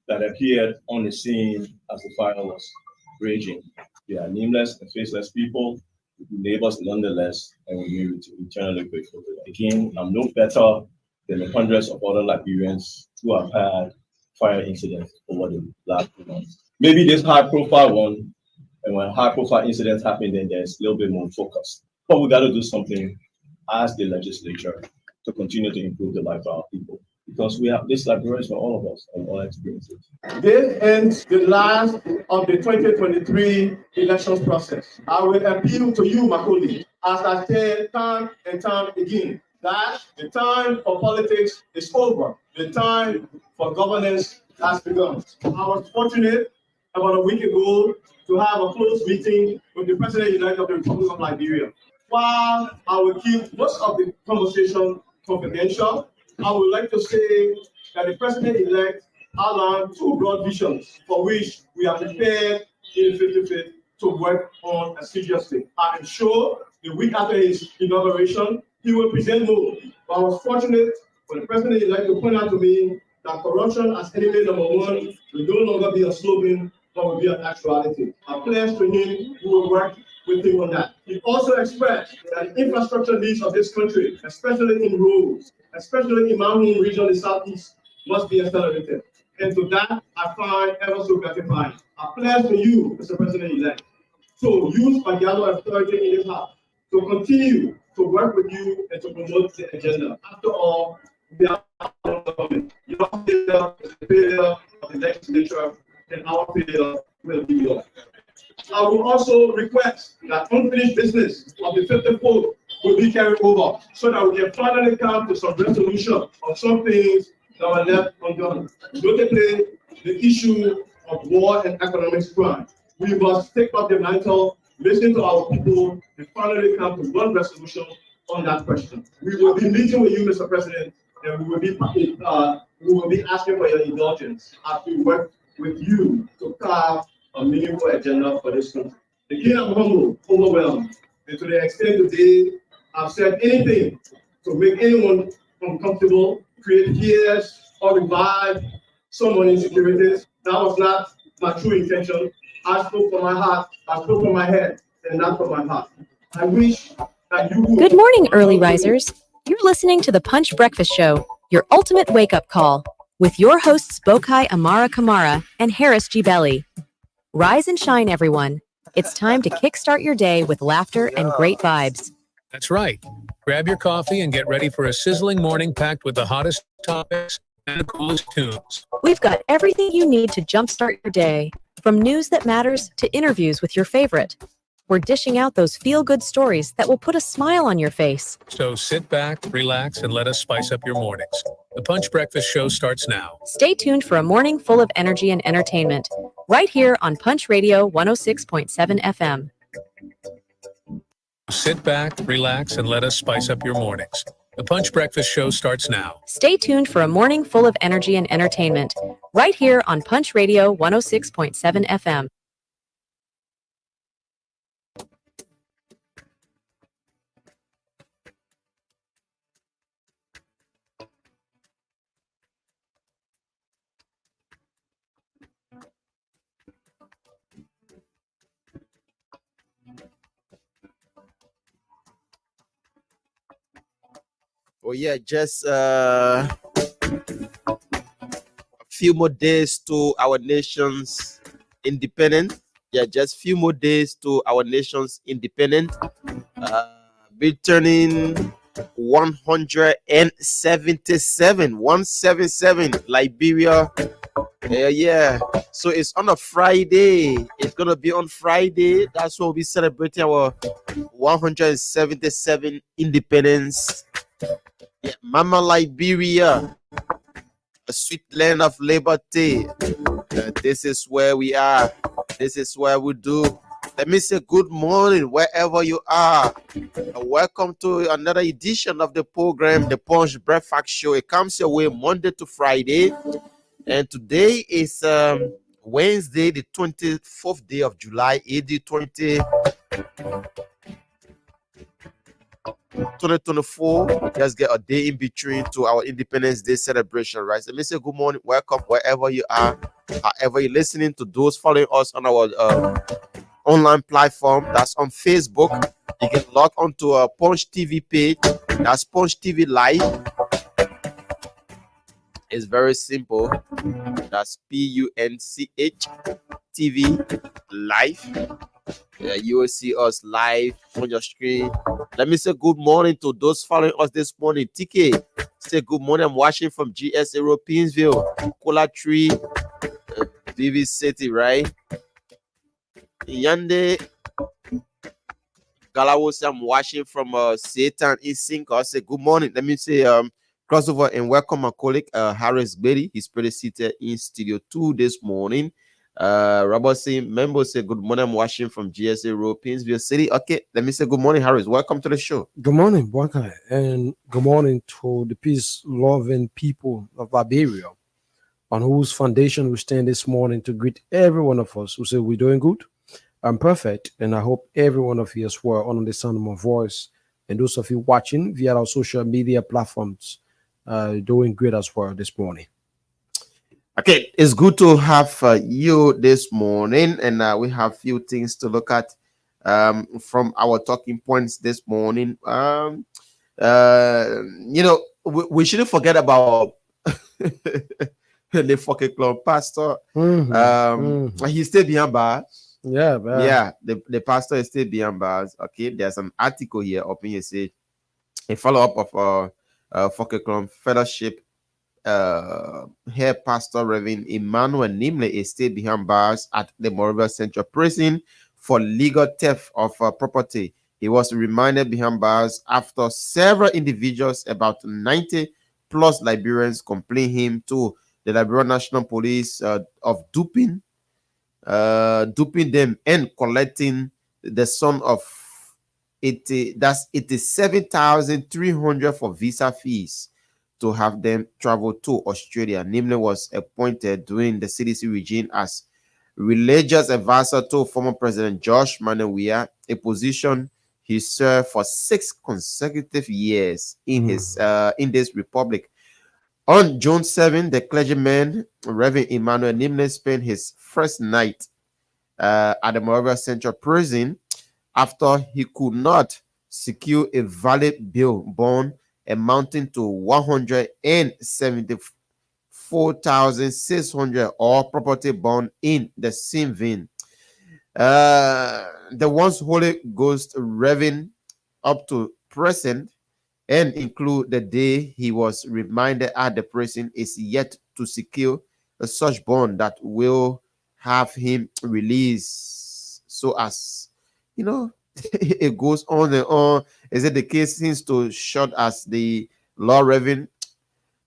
that appeared on the scene as the fire was raging. They are nameless and faceless people, neighbors nonetheless, and we need to eternally grateful to them. Again, I'm no better than the hundreds of other Liberians who have had fire incidents over the last 2 months. Maybe this high profile one, and when high profile incidents happen, then there's a little bit more focus. But we got to do something as the legislature to continue to improve the life of our people, because we have this libraries for all of us and all experiences. This ends the last of the 2023 elections process. I will appeal to you, my colleagues, as I say time and time again, that the time for politics is over. The time for governance has begun. I was fortunate about a week ago to have a close meeting with the President-elect of the Republic of Liberia. While I will keep most of the conversation confidential, I would like to say that the President-elect outlined two broad visions for which we are prepared in the 55th to work on assiduously. I am sure the week after his inauguration, he will present more. But I was fortunate for the President-elect to point out to me that corruption as enemy number one will no longer be a slogan, but will be an actuality. I pledge to him we will work with him on that. He also expressed that the infrastructure needs of this country, especially in roads, especially in mountain region in the southeast, must be accelerated. And to that, I find ever so gratifying. I pledge to you, Mr. President-elect, to use Pagiano authority in this house to continue to work with you and to promote the agenda. After all, we are government. Your failure is the failure of the legislature, and our failure will be yours. I will also request that unfinished business of the 54th will be carried over so that we can finally come to some resolution of some things that were left undone. Notably, the issue of war and economic crime. We must take up the mantle, listen to our people, and finally come to one resolution on that question. We will be meeting with you, Mr. President, and we will be asking for your indulgence as we work with you to carve a meaningful agenda for this country. Again, I'm humble, overwhelmed, and to the extent today I've said anything to make anyone uncomfortable, create fears, or revive someone's insecurities, that was not my true intention. I spoke from my heart, I spoke from my head, and not from my heart. I wish that you would. Good morning, early risers. You're listening to the Punch Breakfast Show, your ultimate wake-up call, with your hosts Bokai Amara Kamara and Harris G. Belly. Rise and shine, everyone. It's time to kickstart your day with laughter and great vibes. That's right. Grab your coffee and get ready for a sizzling morning packed with the hottest topics and the coolest tunes. We've got everything you need to jumpstart your day, from news that matters to interviews with your favorite. We're dishing out those feel-good stories that will put a smile on your face. So sit back, relax, and let us spice up your mornings. The Punch Breakfast Show starts now. Stay tuned for a morning full of energy and entertainment, right here on Punch Radio 106.7 FM. Sit back, relax, and let us spice up your mornings. The Punch Breakfast Show starts now. Stay tuned for a morning full of energy and entertainment, right here on Punch Radio 106.7 FM. Oh yeah, just a few more days to our nation's independence. Yeah, just few more days to our nation's independence. Be turning 177, Liberia. Yeah. So it's on a Friday. It's gonna be on Friday. That's when we'll be celebrating our 177 independence. Yeah, Mama Liberia, a sweet land of liberty. This is where we are. This is where we do. Let me say good morning wherever you are. Welcome to another edition of the program, the Punch Breakfast Show. It comes your way Monday to Friday. And today is Wednesday, the 24th day of July, AD 20. 2024. Just get a day in between to our Independence Day celebration, right? So, let me say good morning, welcome wherever you are, however you're listening. To those following us on our online platform, that's on Facebook. You can log onto a Punch TV page. That's Punch TV Live. It's very simple. That's PUNCH TV Live. You will see us live on your screen. Let me say good morning to those following us this morning. TK, say good morning. I'm watching from GS Europeansville, Cola Tree, VV City, right? Yande Galawos, I'm watching from Satan in Sync. I say good morning. Let me say crossover and welcome my colleague Harris Betty. He's pretty seated in Studio 2 this morning. Robert say member say good morning. I'm watching from GSA Road, Painesville City. Okay, let me say good morning, Harris. Welcome to the show. Good morning, Bwaka, and good morning to the peace-loving people of Liberia, on whose foundation we stand this morning to greet every one of us who say we're doing good. I'm perfect, and I hope every one of you as well, under the sound of my voice, and those of you watching via our social media platforms, doing great as well this morning. Okay, it's good to have you this morning, and we have a few things to look at from our talking points this morning. You know, we shouldn't forget about the fucking club pastor. He's still behind bars. Yeah, Yeah, the pastor is still behind bars. Okay, there's an article here up in here say a follow-up of Fucking Club Fellowship. Here, Pastor Reverend Emmanuel Nimle is still behind bars at the Monrovia Central Prison for legal theft of property. He was reminded behind bars after several individuals, about 90 plus Liberians, complained him to the Liberian National Police of duping them and collecting the sum of 87,300 for visa fees to have them travel to Australia. Nimle was appointed during the CDC regime as religious advisor to former President Josh Manuel Weah, a position he served for 6 consecutive years in this republic. On June 7, the clergyman, Reverend Emmanuel Nimle, spent his first night at the Monrovia Central Prison after he could not secure a valid bail bond amounting to 174,600 or property bond in the same vein. The once Holy Ghost Reverend up to present and include the day he was reminded at the prison is yet to secure a such bond that will have him released. So as you know, it goes on and on. Is it the case seems to short as the law Reverend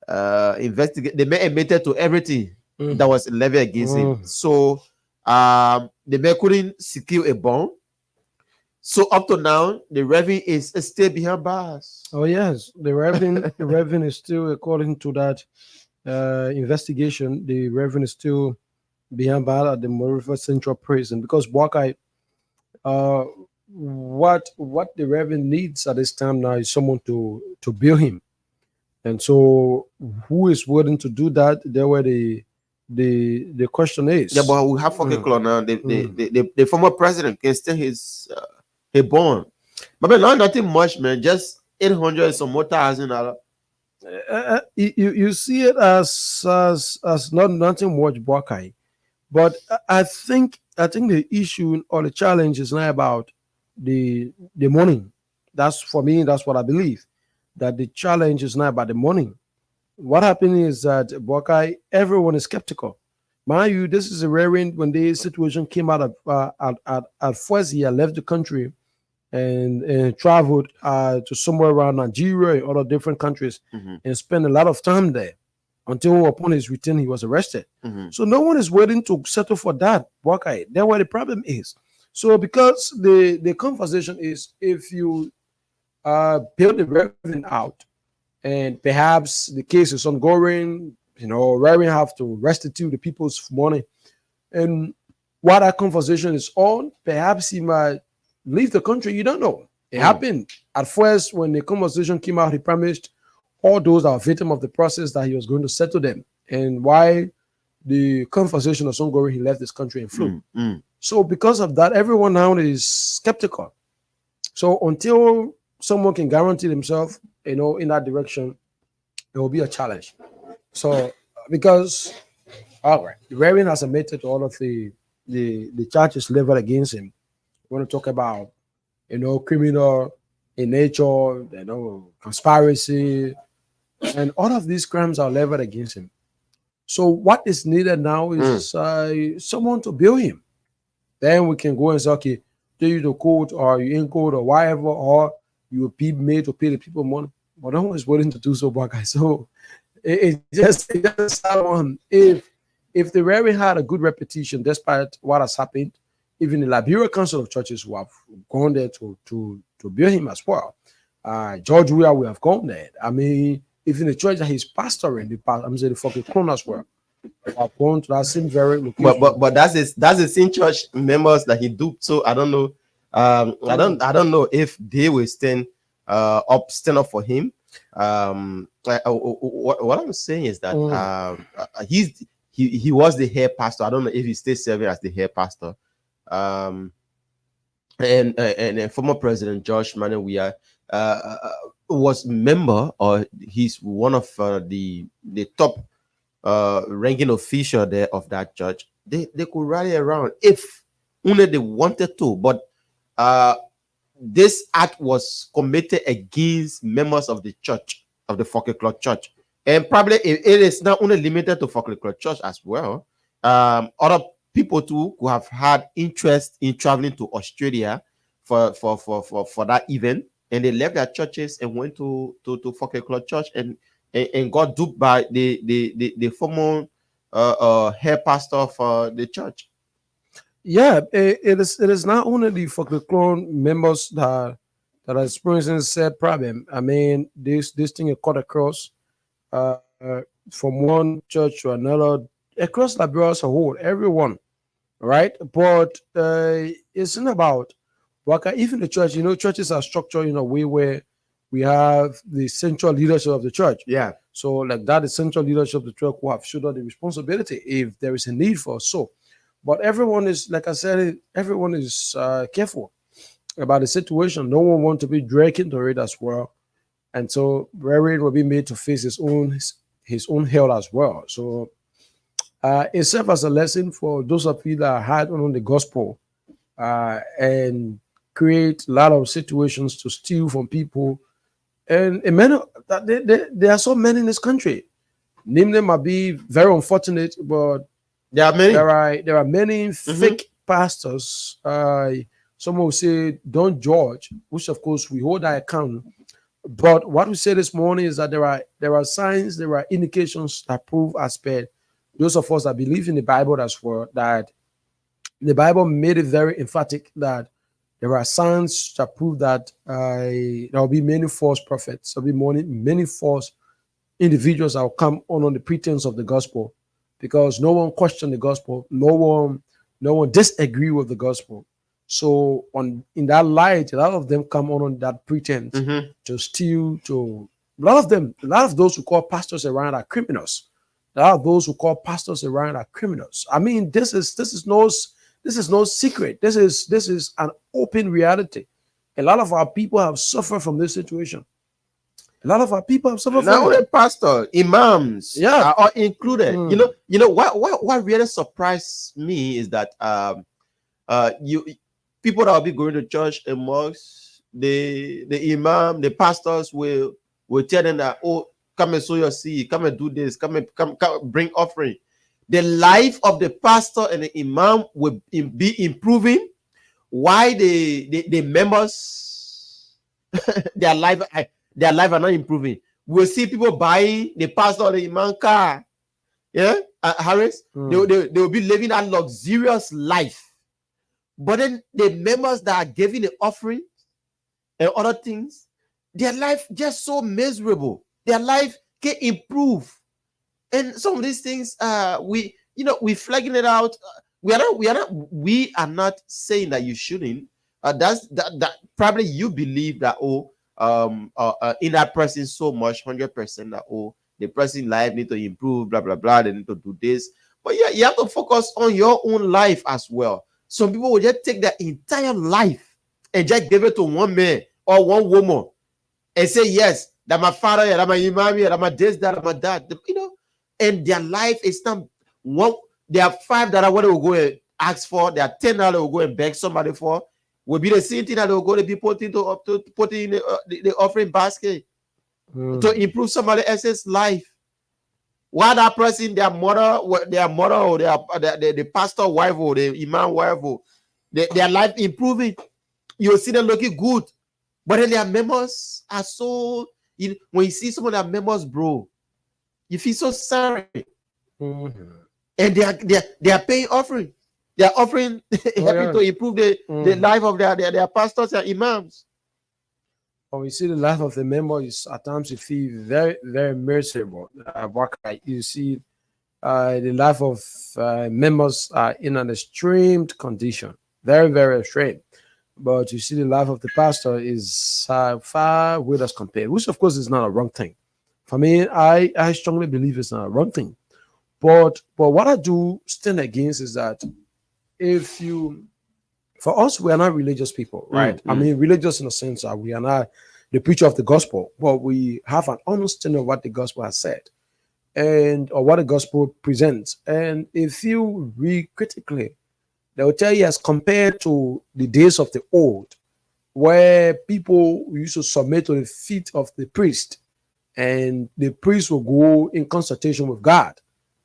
investigate? They may admitted to everything that was levied against him. So the man couldn't secure a bond. So up to now, the Reverend is still behind bars. Oh yes, the Reverend is still, according to that investigation, the Reverend is still behind bars at the Monrovia Central Prison because Buckeye, what the Reverend needs at this time now is someone to bail him, and so who is willing to do that? There where the question is. Yeah, but we have fucking club now. The former president can still his bond, but not nothing much, man. Just 800 and some more $1,000. You see it as not nothing much, Buckeye, but I think the issue or the challenge is not about the money. That's for me. That's what I believe. That the challenge is not about the money. What happened is that Buckeye, everyone is skeptical. Mind you, this is a Reverend when the situation came out of at first he had left the country and traveled to somewhere around Nigeria and other different countries and spent a lot of time there until upon his return he was arrested. So no one is willing to settle for that, Buckeye. That's where the problem is. So because the conversation is if you build the Reverend out and perhaps the case is ongoing, Reverend have to restitute the people's money, and while that conversation is on, perhaps he might leave the country. You don't know. It happened. At first, when the conversation came out, he promised all those that are victim of the process that he was going to settle them. And while the conversation was ongoing, he left this country and flew. So because of that, everyone now is skeptical. So until someone can guarantee themselves, in that direction, it will be a challenge. So because all right, the Reverend has admitted to all of the charges leveled against him. We want to talk about criminal in nature, conspiracy, and all of these crimes are leveled against him. So what is needed now is someone to bail him. Then we can go and say, okay, do you the court or you in court or whatever, or you will be made to pay the people money. But no one is willing to do so, Buckeye. So it just someone if the Reverend had a good reputation despite what has happened, even the Liberia Council of Churches who have gone there to bail him as well. George Weah will have gone there. I mean, even the church that he's pastoring, the fucking Crown as well. Have gone to that same very location. But that's the same church members that he duped. So I don't know. I don't know if they will stand up for him. What I'm saying is that he was the hair pastor. I don't know if he still serving as the hair pastor. And former President George Manuel Weah was member, or he's one of the top ranking official there of that church. They could rally around if only they wanted to, but this act was committed against members of the church, of the Fokeklo Church, and probably it is not only limited to Fokeklo Church as well. Other people too who have had interest in traveling to Australia for that event, and they left their churches and went to Fokeklo Church and got duped by the former hair pastor for the church. Yeah, it is not only the Fokeklo members that are experiencing said problem. I mean, this thing is cut across from one church to another, across Liberia as a whole, everyone, right? But it's not about even the church. Churches are structured in a way where we have the central leadership of the church. Yeah. So like that, the central leadership of the church who have shouldered the responsibility if there is a need for so. But everyone is, like I said, everyone is careful about the situation. No one wants to be dragged into it as well. And so Reverend will be made to face his own hell as well. So it serves as a lesson for those of you that are hard on the gospel and create a lot of situations to steal from people. And there are so many in this country. Name them might be very unfortunate, but there are many. There are many fake pastors. Someone will say, "Don't judge," which of course we hold that account. But what we say this morning is that there are signs, there are indications that prove as per those of us that believe in the Bible as well, that the Bible made it very emphatic that there are signs that prove that there will be many false prophets, there will be many false individuals that will come on the pretense of the gospel, because no one questioned the gospel, no one disagree with the gospel. So in that light, a lot of them come on that pretense to steal. A lot of those who call pastors around are criminals. A lot of those who call pastors around are criminals. I mean, this is no secret. This is an open reality. A lot of our people have suffered from this situation. A lot of our people have suffered Not from only it. pastor, imams, Yeah, are included. You know what really surprised me is that people that will be going to church and mosques, the imam, the pastors will tell them that, oh, come and sow your seed, come and do this, come bring offering. The life of the pastor and the imam will be improving. Why the members their life are not improving. We'll see people buying the pastor or the imam car. Yeah, Harris, they will be living that luxurious life. But then the members that are giving the offering and other things, their life just so miserable. Their life can improve. And some of these things, we flagging it out. We are not saying that you shouldn't, That's that probably you believe that in that person so much 100% that the person life need to improve, blah blah blah, they need to do this. But yeah, you have to focus on your own life as well. Some people will just take their entire life and just give it to one man or one woman and say, yes, that my father, yeah, that my imam, yeah, that my this, that my dad, and their life is not one. There are 5 that I want to go and ask for. There are 10 that I will go and beg somebody for. Will be the same thing that they'll go to be put in the offering basket to improve somebody else's life. While that person, their mother or the pastor wife or the imam wife or their life improving, you'll see them looking good. But then their members are so, when you see some of their members, bro, you feel so sorry. And they are paying offering. They are offering helping to improve the life of their pastors and imams. When we see the life of the member, at times you feel very, very miserable. You see the life of members are in an extreme condition, very, very extreme. But you see the life of the pastor is far with us compared, which of course is not a wrong thing. For me, I strongly believe it's not a wrong thing. But what I do stand against is that for us, we are not religious people, right? I mean, religious in the sense that we are not the preacher of the gospel, but we have an understanding of what the gospel has said or what the gospel presents. And if you read critically, they will tell you as compared to the days of the old, where people used to submit to the feet of the priest, and the priest will go in consultation with God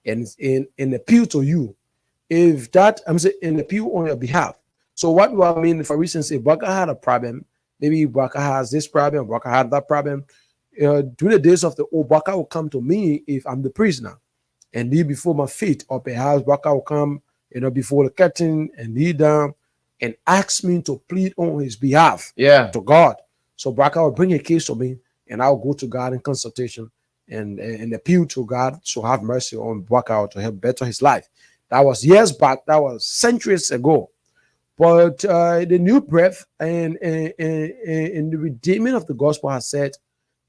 and appeal to you. If that, I'm saying, an appeal on your behalf. So what do I mean? For instance, if Baka had a problem, maybe Baka has this problem, Baka had that problem. During the days of the old, Baka will come to me if I'm the prisoner and kneel before my feet, or perhaps Baka will come, before the curtain and kneel down and ask me to plead on his behalf to God. So Baka will bring a case to me, and I'll go to God in consultation and appeal to God to have mercy on Baka to help better his life. That was years back. That was centuries ago. But the new breath and the redeeming of the gospel has said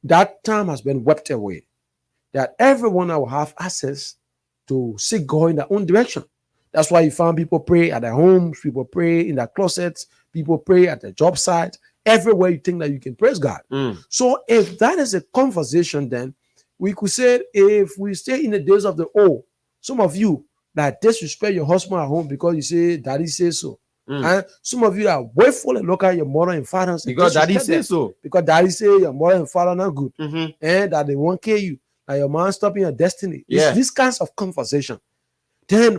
that time has been wiped away. That everyone will have access to seek God in their own direction. That's why you find people pray at their homes, people pray in their closets, people pray at their job site, everywhere you think that you can praise God. So if that is a conversation, then we could say, if we stay in the days of the old, some of you that disrespect your husband at home because you say daddy says so. And some of you are wakeful and look at your mother and father because daddy says so. Because daddy say your mother and father not good, and that they won't kill you, that your man stopping your destiny. These kinds of conversation. Then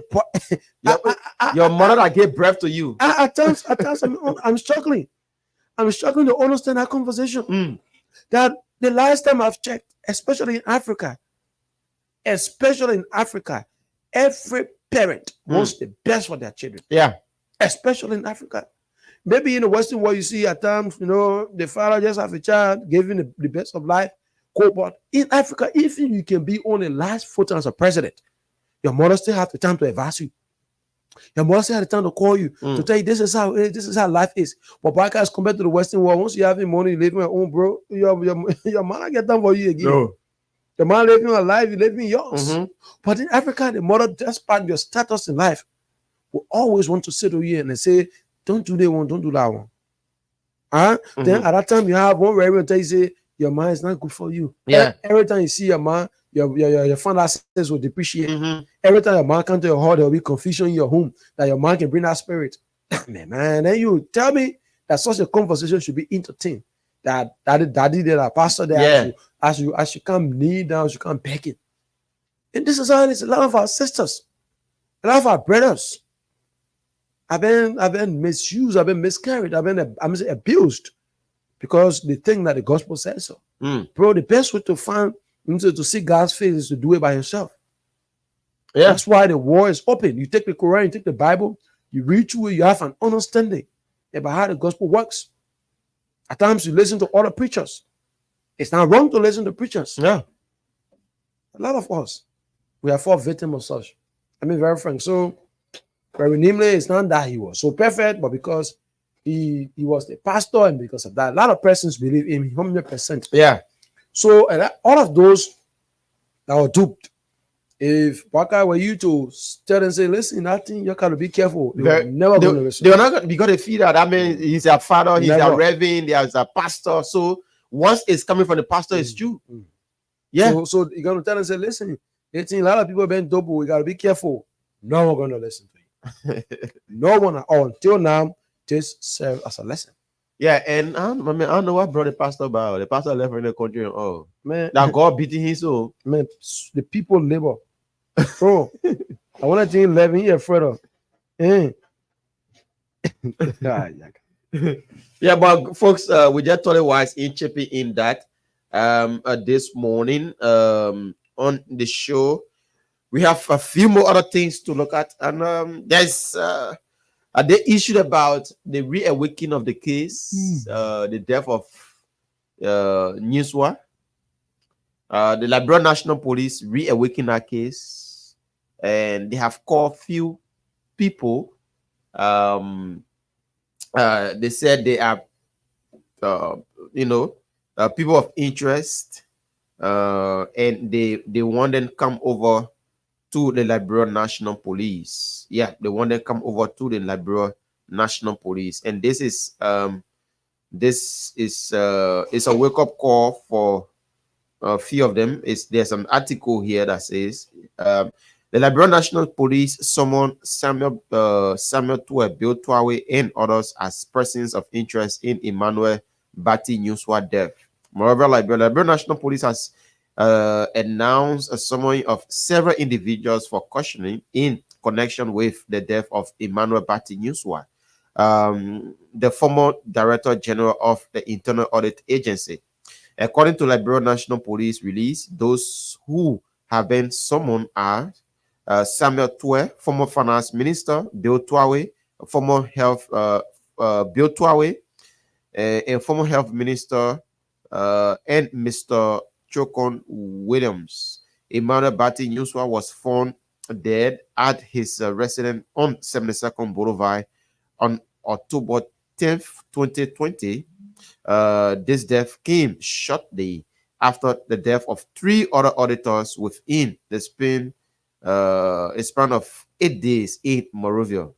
your mother that gave birth to you. At times I'm struggling. I'm struggling to understand that conversation. That the last time I've checked, especially in Africa, every parent wants the best for their children. Especially in Africa. Maybe in the Western world, you see at times, the father just have a child, giving the best of life. Cool. But in Africa, if you can be on the last photo as a president, your mother still have the time to advise you. Your mother still have the time to call you to tell you this is how life is. But back as compared to the Western world, once you have money, you live on your own, bro, your mother get done for you again. No. The man living a life, you living yours. But in Africa, the mother, despite your status in life, will always want to sit with you and say, don't do that one, don't do that one. Then at that time, you have one where everyone tell you, say, your man is not good for you. Every time you see your man, your fund assets will depreciate. Every time your man comes to your heart, there will be confusion in your home that your man can bring that spirit. man, then you tell me that such a conversation should be entertained. That daddy, that pastor, that as you come kneel down, as you come begging. And this is how it is. A lot of our sisters, a lot of our brothers have been misused, I've been miscarried, I've been abused because they think that the gospel says so. Bro, the best way to see God's face is to do it by yourself. That's why the war is open. You take the Quran, you take the Bible, you read through it, you have an understanding about how the gospel works. At times you listen to other preachers. It's not wrong to listen to preachers. A lot of us, we are fall victims of such. I mean, very frank. So, very namely, it's not that he was so perfect, but because he was the pastor, and because of that, a lot of persons believe him 100%. Yeah. So, and all of those that were duped. If Baka were you to tell and say, listen, that thing, you gotta be careful. They were never going to listen. They were not going to feel that. I mean, he's a father, he's a Never. reverend, he's a pastor. So once it's coming from the pastor, it's true. Yeah. So you're gonna tell and say, listen, a lot of people have been double. We gotta be careful. No one gonna listen to you. No one at all. Until now, this serves as a lesson. Yeah, and I don't know what brought the pastor about. The pastor left in the country and all. Man, That God beating his soul. man, the people labor. Bro, I want to think 11 years further. Eh. Yeah, but folks, we just thought it was in chipping in that this morning on the show. We have a few more other things to look at, and there's they issued about the reawakening of the case, the death of Newswa. The Liberia National Police reawakened that case, and they have called few people. They said they are, people of interest, and they want them to come over to the Liberia National Police. Yeah, they want them to come over to the Liberia National Police, and this is a wake-up call for a few of them. There's an article here that says the Liberia National Police summoned Samuel Tue, Bill Tuawe, and others as persons of interest in Emmanuel Bati Newswa death. Moreover, Liberia National Police has announced a summary of several individuals for questioning in connection with the death of Emmanuel Bati Newswa, the former Director General of the Internal Audit Agency. According to Liberia National Police release, those who have been summoned are Samuel Tue, former Finance Minister, Bill Tuawe, former Health Bill Tuawe, and former Health Minister, and Mr. Chokon Williams. Emmanuel Bati Newswa was found dead at his residence on 72nd Boulevard on October 10th, 2020. This death came shortly after the death of 3 other auditors within the span of 8 days in Monrovia.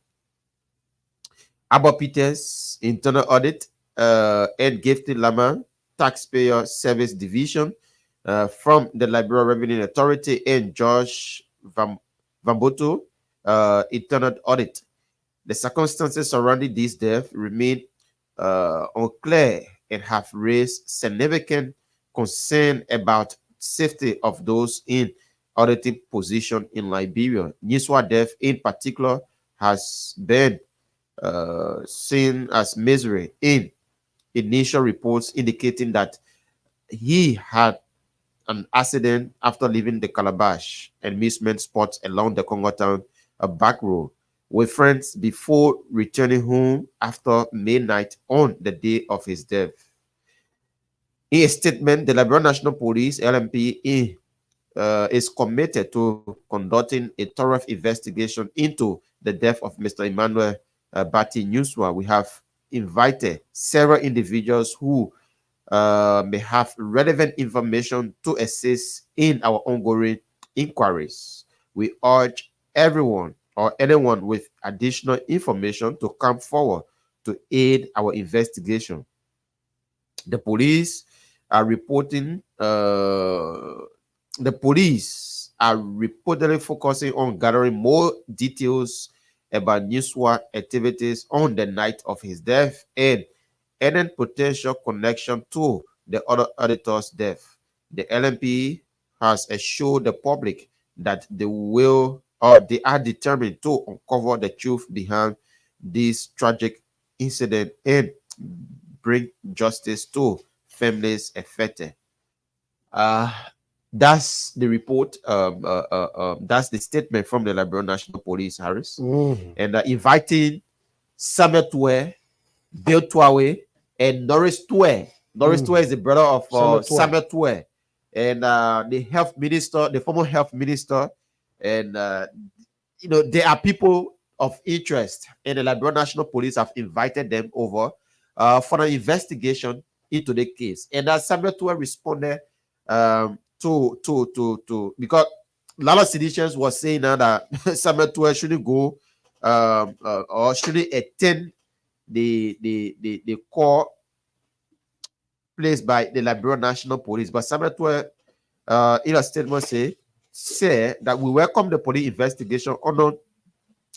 Abba Peters, Internal Audit, and Gifted Lama, Taxpayer Service Division from the Liberia Revenue Authority, and George Vamboto, Internal Audit. The circumstances surrounding this death remain unclear and have raised significant concern about safety of those in auditing position in Liberia. Newswa death in particular has been seen as misery in initial reports indicating that he had an accident after leaving the Calabash amusement spots along the Congo Town back road with friends before returning home after midnight on the day of his death. In a statement, the Liberia National Police, LMP, is committed to conducting a thorough investigation into the death of Mr. Emmanuel Bati Newswa. We have invited several individuals who may have relevant information to assist in our ongoing inquiries. We urge everyone or anyone with additional information to come forward to aid our investigation. The police are reporting, the police are reportedly focusing on gathering more details about Newswa activities on the night of his death and any potential connection to the other auditor's death. The LMP has assured the public that they are determined to uncover the truth behind this tragic incident and bring justice to families affected. That's the report. That's the statement from the Liberia National Police, Harris, and inviting Samuel Tue, Bill Tuawe, and Norris Tue. Norris Tue is the brother of Samuel Tue, and the health minister, the former health minister, and there are people of interest, and the Liberia National Police have invited them over for an investigation into the case. And as Samuel Tuer responded to because a lot of seditionists was saying now that Samuel Tuer shouldn't go or shouldn't attend the call placed by the Liberia National Police. But Samuel Tuer in a statement say that we welcome the police investigation under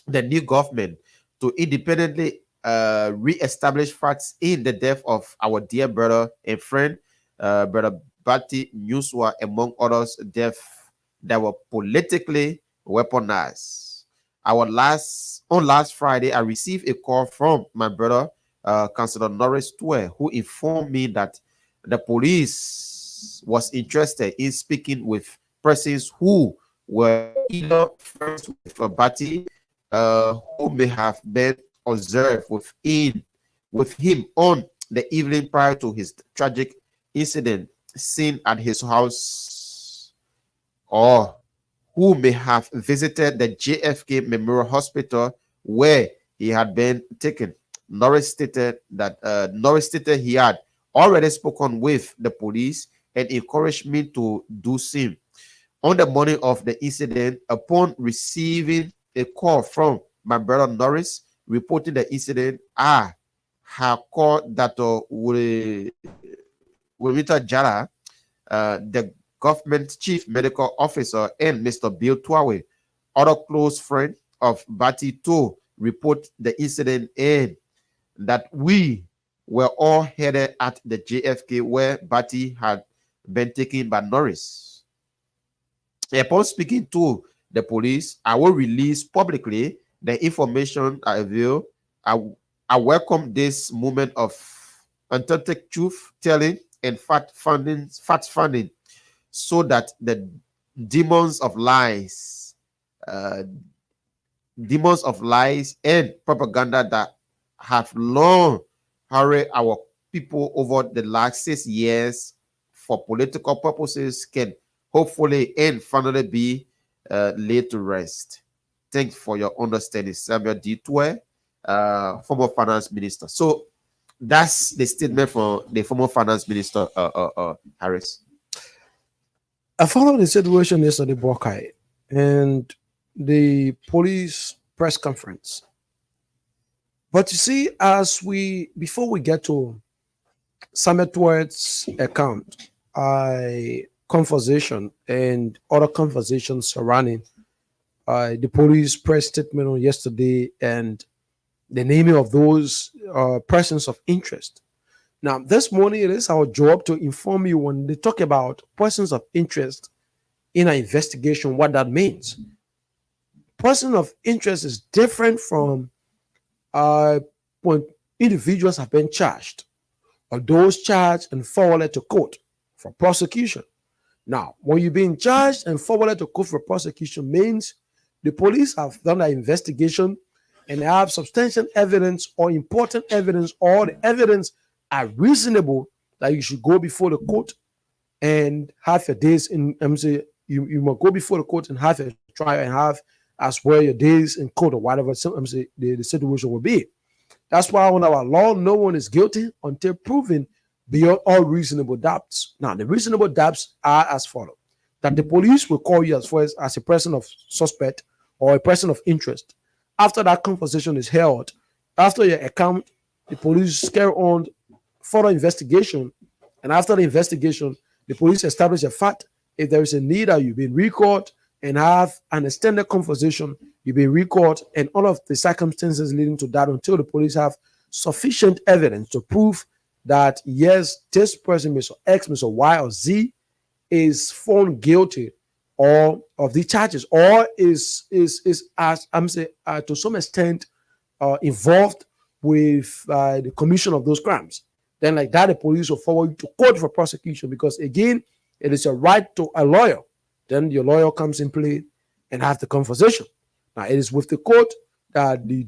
the new government to independently re-establish facts in the death of our dear brother and friend, Brother Bati Nyuswa, among others, deaths that were politically weaponized. On last Friday, I received a call from my brother, Councillor Norris Tuer, who informed me that the police was interested in speaking with persons who were either friends with Bati, who may have been observed with him on the evening prior to his tragic incident seen at his house, or who may have visited the JFK Memorial Hospital where he had been taken. Norris stated he had already spoken with the police and encouraged me to do same. On the morning of the incident, upon receiving a call from my brother Norris reporting the incident, I have called Dr. Wilmita Jara, the government chief medical officer, and Mr. Bill Twawe, other close friend of Bati, to report the incident, and that we were all headed at the JFK where Bati had been taken by Norris. Upon speaking to the police, I will release publicly the information I reveal. I welcome this moment of authentic truth telling and fact finding, so that the demons of lies and propaganda that have long harried our people over the last 6 years for political purposes can hopefully and finally be laid to rest. Thanks for your understanding, Samuel D. Tuer, former finance minister. So that's the statement from the former finance minister, Harris. I followed the situation yesterday, Bokai, and the police press conference. But you see, before we get to Samuel Tuer's account, conversation and other conversations surrounding the police press statement on yesterday and the naming of those persons of interest. Now, this morning, it is our job to inform you when they talk about persons of interest in an investigation, what that means. Person of interest is different from when individuals have been charged or those charged and forwarded to court for prosecution. Now, when you're being charged and forwarded to court for prosecution means the police have done an investigation and have substantial evidence or important evidence, or the evidence are reasonable that you should go before the court and have your days in, you must go before the court and have a trial and have as well your days in court or whatever the situation will be. That's why on our law, no one is guilty until proven beyond all reasonable doubts. Now, the reasonable doubts are as follows: that the police will call you as a person of suspect or a person of interest. After that conversation is held, after your account, the police carry on further investigation, and after the investigation, the police establish a fact. If there is a need that you've been recalled and have an extended conversation, you've been recalled, and all of the circumstances leading to that until the police have sufficient evidence to prove that, yes, this person, Mr. X, Mr. Y, or Z, is found guilty or of the charges, or is as I'm saying to some extent involved with the commission of those crimes. Then, like that, the police will forward you to court for prosecution, because again, it is a right to a lawyer. Then your lawyer comes in play and have the conversation. Now, it is with the court that the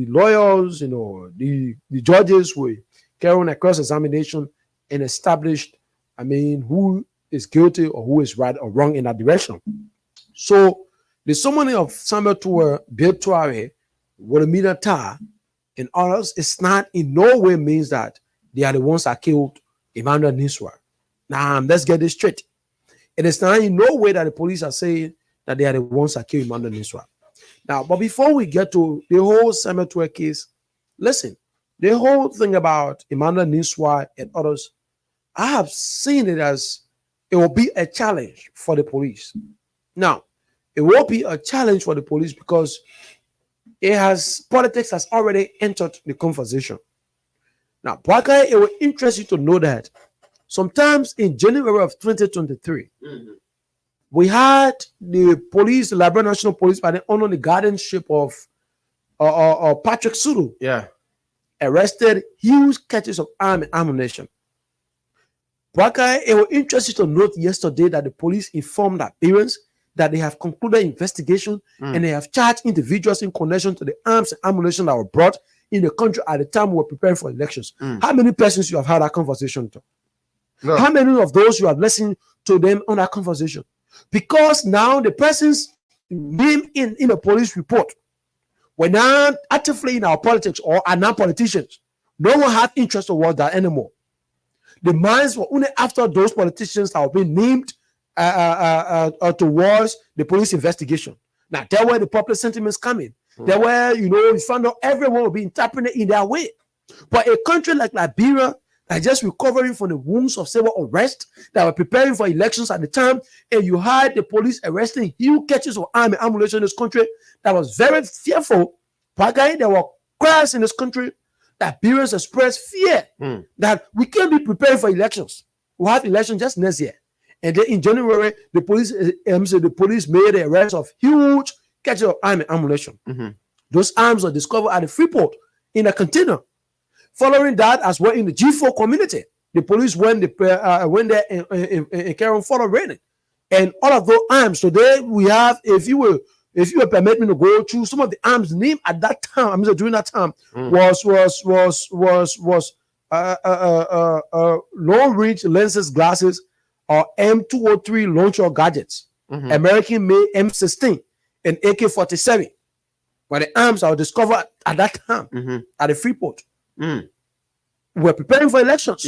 lawyers, the judges will carry on a cross-examination and establish, who is guilty or who is right or wrong in that direction. So the summoning of Samuel Tuer, Bill Twawe, Wilhelmina Tar, and others, it's not in no way means that they are the ones that killed Emmanuel Niswa. Now, let's get this straight. It is not in no way that the police are saying that they are the ones that killed Emmanuel Niswa. Now, but before we get to the whole cemetery case, listen, the whole thing about Emmanuel Niswa and others, I have seen it as it will be a challenge for the police. Now, it will be a challenge for the police because politics has already entered the conversation. Now, Bwaka, it will interest you to know that sometimes in January of 2023, we had the police, the Liberia National Police, by the under the guardianship of Patrick Sulu, arrested huge catches of arms and ammunition. Bwaka, it will interest you to note yesterday that the police informed their parents that they have concluded investigation and they have charged individuals in connection to the arms and ammunition that were brought in the country at the time we were preparing for elections. How many persons you have had that conversation to? No. How many of those you have listened to them on that conversation? Because now the persons named in a police report were not actively in our politics or are not politicians. No one had interest towards that anymore. The minds were only after those politicians that were being named towards the police investigation. Now, there were the popular sentiments coming. There were, you found out everyone will be interpreted in their way. But a country like Liberia that just recovering from the wounds of civil unrest, that were preparing for elections at the time, and you had the police arresting huge catches of arms and ammunition in this country, that was very fearful. There were cries in this country that Liberians expressed fear that we can't be preparing for elections. We'll have elections just next year. And then in January, the police made the arrest of huge catches of arms and ammunition. Those arms were discovered at the Freeport in a container. Following that, as well in the G4 community, the police went there and carried on further raiding. And all of those arms, today we have, if you will permit me to go through some of the arms named at that time, during that time, was long range lenses glasses or M203 launcher gadgets, American made M16 and AK-47, where the arms are discovered at that time at the Freeport. We're preparing for elections.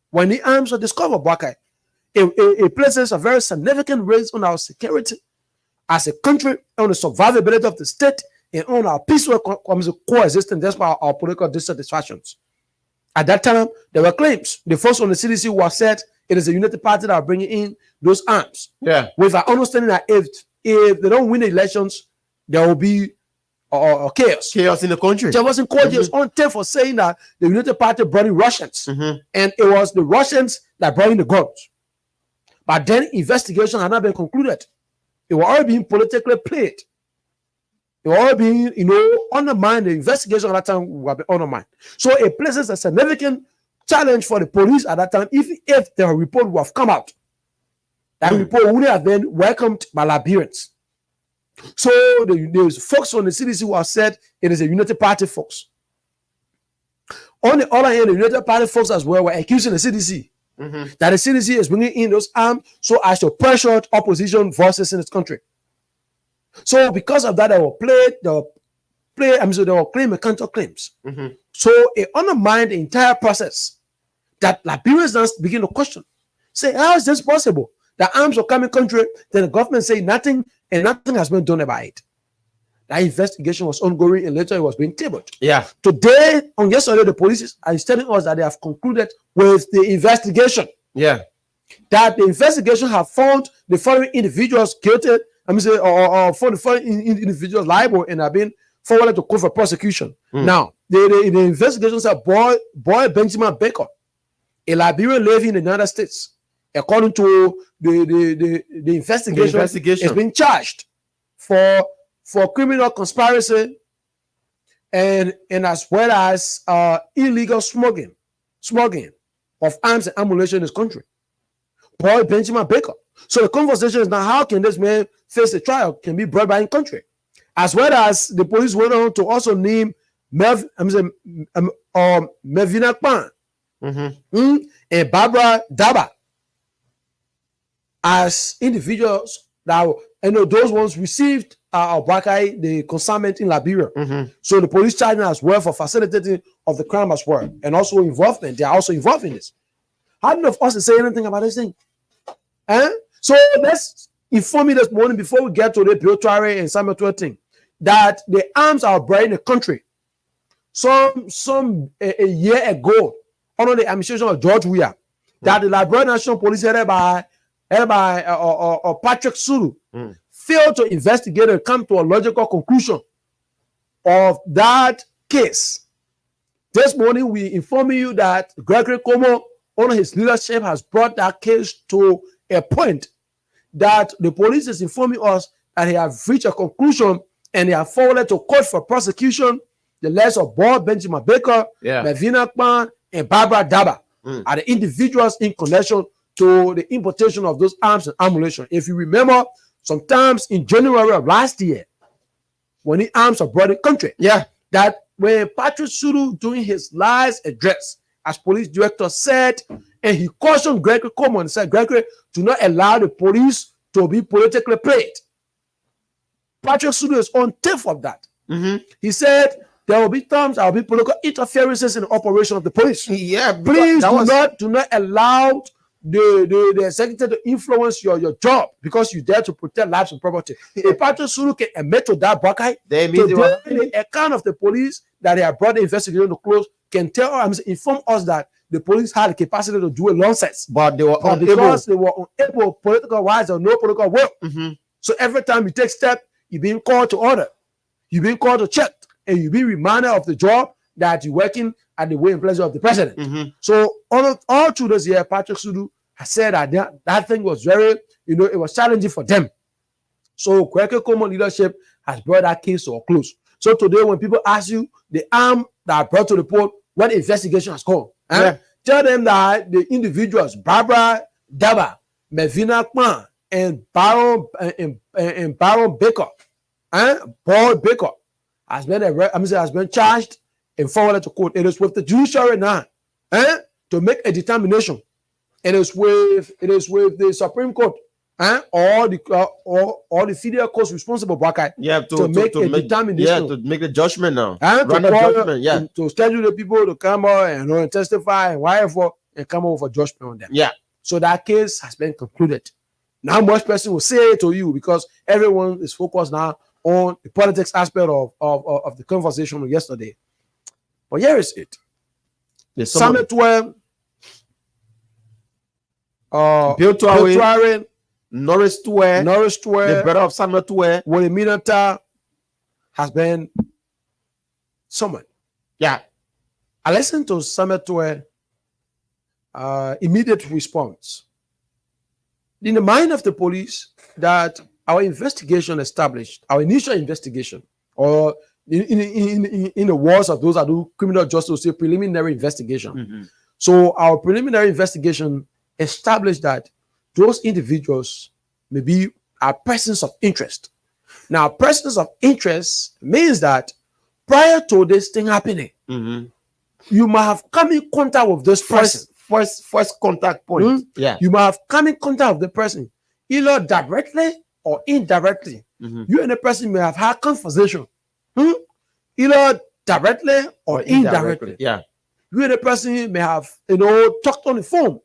When the arms are discovered, Bwaka, it places a very significant risk on our security as a country, on the survivability of the state, and on our peaceful coexistence despite our political dissatisfactions. At that time, there were claims. The first on the CDC was said it is a United Party that are bringing in those arms. With our understanding that if they don't win the elections, there will be chaos in the country. There wasn't courteous on tape for saying that the United Party brought in Russians, and it was the Russians that brought in the guns. But then investigation had not been concluded. It was all being politically played. It was all being, undermined. The investigation at that time will be undermined. So it places a significant challenge for the police at that time. If the report would have come out, that report would have been welcomed by Liberians. So the folks on the CDC who have said it is a United Party folks. On the other hand, the United Party folks as well were accusing the CDC that the CDC is bringing in those arms so as to pressure opposition voices in this country. So because of that, they were claiming counterclaims. So it undermined the entire process that Liberians now begin to question. Say, how is this possible? The arms are coming country, then the government say nothing, and nothing has been done about it. That investigation was ongoing, and later it was being tabled. Today, on yesterday, the police are telling us that they have concluded with the investigation. That the investigation have found the following individuals guilty, or found the following individuals liable and have been forwarded to court for prosecution. Now, the investigation said boy Benjamin Baker, a Liberian living in the United States, according to the investigation, is being charged for criminal conspiracy and as well as illegal smuggling of arms and ammunition in this country. Boy Benjamin Baker. So the conversation is now, how can this man face a trial, can be brought by in country? As well as the police went on to also name Mevina Kpan and Barbara Daba as individuals that those ones received Brakai the consignment in Liberia. Mhm. So the police charged them as well for facilitating of the crime as well, and also involvement. They are also involved in this. How many of us to say anything about this thing? So let's inform you this morning before we get to the Biotware and Samuel thing that the arms are buried in the country. A year ago, under the administration of George Weah, that the Liberian National Police headed by Patrick Sulu failed to investigate and come to a logical conclusion of that case. This morning, we inform you that Gregory Como, under his leadership, has brought that case to a point that the police is informing us that they have reached a conclusion and they have forwarded to court for prosecution the lives of Bob Benjamin Baker, Mevina Kpan, and Barbara Daba are the individuals in connection to the importation of those arms and ammunition. If you remember, sometimes in January of last year, when the arms are brought in the country, that when Patrick Sulu doing his last address as police director said, and he cautioned Gregory Como and said, Gregory, do not allow the police to be politically played. Patrick Sulu is on tape of that. He said, there will be times there will be political interferences in the operation of the police. Please do not allow the executive to influence your job because you dare to protect lives and property. If Patrick Sulu can admit to that, Brakai, the account of the police that they have brought the investigation to close can inform us that the police had the capacity to do a nonsense, but they were unable. Because they were unable, political wise or no political will. So every time you take step, you're being called to order, you're being called to check, and you be reminded of the job that you're working at the way and pleasure of the president. So all through this year, Patrick Sulu has said that thing was very, it was challenging for them. So Gregory Como leadership has brought that case to a close. So today, when people ask you the arm that brought to the port, what investigation has gone, tell them that the individuals, Barbara Daba, Mevina Kpan, and Baron Baker, Paul Baker, has been charged and forwarded to court. It is with the judiciary now to make a determination. It is with the Supreme Court or the federal courts responsible, Brakai, to make a determination. To make the judgment now. To schedule the people to come out and testify and whatever and come over for judgment on them. So that case has been concluded. Now much person will say it to you because everyone is focused now on the politics aspect of the conversation yesterday. But here is it. Summit 12, Biotware, Norris Tuwe, the brother of Samuel Tuwe, Willie Minata has been summoned. I listened to Samuel Tuwe immediate response. In the mind of the police, that our investigation established, our initial investigation, or in the words of those that do criminal justice, say preliminary investigation. So our preliminary investigation established that those individuals maybe are persons of interest. Now, persons of interest means that prior to this thing happening, you might have come in contact with this person. First contact point. You might have come in contact with the person, either directly or indirectly. You and the person may have had conversation, either directly or indirectly. You and the person may have, talked on the phone.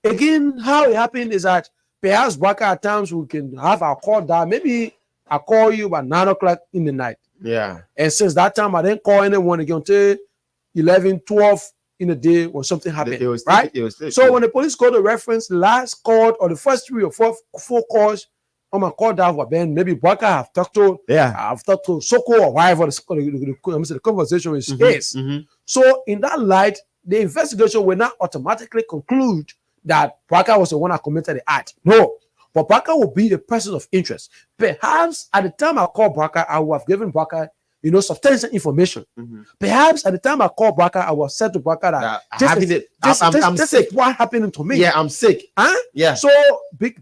Again, how it happened is that perhaps back at times we can have our call down. Maybe I call you about 9 o'clock in the night. And since that time, I didn't call anyone again until 11, 12 in the day when something happened. So when the police call the reference, last call or the first 3 or 4 calls on my call down for Ben, maybe Baka have talked to, I've talked to Soko or whatever the conversation is. So in that light, the investigation will not automatically conclude that Baka was the one that committed the act. No, but Baka will be the person of interest. Perhaps at the time I called Baka, I would have given Baka substantial information. Perhaps at the time I called Baka, I was said to Baka that I'm sick. What happened to me? I'm sick. So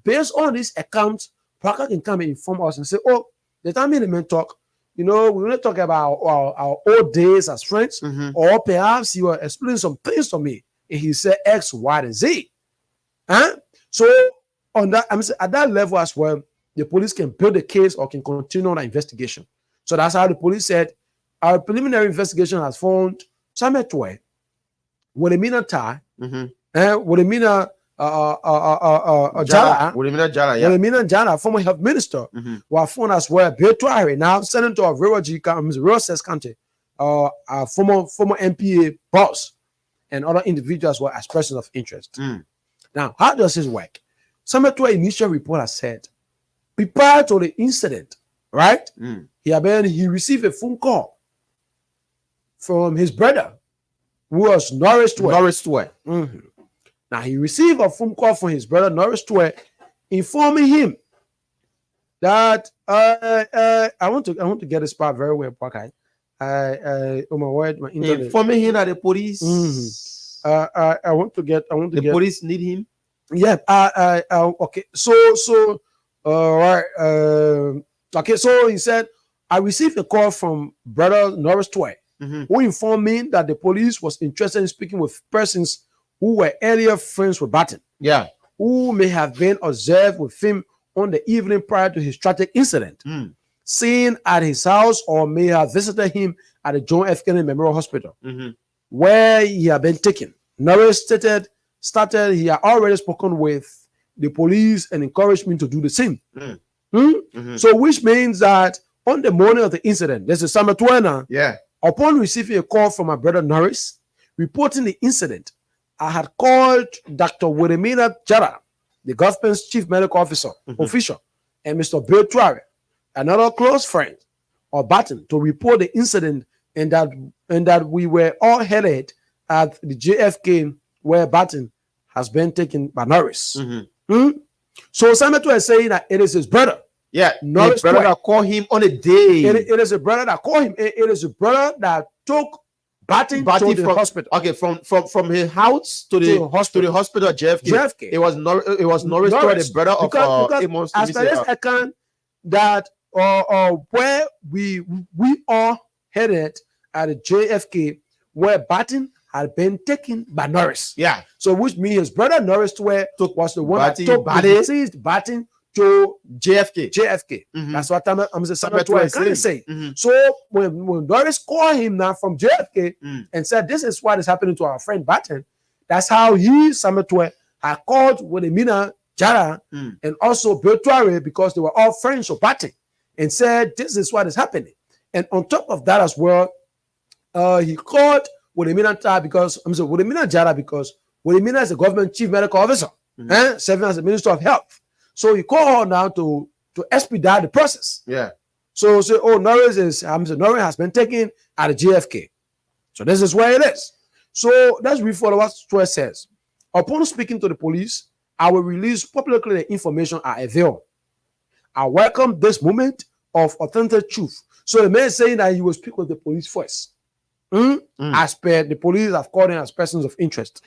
based on this account, Baka can come and inform us and say, oh, the time in the men talk, we want to talk about our old days as friends, or perhaps you were explaining some things to me, and he said X, Y, and Z. So on that, at that level as well, the police can build a case or can continue on the investigation. So that's how the police said, our preliminary investigation has found Samuel Tway, Wilhelmina Tai, Wilhelmina Jala, Wilhelmina Jala, former health minister, were found as well. Betuare, now senator of Rosses County, a former MPA boss, and other individuals were as persons of interest. Now, how does this work? Samuel Tway initial report has said, prior to the incident, right? He received a phone call from his brother, who was Norris Tway. Now he received a phone call from his brother Norris Tway, informing him that I want to get this part very well, okay? Oh my word, my internet. Informing him that the police. I want to get. The police need him. Yeah. Okay. So. Right. Okay. So he said, I received a call from brother Norris Tway, who informed me that the police was interested in speaking with persons who were earlier friends with Barton. Yeah. Who may have been observed with him on the evening prior to his tragic incident, seen at his house, or may have visited him at the John F. Kennedy Memorial Hospital, where he had been taken. Norris started he had already spoken with the police and encouraged me to do the same. So, which means that on the morning of the incident, this is Samuel Tway. Yeah. Upon receiving a call from my brother Norris reporting the incident, I had called Dr. Wilhelmina Jara, the government's chief medical official, and Mr. Bill Tuare, another close friend of Barton, to report the incident, and that we were all headed at the JFK where Barton has been taken by Norris. So Samuel Tway is saying that it is his brother. Yeah, Norris his brother Tway. that called him on a day. It is a brother that called him. It is a brother that took Barton to the hospital. Okay, from his house to the hospital at JFK. It was Norris Tway, the brother of Amos. As per this account, that where we all headed at the JFK, where Barton had been taken by Norris. Yeah. So which means his brother Norris Tway was the one Barton, that took Barton to JFK. That's what I'm saying. So when Norris called him now from JFK and said, this is what is happening to our friend Barton, that's how Samuel Tway had called Wilhelmina Jara and also Bill Tuare, because they were all friends of Barton, and said, this is what is happening. And on top of that as well, he called Wilhelmina Jara because Wilhelmina is the government chief medical officer, serving as the Minister of Health. So he called her now to expedite the process. Yeah. So say, Norris has been taken at the JFK. So this is where it is. So let's read for what Tway says. Upon speaking to the police, I will release publicly the information I avail. I welcome this moment of authentic truth. So the man is saying that he will speak with the police first. As per the police have called him as persons of interest.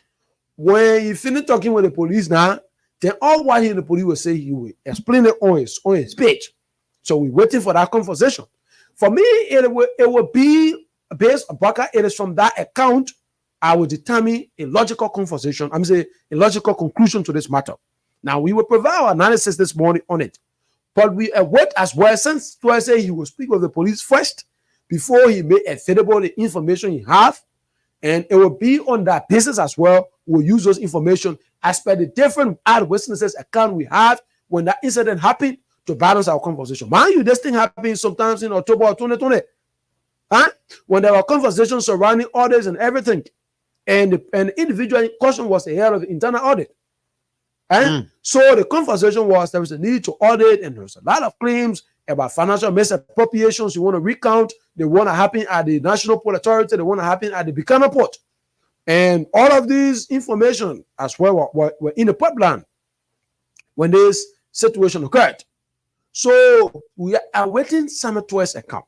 When he finished talking with the police now, then all what the police will say, he will explain it on his page. So we're waiting for that conversation. For me, it will be based on Baka. It is from that account I will determine a logical conversation. A logical conclusion to this matter. Now we will provide our analysis this morning on it, but we wait as well. Since Tway say he will speak with the police first before he may available the information he have, and it will be on that basis as well. We'll use those information as per the different eyewitnesses account we have when that incident happened to balance our conversation. Mind you, this thing happened sometimes in October of 2020. When there were conversations surrounding audits and everything, and the individual in question was the head of the internal audit. So the conversation was there was a need to audit, and there was a lot of claims about financial misappropriations you want to recount. They want to happen at the National Port Authority. They want to happen at the Buchanan Port. And all of these information as well were in the pipeline when this situation occurred. So we are waiting Samuel Tway's account.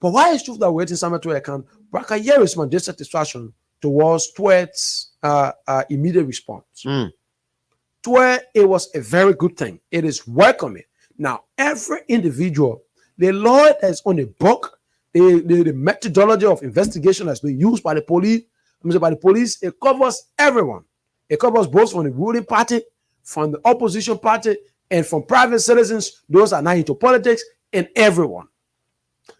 But why is it that we're waiting Samuel Tway's account? Braka, here is my dissatisfaction towards Tway's immediate response. Tway, it was a very good thing. It is welcoming. Now, every individual, the law is on the book, the methodology of investigation has been used by the police. It covers everyone. It covers both from the ruling party, from the opposition party, and from private citizens, those are now into politics, and everyone.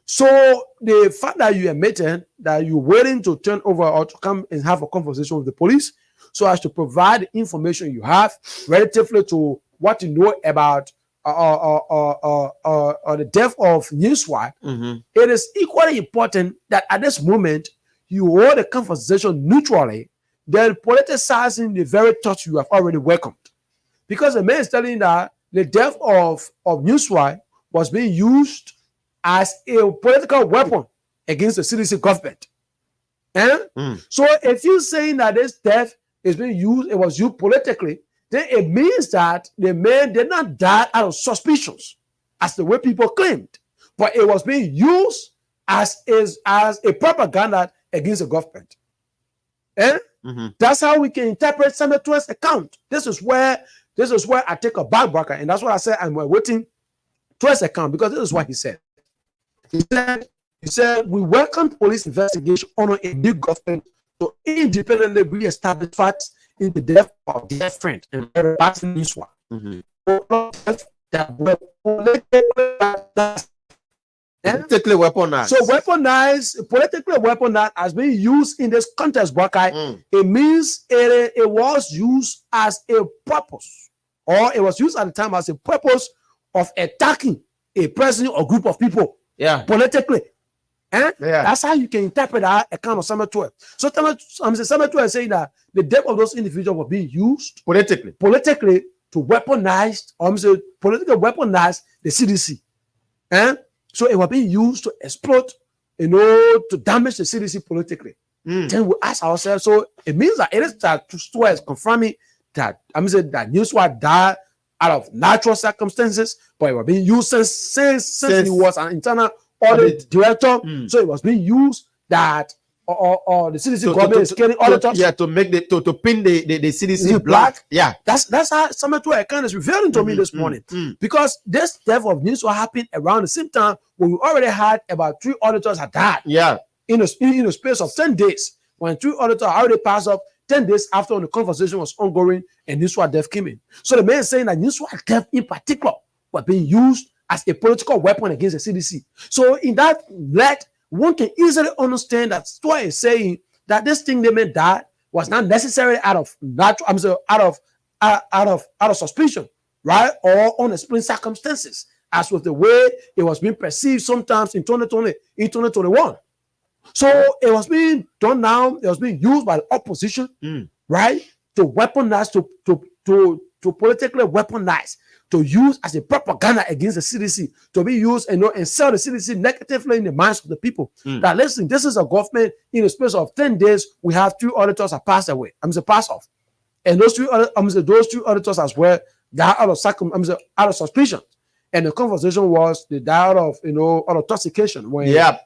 So the fact that you admitted that you're willing to turn over or to come and have a conversation with the police so as to provide the information you have relatively to what you know about the death of Newswire, it is equally important that at this moment you hold a conversation neutrally, then politicizing the very thoughts you have already welcomed. Because the man is telling that the death of Newswire was being used as a political weapon against the CDC government. So if you're saying that this death is being used, it was used politically, then it means that the man did not die out of suspicions, as the way people claimed, but it was being used as a propaganda against the government. That's how we can interpret Samuel Tue's account. This is where I take a backbracker, and that's what I said. I'm waiting Tue's account, because this is what he said. He said, we welcome police investigation on a new government to independently re-establish facts in the death of their friend and very bad news one. That were politically weaponized. So politically weaponized has been used in this context, Buckeye. It means it was used as a purpose, or it was used at the time as a purpose of attacking a person or group of people. Politically. That's how you can interpret that account of Samuel Tue. So Samuel Tue is saying that the death of those individuals were being used politically to weaponize, politically weaponize the CDC. So it was being used to exploit, to damage the CDC politically. Then we ask ourselves, so it means that it is that Tue is confirming that that Newswire died out of natural circumstances, but it was being used since he was an internal audit director. So it was being used that or the CDC government is killing auditors. To make to pin the CDC black. That's how Samuel Tue account is revealing to me this morning. Because this death of Newswire happened around the same time when we already had about 3 auditors had died. In a space of 10 days, when 3 auditors already passed up 10 days after the conversation was ongoing and Newswire death came in. So the man is saying that Newswire death in particular was being used as a political weapon against the CDC. So in that light, one can easily understand that Tue is saying that this thing they made died was not necessarily out of natural, out of suspicion, right, or unexplained circumstances, as with the way it was being perceived sometimes in 2020, in 2021. So it was being done now. It was being used by the opposition, right, to weaponize, to politically weaponize, to use as a propaganda against the CDC, to be used and sell the CDC negatively in the minds of the people. That listen, this is a government in a space of 10 days. We have 2 auditors have passed away. Pass off, and those 2 auditors as well died out of suspicion. And the conversation was they died of out of intoxication when they had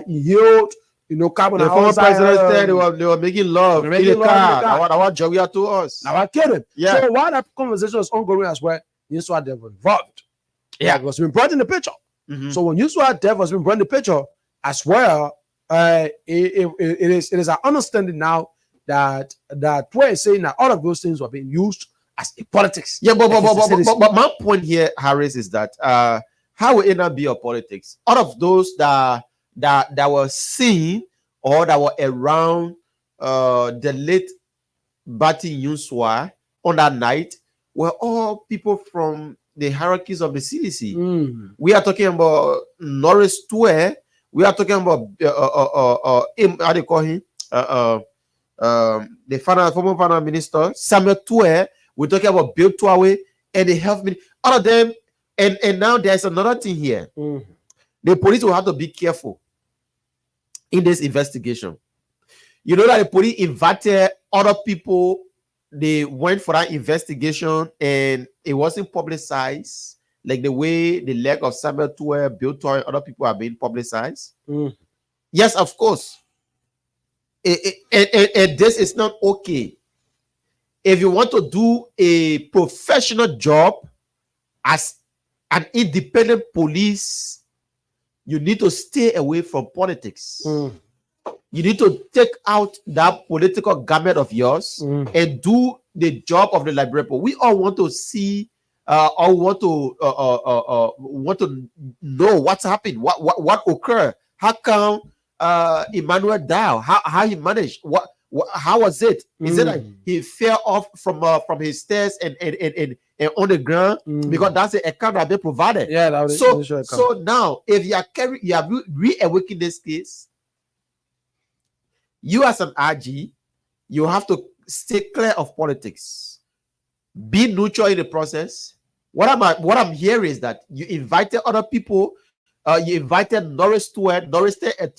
inhaled carbon the former president said they were making love in the car. Our job to us. Now I get it. So while that conversation was ongoing as well, Newswire death was involved. It was being brought in the picture. So when Newswire death was being brought in the picture as well, it is our understanding now that Tue is saying that all of those things were being used as a politics. But my point here, Harris, is that how will it not be a politics? All of those that were seen or that were around the late Bati Newswire on that night were all people from the hierarchies of the CDC. We are talking about Norris Tue. We are talking about how do you call him? The former finance minister Samuel Tue. We're talking about Bill Tue and the health minister. All of them, and now there's another thing here. The police will have to be careful in this investigation. You know that the police invited other people. They went for that investigation and it wasn't publicized like the way the leg of Samuel Tue, Bill Tue, and other people are being publicized. Yes, of course. This is not okay. If you want to do a professional job as an independent police, you need to stay away from politics. You need to take out that political garment of yours and do the job of the library. We all want to see or want to know what's happened, what occurred, how come Emmanuel died, how he managed, how was it? Is it like he fell off from his stairs and on the ground? Because that's the account that they provided. Yeah, that was so now if you are reawakening this case, you as an RG, you have to stay clear of politics, be neutral in the process. What I'm hearing is that you invited other people. You invited Norris Stewart. Norris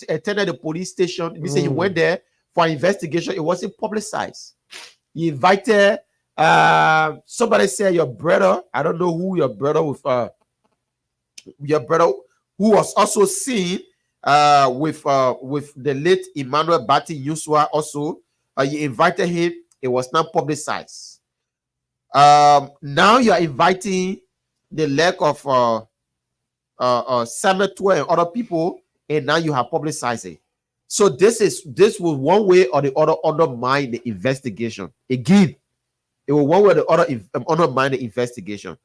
attended the police station. You say you went there for an investigation. It wasn't publicized. You invited somebody said your brother. I don't know who your brother with your brother who was also seen with the late Emmanuel Bati Yusua also. You invited him. It was not publicized. Now you are inviting the leg of Samuel Twe and other people, and now you have publicized it. So this will one way or the other undermine the investigation. Again, it will one way or the other undermine the investigation.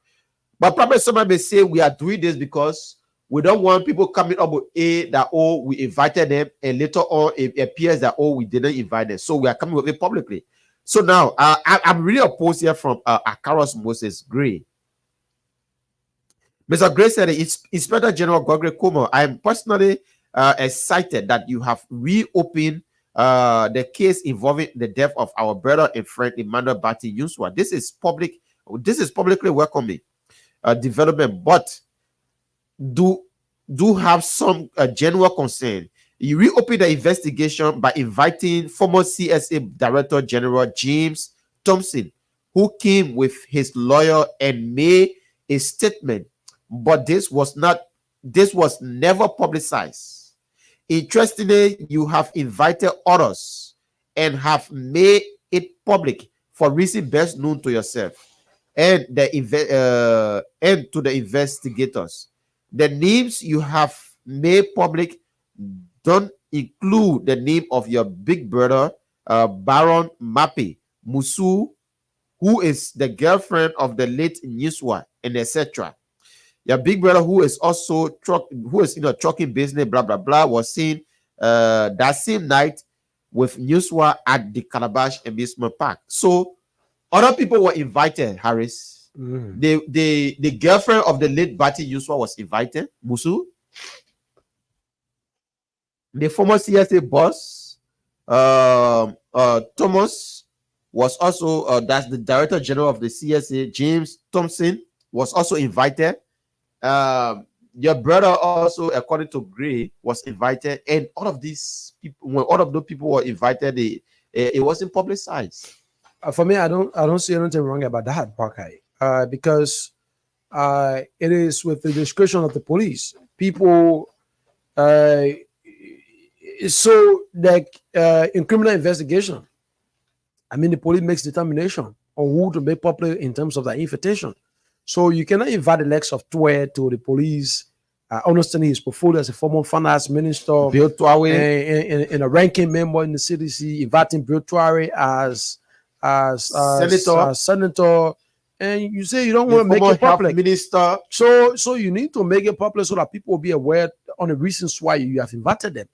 But probably somebody may say we are doing this because we don't want people coming up with that we invited them, and later on it appears that we didn't invite them. So we are coming with it publicly. So now I'm really opposed here from Akaros Moses Gray. Mr. Gray said, Inspector General Gregory Como, I am personally excited that you have reopened the case involving the death of our brother and friend Emmanuel Bati Yusua. This is publicly welcoming development, but do have some general concern. You reopen the investigation by inviting former CSA Director General James Thompson, who came with his lawyer and made a statement, but this was never publicized. Interestingly, you have invited others and have made it public for reasons best known to yourself and to the investigators. The names you have made public don't include the name of your big brother, Baron Mapi Musu, who is the girlfriend of the late Yusua, and etc. Your big brother, who is in a trucking business, blah blah blah, was seen that same night with Yusua at the Calabash Amusement Park. So other people were invited, Harris. The girlfriend of the late Bati Yusua was invited, Musu. The former CSA boss, Thomas, was also that's the Director General of the CSA, James Thompson, was also invited. Your brother also, according to Gray, was invited, and all of these people, when all of those people were invited, it wasn't publicized. For me, I don't see anything wrong about that, Parkai, because it is with the discretion of the police. People, so like in criminal investigation, I mean, the police makes determination on who to make popular in terms of the invitation. So you cannot invite the likes of Twe to the police, understanding his portfolio as a former finance minister, Bill Tuawe, and a ranking member in the CDC, inviting Bill Tuawe as senator, and you say you don't want to make it public. Minister. So you need to make it public so that people will be aware on the reasons why you have invited them.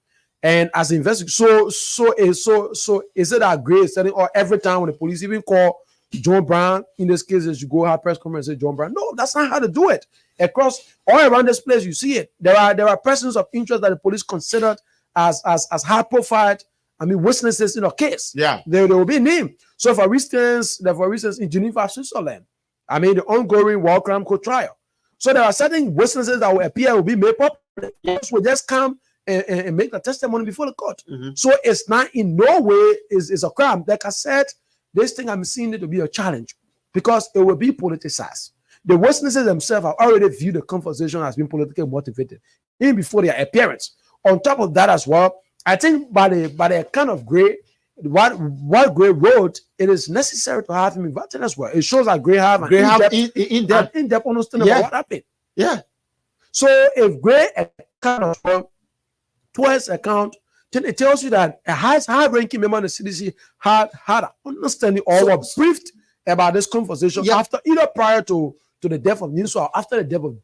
And as an investigator, so is it that great setting, or every time when the police even call John Brown, in this case, as you go have press conference and say John Brown? No, that's not how to do it. Across all around this place, you see it. There are persons of interest that the police considered as high profile. I mean, witnesses in a case. Yeah, there will be named. So, for instance, in Geneva, Switzerland, I mean, the ongoing war crime court trial. So there are certain witnesses that will appear will be made public. Will just come and make the testimony before the court. So it's not in no way is a crime. Like I said, this thing I'm seeing it to be a challenge because it will be politicized. The witnesses themselves have already viewed the conversation as being politically motivated even before their appearance. On top of that as well, I think by the account of Gray, what Gray wrote, it is necessary to have him invited as well. It shows that Gray have in-depth understanding of what happened. Yeah. So if Gray account of Twice account, then it tells you that a high-ranking member in the CDC had an understanding or were briefed about this conversation after either prior to to the death of Newswa. After the death of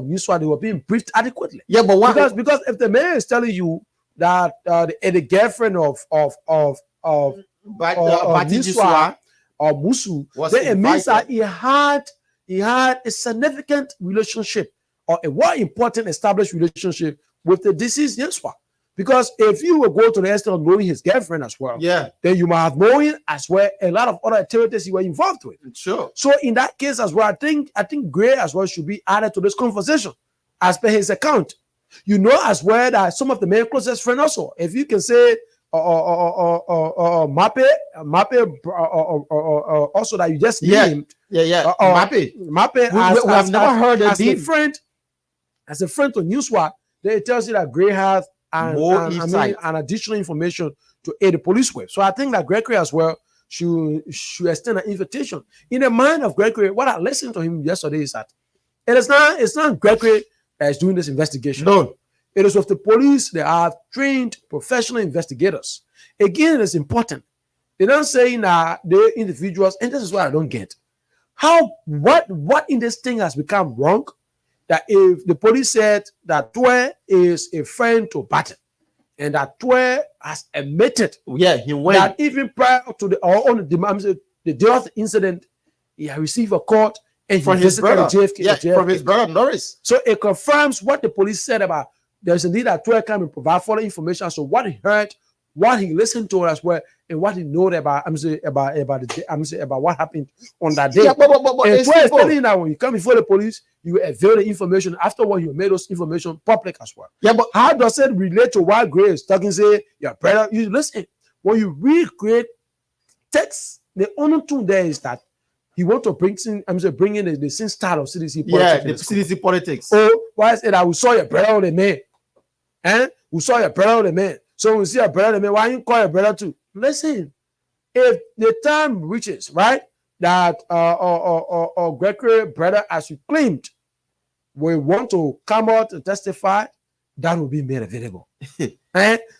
Newswa, they were being briefed adequately. Yeah, but what? Because if the man is telling you that the girlfriend of Bati Newswa Yuswa or Musu, was then it means that invited. he had a significant relationship or a more important established relationship with the deceased Newswa. Because if you will go to the extent of knowing his girlfriend as well, Yeah, then you might have known as well a lot of other activities you were involved with. sure. So in that case as well, I think Gray as well should be added to this conversation as per his account. You know as well that some of the main closest friends also, if you can say Mape also that you just Yeah. named, Yeah. Mappy. Mape We have never heard a deal. as a friend to Newswa, then it tells you that Gray has More insight. an additional information to aid the police with. So I think that Gregory as well should extend an invitation. In the mind of Gregory, what I listened to him yesterday is that it's not Gregory that is doing this investigation. No. It is with the police. They are trained professional investigators. Again, it's important. They're not saying that they're individuals, and this is what I don't get. What in this thing has become wrong? That if the police said that Twe is a friend to Batten, and that Twe has admitted Yeah, he went. that even prior to the day of the incident, he had received a call and From he his visited brother. the Yeah, JFK. from his brother Norris. So it confirms what the police said about there's indeed that Twe can provide further information. So what he heard, what he listened to as well, and what he knew about about what happened on that day. Yeah, but And it's Twe is simple. telling you that when you come before the police, you avail the information. Afterward, you made those information public as well. Yeah, but How does it relate to what Gray is talking? Say your brother. You listen when you read great text. The only thing there is that he want to bring in the same style of CDC politics. yeah, in the this country. CDC politics. Oh, why is it that we saw your brother on the man? We saw your brother on the man. So when we see your brother on the man, why you call your brother too? Listen, if the time reaches, right, that Gregory brother, as you claimed, will want to come out and testify, that will be made available.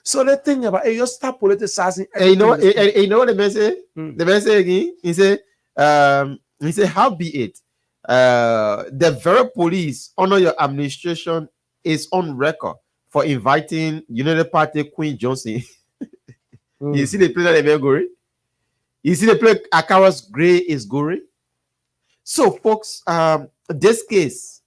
So the thing about you start politicizing. And you know, everything. and you know what the man say? Mm. The man say again. He said, how be it? The very police under your administration is on record for inviting United Party Queen Johnson. Mm. You see the play that the man Gory? You see the play Akaras Gray is Gory? So, folks, this case,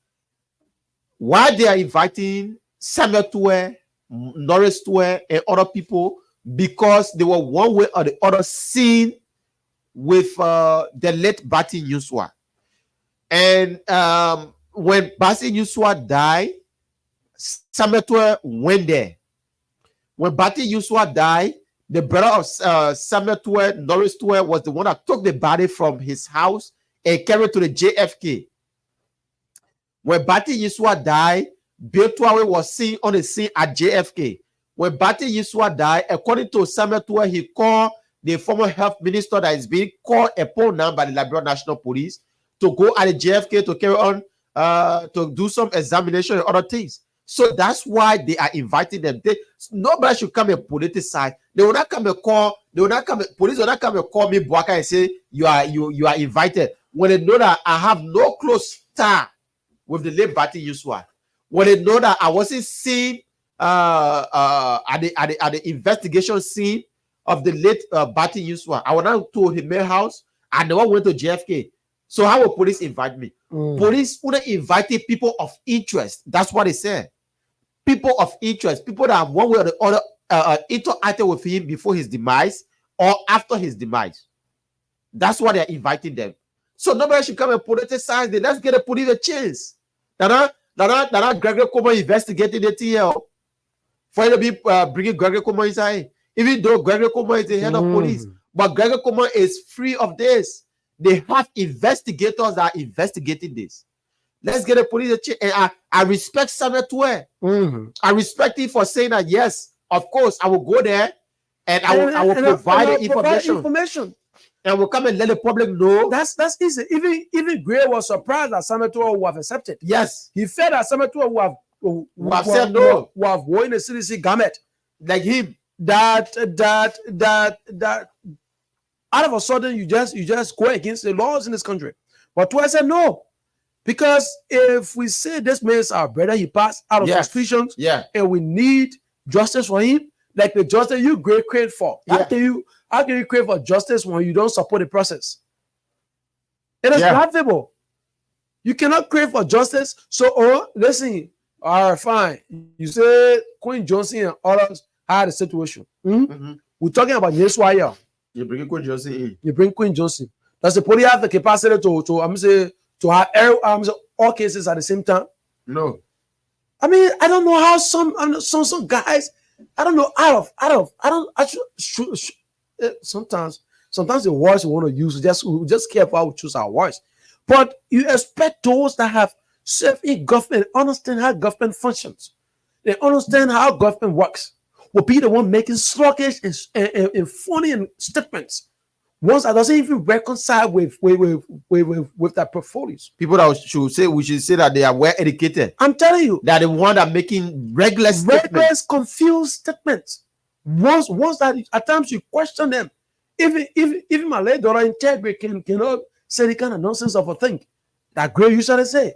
why they are inviting Samuel Twe, Norris Twe, and other people, because they were one way or the other seen with the late Bati Yuswa. And when Bati Yuswa died, Samuel Twe went there. When Bati Yuswa died, the brother of Samuel Twe, Norris Twe, was the one that took the body from his house and carried to the JFK. When Bati Yuswa died, Bill Twawe was seen on the scene at JFK. When Bati Yuswa died, according to Samuel Twe, he called the former health minister that is being called upon now by the Liberia National Police to go at the JFK to carry on, to do some examination and other things. So that's why they are inviting them. Nobody should come and politicize. They will not come and call. They will not come. Police will not come and call me Boaka and say you are invited. When they know that I have no close tie with the late Bati Yuswa, when they know that I wasn't seen at the investigation scene of the late Bati Yuswa, I went out to the mayor house and the one went to JFK. So how will police invite me? Police would invite people of interest. That's what they said. People of interest, people that have one way or the other interacted with him before his demise or after his demise. That's why they're inviting them. So nobody should come and politicize it. Let's get the police a chance. That Gregory Como investigating the TL. For you to be bringing Gregory Como inside. Even though Gregory Como is the head of police. But Gregory Como is free of this. They have investigators that are investigating this. Let's get the police a chance. And I respect Samuel Twe. I respect him for saying that, yes, of course, I will go there and I will provide the information. And will come and let the public know. That's easy. Even Gray was surprised that Samuel Twe would have accepted. Yes. He felt that Samuel Twe would have said no. Would have worn a CDC garment. Like him. That out of a sudden you just go against the laws in this country. But Twe said no. Because if we say this man is our brother, he passed out of Yes. suspicions, Yeah. and we need justice for him, like the justice you crave for. Yeah. How can you crave for justice when you don't support the process? It is Yeah. laughable. You cannot crave for justice. So, listen, all right, fine. You say Queen Johnson and others had a situation. We're talking about Yeswaya. You bring Queen Johnson in. You bring Queen Johnson. Does the police have the capacity to have all cases at the same time? No. I mean, I don't know how some guys, I don't know, sometimes the words we want to use, we just careful how we choose our words. But you expect those that have served in government, understand how government functions, they understand how government works, will be the one making sluggish and funny statements. Ones that doesn't even reconcile with their portfolios. People that we should say that they are well educated. I'm telling you, They are the one that making regular statements. reckless, confused statements. Ones that at times you question them. Even my late daughter Integrity cannot say the kind of nonsense of a thing that Gray usually say.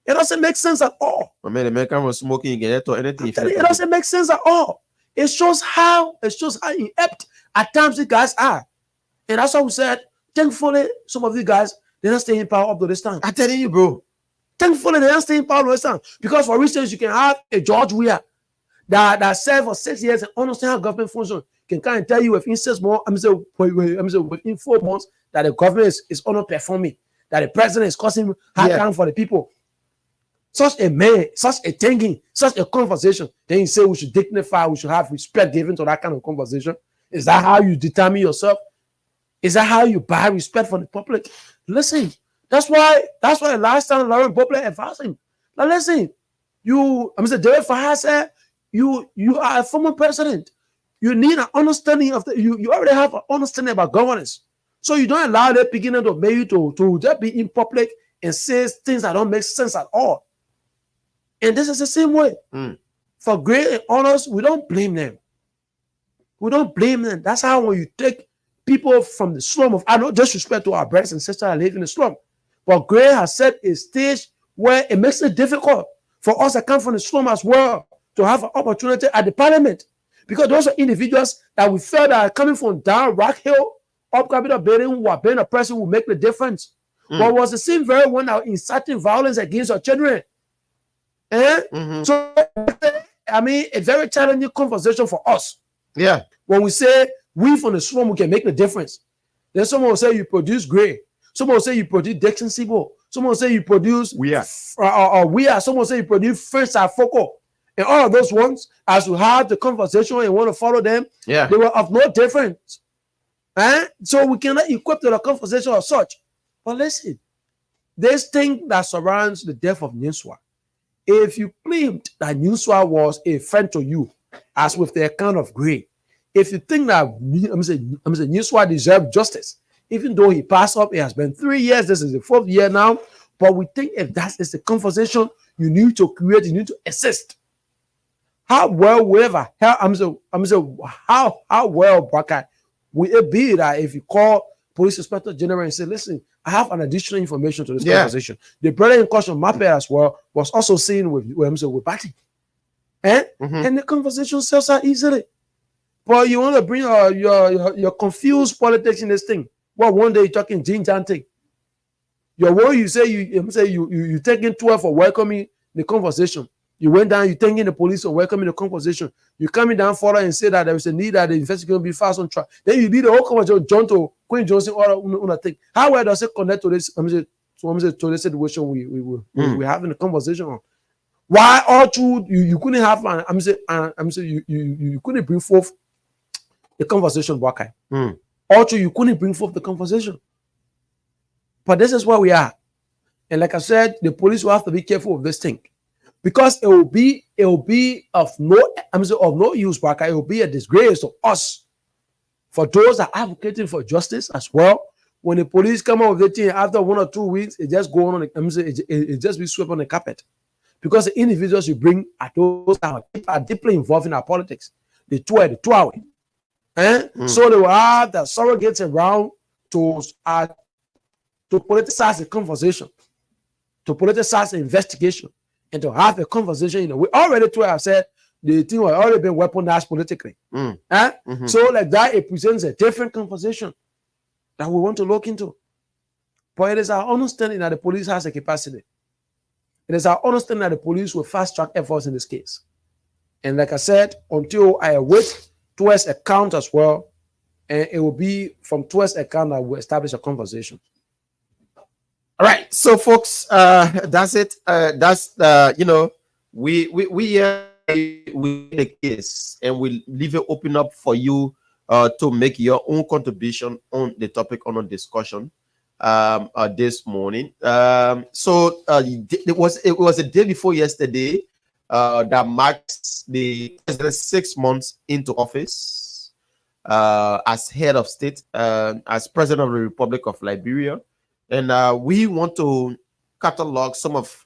It doesn't make sense at all. I mean, the man was smoking, you can anything. I'm telling you, it doesn't make sense at all. It shows how inept at times you guys are. And that's why we said, thankfully, some of you guys, they're not staying in power up to this time. I'm telling you, bro. Thankfully, they're not staying in power up to this time. Because, for instance, you can have a George Weah that served for 6 years and understand how government functions, can kind of tell you within 6 months, within 4 months, that the government is underperforming, that the president is causing hard time for the people. Such a man, such a thinking, such a conversation, then you say we should dignify, we should have respect given to that kind of conversation. Is that how you determine yourself? Is that how you buy respect from the public? Listen, that's why last time Lauren Bobler advised him. Now listen, David Fahad said, you are a former president. You need an understanding of you already have an understanding about governance. So you don't allow the beginning of maybe to just be in public and say things that don't make sense at all. And this is the same way. For great and honors, we don't blame them. We don't blame them. That's how when you take people from the slum I know disrespect to our brothers and sisters that live in the slum, but Gray has set a stage where it makes it difficult for us that come from the slum as well to have an opportunity at the parliament, because those are individuals that we felt that are coming from down Rock Hill, up Capitol Building, who are being a person who make the difference. But was the same very one that inciting violence against our children. So I mean, a very challenging conversation for us. Yeah. When we say we from the slum, we can make the difference. Then someone will say you produce Gray. Someone will say you produce Dixon Sibo. Someone will say you produce We are. Someone will say you produce First Afoko. And all of those ones, as we have the conversation and want to follow them, Yeah. they were of no difference. So we cannot equip to the conversation as such. But listen, this thing that surrounds the death of Nyerswa, if you claimed that Nyerswa was a friend to you, as with the account of Gray, if you think that Nyerswa deserved justice, even though he passed up, it has been 3 years, this is the 4th year now, but we think if that is the conversation you need to create, you need to assist. How well, whatever, how well, Baka, will it be that if you call Police Inspector General and say, listen, I have an additional information to this conversation. The brother in question, Mape as well, was also seen with Bati. And the conversation sells out easily. But you want to bring your confused politics in this thing. Well, one day you're talking Jin Jante. Your word, you say you taking 12 for welcoming the conversation. You went down, you thanking the police for welcoming the conversation. You coming down further and say that there is a need that the investigation be fast on track. Then you lead the whole conversation, John to Queen Johnson, or thing. How well does it connect to this? To this situation we having the conversation on? Why all through you couldn't have you couldn't bring forth the conversation, Wakai. All through you couldn't bring forth the conversation. But this is where we are. And like I said, the police will have to be careful of this thing. Because it will be of no use, Wakai. It will be a disgrace to us. For those that are advocating for justice as well, when the police come out with the thing after 1 or 2 weeks, it just go on. It just be swept on the carpet. Because the individuals you bring are those that are deeply involved in our politics. The two away. So they will have the surrogates around to politicize the conversation. to politicize the investigation and to have a conversation. We already told I said the thing was already been weaponized politically. So like that, it presents a different conversation that we want to look into. But it is our understanding that the police has a capacity. It is our understanding that the police will fast track efforts in this case. And like I said, until I await towards account as well, and it will be from towards account that we'll establish a conversation. All right, so folks, that's it. That's we the case, and we leave it open up for you to make your own contribution on the topic on a discussion this morning. So it was a day before yesterday that marks the president 6 months into office as head of state, as president of the Republic of Liberia. And we want to catalog some of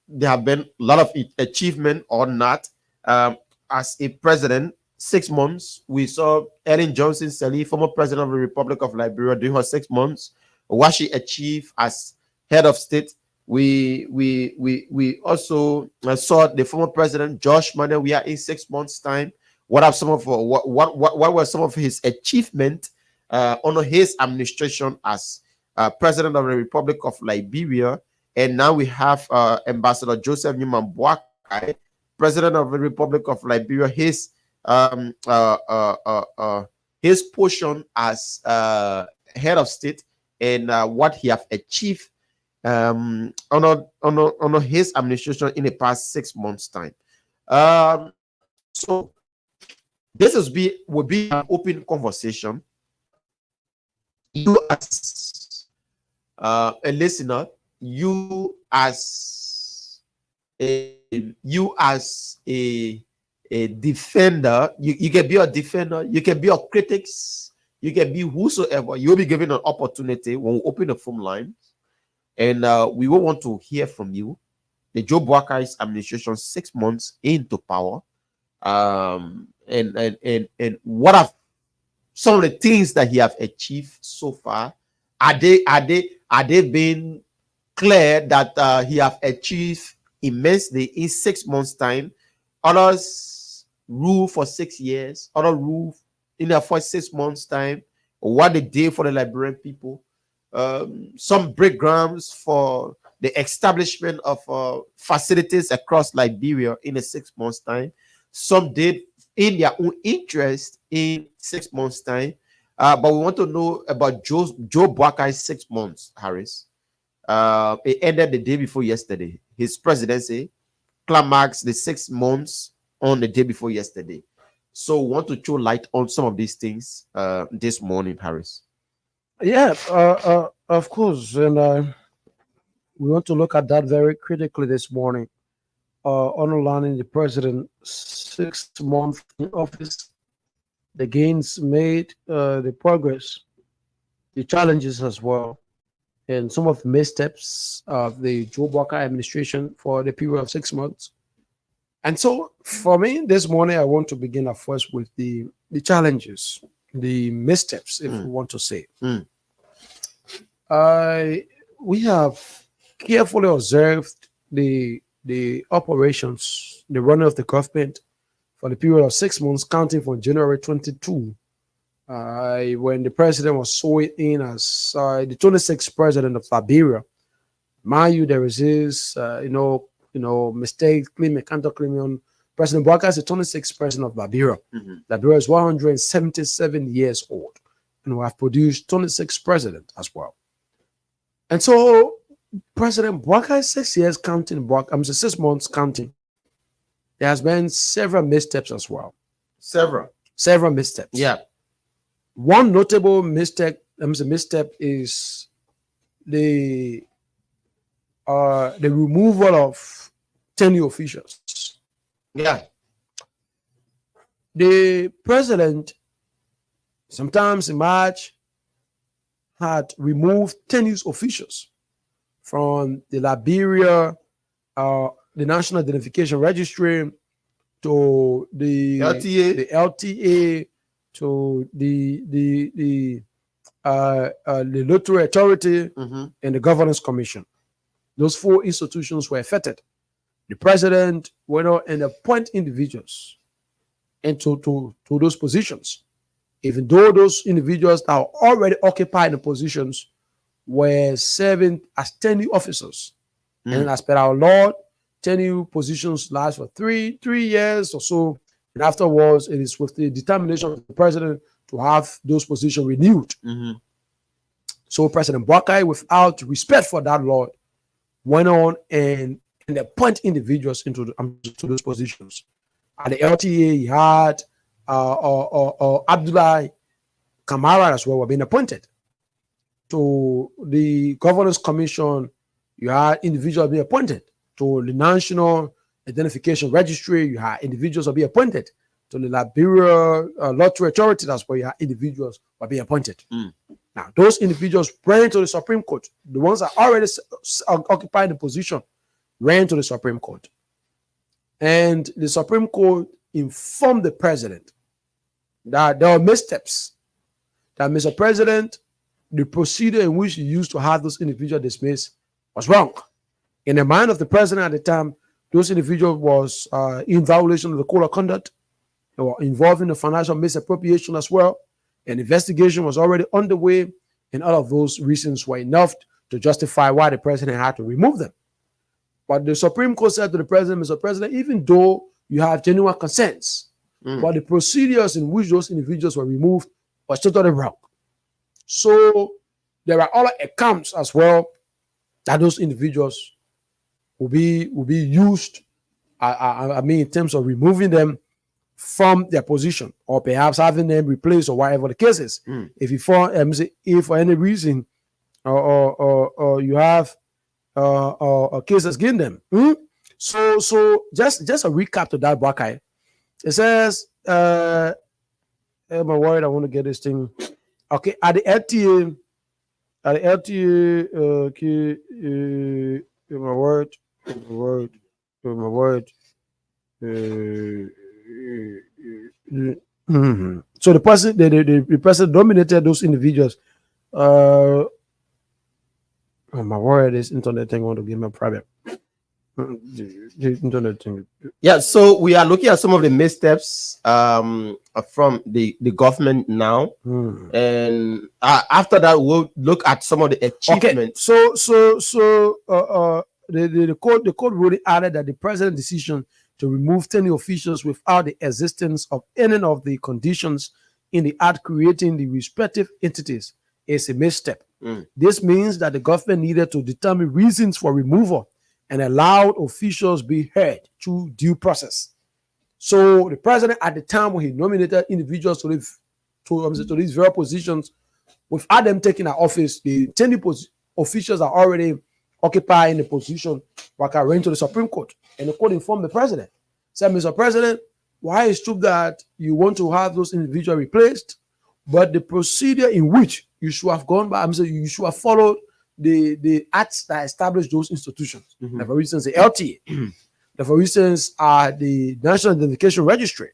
there have been a lot of achievement or not. As a president, 6 months, we saw Ellen Johnson Sirleaf, former president of the Republic of Liberia, during her 6 months. What she achieved as head of state. We also saw the former president Josh Manneh. We are in 6 months' time. What are some of what were some of his achievements under his administration as president of the Republic of Liberia? And now we have Ambassador Joseph Newman Boakai, president of the Republic of Liberia. His portion as head of state and what he have achieved under his administration in the past 6 months' time. So this will be an open conversation. You as a listener, you as a defender, you can be a defender, you can be a critic, you can be whosoever. You'll be given an opportunity when we open the phone lines, and we will want to hear from you. The Joe Boakai's administration 6 months into power, and what are some of the things that he have achieved so far? Are they being clear that he have achieved immensely in 6 months' time? Others rule for 6 years, other rule in their first 6 months' time. What they did for the Liberian people. Some breakdowns for the establishment of facilities across Liberia in a 6 months' time. Some did in their own interest in 6 months' time. But we want to know about Joe Boakai's 6 months, Harris. It ended the day before yesterday. His presidency climaxed the 6 months on the day before yesterday. So we want to throw light on some of these things this morning, Harris. Yeah, of course. And we want to look at that very critically this morning. Underlining the president's 6 months in office, the gains made, the progress, the challenges as well, and some of the missteps of the Joe Boakai administration for the period of 6 months. And so for me, this morning, I want to begin at first with the challenges, the missteps, if we want to say. We have carefully observed the operations, the running of the government for the period of 6 months, counting from January 22, when the president was sworn in as the 26th president of Liberia. Mind you, there is this, mistake claim, counterclaim on President Boakai is the 26th president of Liberia. Liberia is 177 years old, and we have produced 26 presidents as well. And so President Boakai, 6 years counting, 6 months counting. There has been several missteps as well. Several missteps. Yeah. One notable misstep is the removal of tenure officials. Yeah. The president, sometimes in March, had removed tenure officials from the Liberia, the National Identification Registry, to the LTA, the LTA, to the the Lottery Authority, Mhm. and the Governance Commission. Those 4 institutions were affected. The president went on and appoint individuals into to those positions, even though those individuals that are already occupying the positions were serving as tenure officers. And as per our law, tenure positions last for three years or so. And afterwards, it is with the determination of the president to have those positions renewed. Mhm. So President Boakai, without respect for that law, went on and appoint individuals into to those positions. At the LTA, he had Abdullah Kamara as well were being appointed. To the Governance Commission, you had individuals being appointed. To the National Identification Registry, you had individuals being appointed. To the Liberia Lottery Authority, that's where you had individuals were being appointed. Now, those individuals ran to the Supreme Court. The ones that already occupied the position ran to the Supreme Court. And the Supreme Court informed the president that there were missteps. That, Mr. President, the procedure in which you used to have those individuals dismissed was wrong. In the mind of the president at the time, those individuals was in violation of the code of conduct. They were involved in the financial misappropriation as well. An investigation was already underway, and all of those reasons were enough to justify why the president had to remove them. But the Supreme Court said to the president, Mr. President, even though you have genuine concerns, but the procedures in which those individuals were removed was totally wrong. So there are other accounts as well that those individuals will be used, in terms of removing them from their position, or perhaps having them replaced, or whatever the case is. If you if for any reason or you have a case against them. So just a recap to that, Bakai. It says, am I worried? I want to get this thing. Okay, at the LTA, okay, my word. So the president dominated those individuals. Oh my word, this internet thing want to give me a problem. The internet thing. Yeah, so we are looking at some of the missteps from the government now, and after that we'll look at some of the achievements. Okay, the court really added that the president's decision to remove 10 officials without the existence of any of the conditions in the act creating the respective entities is a misstep. This means that the government needed to determine reasons for removal and allowed officials be heard through due process. So the president at the time when he nominated individuals to these very positions, without them taking their office, the 10 officials are already occupying the position, ran to the Supreme Court. And the court informed the president, said, Mr. President, why is true that you want to have those individuals replaced, but the procedure in which you should have gone by, you should have followed the acts that established those institutions. Like for instance, the LTA. Like for instance, the National Identification Registry.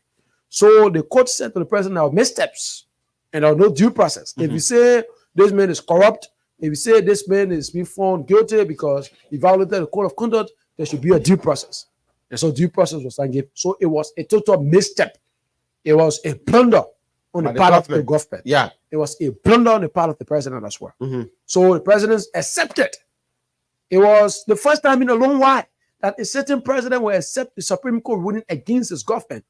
So the court said to the president, there are missteps and there are no due process. If you say this man is corrupt, if you say this man is being found guilty because he violated the code of conduct, there should be a due process. And so due process was not given. So it was a total misstep. It was a blunder on the part of the government. Yeah. It was a blunder on the part of the president as well. So the president accepted. It was the first time in a long while that a certain president will accept the Supreme Court ruling against his government.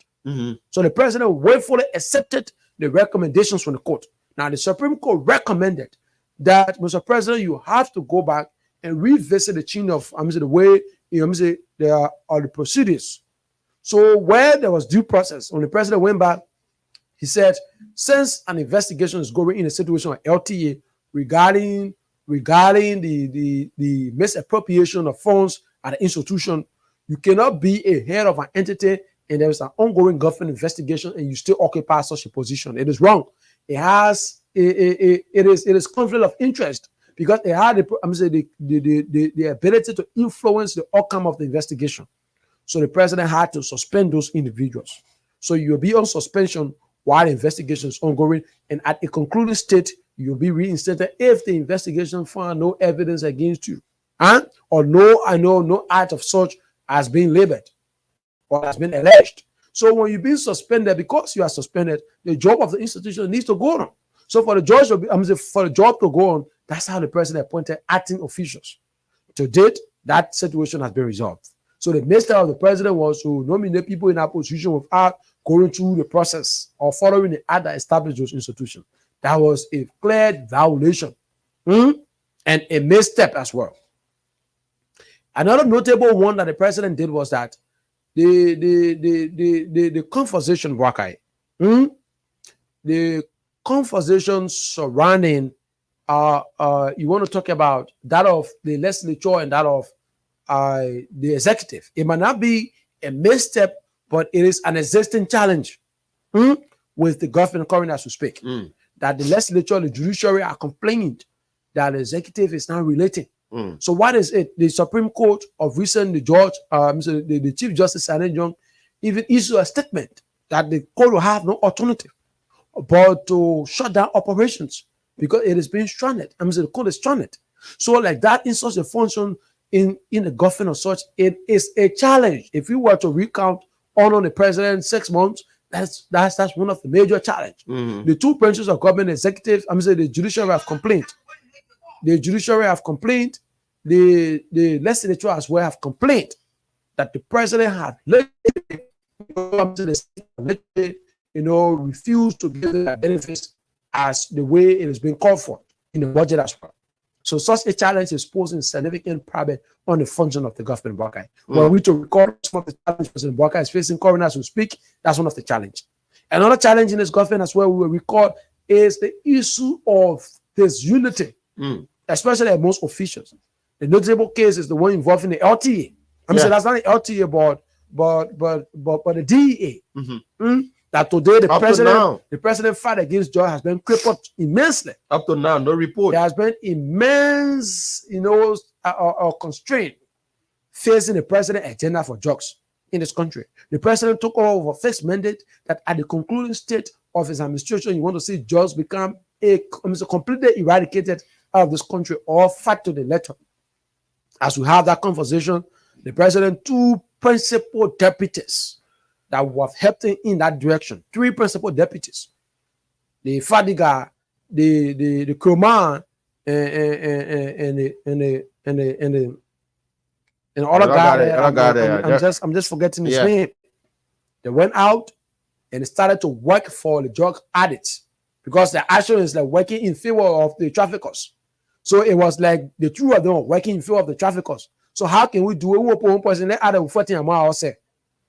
So the president willfully accepted the recommendations from the court. Now the Supreme Court recommended that, Mr. President, you have to go back and revisit the chain of the way there are the procedures. So where there was due process, when the president went back, he said, since an investigation is going in a situation of LTA regarding the misappropriation of funds at the institution, you cannot be a head of an entity and there is an ongoing government investigation and you still occupy such a position. It is wrong. It is conflict of interest because it had the ability to influence the outcome of the investigation. So the president had to suspend those individuals. So you'll be on suspension while the investigation is ongoing, and at a concluding state, you'll be reinstated if the investigation found no evidence against you, or no act of such has been labeled or has been alleged. So when you've been suspended, because you are suspended, the job of the institution needs to go on. So for the judge, for the job to go on, that's how the president appointed acting officials. To date, that situation has been resolved. So the mistake of the president was to nominate people in that position without going through the process or following the act that established those institutions. That was a clear violation and a misstep as well. Another notable one that the president did was that the conversation, Wakai, the conversation surrounding you want to talk about that of the legislature and that of the executive. It might not be a misstep, but it is an existing challenge with the government currently as we speak. That the legislature, the judiciary are complaining that the executive is now relating. So what is it? The Supreme Court of recent, the Chief Justice Sani Young even issued a statement that the court will have no alternative but to shut down operations because it is being stranded. The court is stranded. So like that in such a function in the government or such, it is a challenge. If you were to recount on the president 6 months, that's one of the major challenge. The two branches of government, executive, the judiciary have complained. The judiciary have complained. The legislature as well have complained that the president had refused to give the benefits as the way it has been called for in the budget as well. So such a challenge is posing significant problem on the function of the government in Buckeye. When we to record some of the challenges in Buckeye is facing currently as we speak, that's one of the challenges. Another challenge in this government as well we will record is the issue of this unity, especially amongst officials. The notable case is the one involving the LTA. That's not the LTA board, but the DEA. That today the president fight against Joy has been crippled immensely. Up to now, no report. There has been immense, constraint facing the president agenda for drugs in this country. The president took over a fixed mandate that at the concluding state of his administration, you want to see drugs become completely eradicated out of this country or fight to the letter. As we have that conversation, the president, two principal deputies that would have helped him in that direction. Three principal deputies. The Fadiga, the Kurman, and the other guy. I'm just forgetting his name. They went out and started to work for the drug addicts because the action is like working in favor of the traffickers. So it was like the two of them were working in favor of the traffickers. So how can we do it? One person let other 40 miles.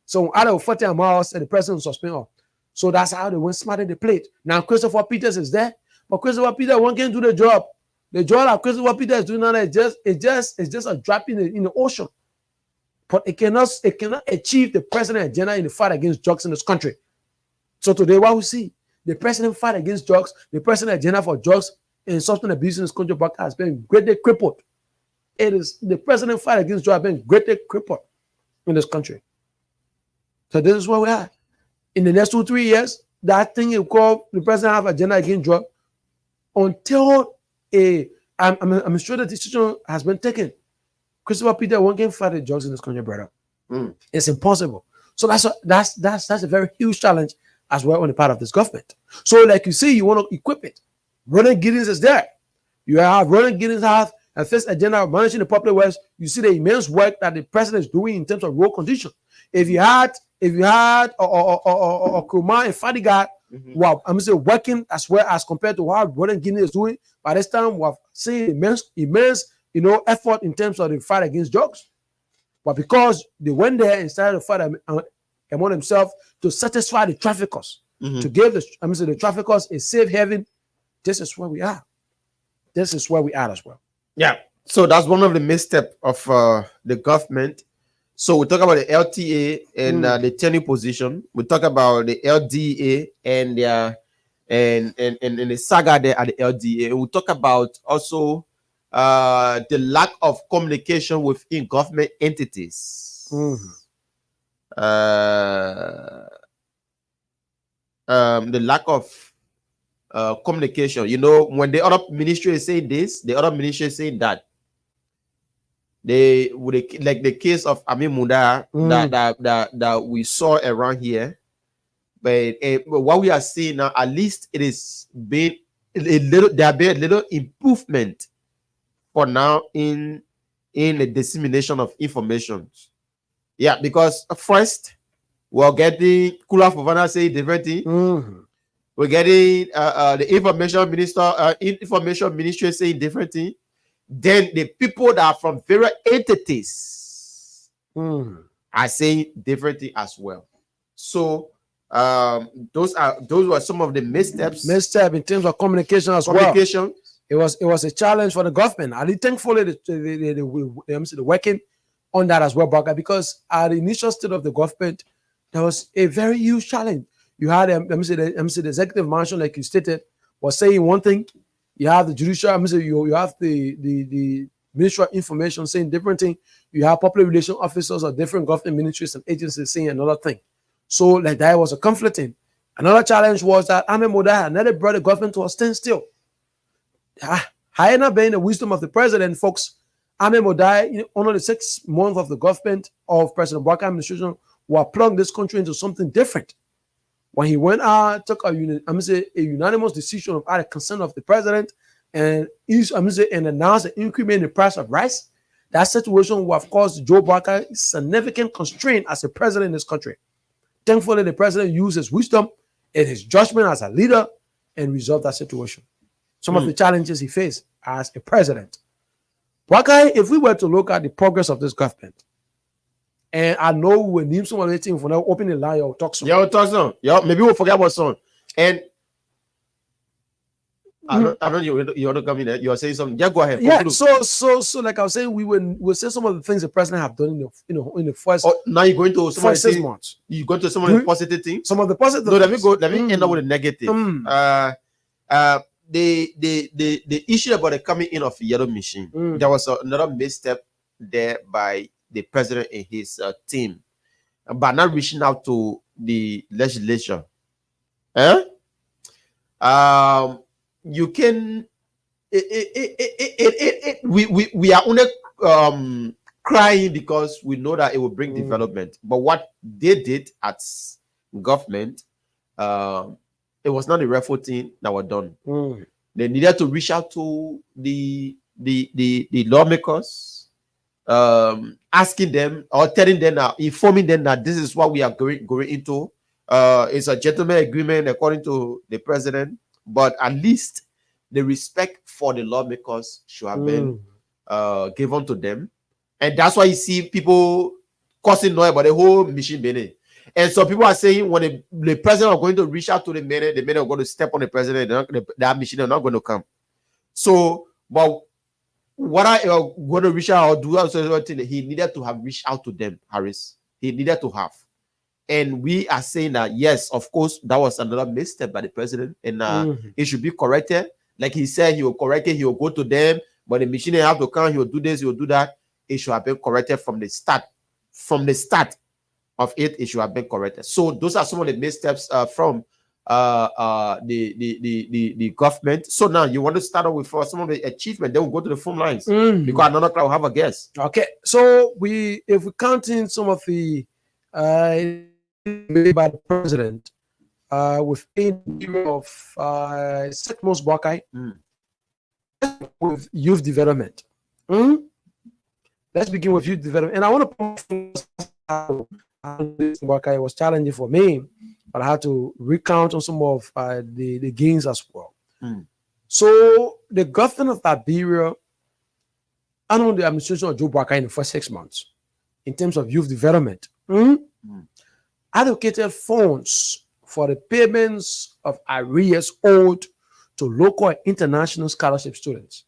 So out of 40 miles, the president suspend. So that's how they went smart in the plate. Now Christopher Peters is there, but Christopher Peters won't get do the job. The job that Christopher Peters is doing now is just a drop in the ocean. But it cannot achieve the president agenda in the fight against drugs in this country. So today, what we see, the president fight against drugs, the president agenda for drugs and substance abuse in this country has been greatly crippled. It is the president fight against drugs has been greatly crippled in this country. So this is where we are. In the next 2-3 years, that thing you call the president have agenda against drug until I'm sure the decision has been taken. Christopher Peter won't get fight the drugs in this country, brother. It's impossible. So that's a very huge challenge as well on the part of this government. So like you see, you want to equip it. Roland Giddens is there. You have Roland Giddens have a first agenda of managing the public works. You see the immense work that the president is doing in terms of road condition. If you had Kurma and Fadiga, wow, working as well as compared to what Roland Giddens is doing, by this time we have seen immense effort in terms of the fight against drugs. But because they went there and started to fight among themselves to satisfy the traffickers, to give the traffickers a safe haven, this is where we are. This is where we are as well. Yeah. So that's one of the missteps of the government. So we talk about the LTA and the tenure position. We talk about the LDA and the saga there at the LDA. And we talk about also the lack of communication within government entities. The lack of communication. You know, when the other ministry is saying this, the other ministry is saying that. They would, like the case of Amin Munda that we saw around here. But what we are seeing now, at least it is been a little, there have been a little improvement for now in the dissemination of information. Yeah, because first we're getting Kula Fofana saying different thing. We're getting the information ministry saying different thing. Then the people that are from various entities are saying different thing as well. So those were some of the missteps Misstep in terms of communication as well. It was a challenge for the government. I think thankfully the working on that as well, Baka, because at the initial state of the government, there was a very huge challenge. You had the executive mansion, like you stated, was saying one thing. You have the judicial, you have the Ministry of Information saying different thing. You have public relations officers of different government ministries and agencies saying another thing. So like that was a conflicting. Another challenge was that Amin Munda had never brought the government to a standstill. Hyena being the wisdom of the president, folks, Amin Munda, under the 6 months of the government of President Boubacar administration, were plunged this country into something different. When he went out, took a unanimous decision of the consent of the president and announced an increment in the price of rice, that situation will have caused Joe Boubacar significant constraint as a president in this country. Thankfully, the president used his wisdom and his judgment as a leader and resolved that situation. Some of the challenges he faced as a president. Boubacar, if we were to look at the progress of this government, and I know we will name some of the things for now, open the line or talk some. Yeah, maybe we'll forget about some. And I don't you want to come in there. You are saying something. Yeah, go ahead. Yeah. So like I was saying, we'll say some of the things the president have done in the first. Oh, now you're going to some first 6 months. You go to some of the positive things. Some of the positive. No, let me end up with a negative. The issue about the coming in of yellow machine. There was another misstep there by the president and his team, by not reaching out to the legislature. You can. We are only crying because we know that it will bring development. But what they did at government, it was not the rightful thing that was done. They needed to reach out to the lawmakers. Asking them or telling them that, informing them that this is what we are going into. It's a gentleman agreement according to the president, but at least the respect for the lawmakers should have been given to them. And that's why you see people causing noise about the whole mission Benin. And so people are saying when the president are going to reach out to the men are going to step on the president, that mission are not going to come. So, but what I going to reach out or do also, he needed to have reached out to them, Harris. He needed to have. And we are saying that, yes, of course, that was another misstep by the president. And it should be corrected. Like he said, he will correct it. He will go to them. But the machine have to come. He will do this. He will do that. It should have been corrected from the start. From the start of it, it should have been corrected. So those are some of the missteps from the government. So now you want to start off with some of the achievement, then we'll go to the phone lines because another crowd will have a guest. Okay, so if we count in some of the made by the president within the period of 6 months, Boubacar, with youth development. Let's begin with youth development, and I want to Boubacar was challenging for me, but I had to recount on some of the gains as well. So the government of Liberia, under the administration of Joe Boubacar in the first 6 months, in terms of youth development, allocated funds for the payments of arrears owed to local and international scholarship students.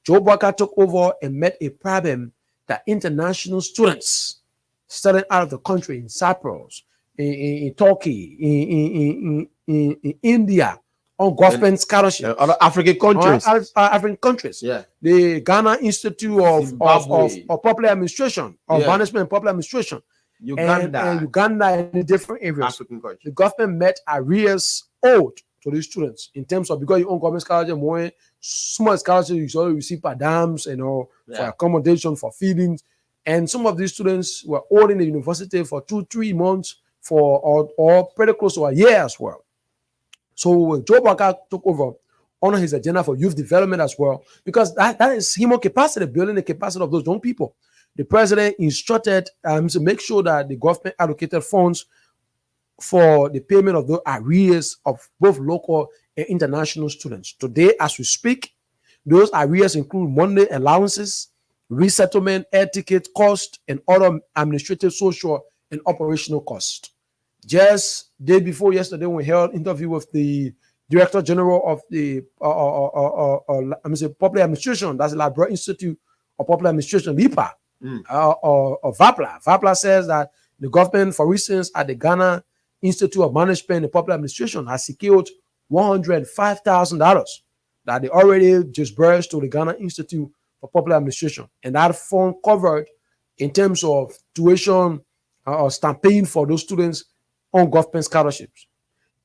Joe Boubacar took over and met a problem that international students studying out of the country in Cyprus, in Turkey, in India, on government scholarship. Other African countries. African countries. Yeah. The Ghana Institute of Public Administration, of Management and Public Administration. Uganda and different areas. African countries. The government met arrears owed to these students in terms of because you own government scholarship, more small scholarship, you already receive per dams, for accommodation, for feedings. And some of these students were all in the university for 2-3 months or pretty close to a year as well. So when Joe Barker took over on his agenda for youth development as well, because that is human capacity, building the capacity of those young people. The president instructed to make sure that the government allocated funds for the payment of the arrears of both local and international students. Today, as we speak, those arrears include monthly allowances, resettlement, air ticket cost, and other administrative, social, and operational costs. Just day before yesterday, we held an interview with the Director General of the Public Administration, that's the Liberia Institute of Public Administration, LIPA, or VAPLA. VAPLA says that the government, for instance, at the Ghana Institute of Management and Public Administration has secured $105,000 that they already disbursed to the Ghana Institute for Public Administration. And that fund covered in terms of tuition or stamping for those students on government scholarships.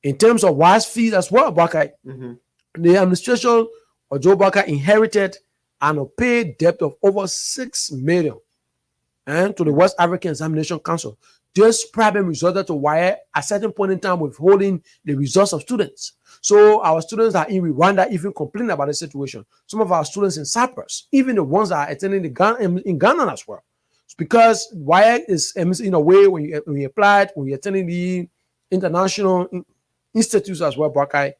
In terms of wise fees as well, Barker, the administration of Joe Barker inherited an unpaid debt of over $6 million and to the West African Examination Council. This problem resulted to wire at a certain point in time withholding the results of students. So our students are in Rwanda even complaining about the situation. Some of our students in Cyprus, even the ones that are attending in Ghana as well. It's because wire is in a way when you applied, when you're attending the international institutes as well, Barkai,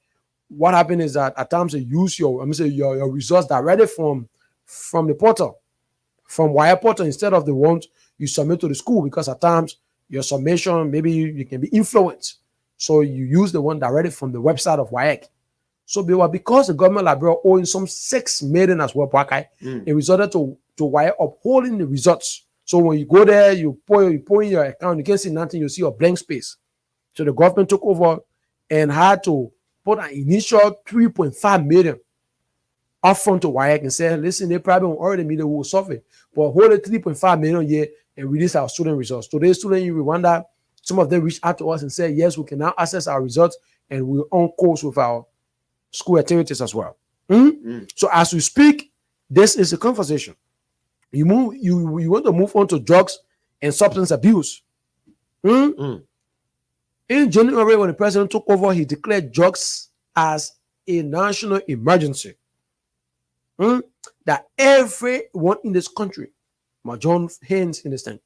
what happened is that at times they use your results directly from the portal, from wire portal instead of the ones you submit to the school, because at times your submission, maybe you can be influenced. So you use the one directly from the website of WAEC. So because the government Liberia owing some $6 million as well, it resulted to WAEC upholding the results. So when you go there, you pour in your account, you can't see nothing, you see a blank space. So the government took over and had to put an initial $3.5 million upfront to WAEC and say, listen, they probably won't already meet the will solve it. But hold it $3.5 million a year and release our student results. Today's students in Rwanda, some of them reached out to us and said, yes, we can now access our results and we're on course with our school activities as well. So as we speak, this is a conversation. You want to move on to drugs and substance abuse. In January, when the president took over, he declared drugs as a national emergency. That everyone in this country must join hands in this thing.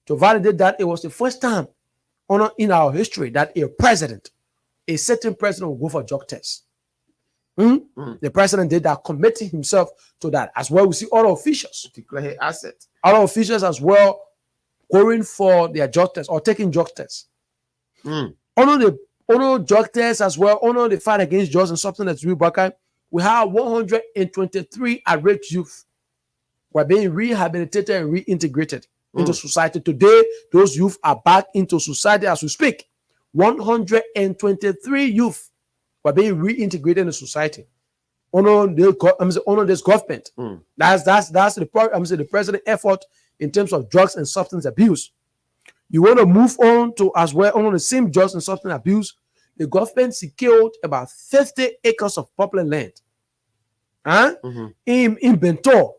To validate that, it was the first time in our history that a certain president will go for drug tests. The president did that, committing himself to that. As well, we see other officials declare his asset. Other officials as well going for their drug tests or taking drug tests. On drug tests as well, on the fight against drugs and substance abuse, we have 123 irate youth who are being rehabilitated and reintegrated into society. Today, those youth are back into society as we speak. 123 youth were being reintegrated into society. Honor this government. That's the president's effort in terms of drugs and substance abuse. You want to move on to as well on the same drugs and substance abuse. The government secured about 50 acres of public land in Bento.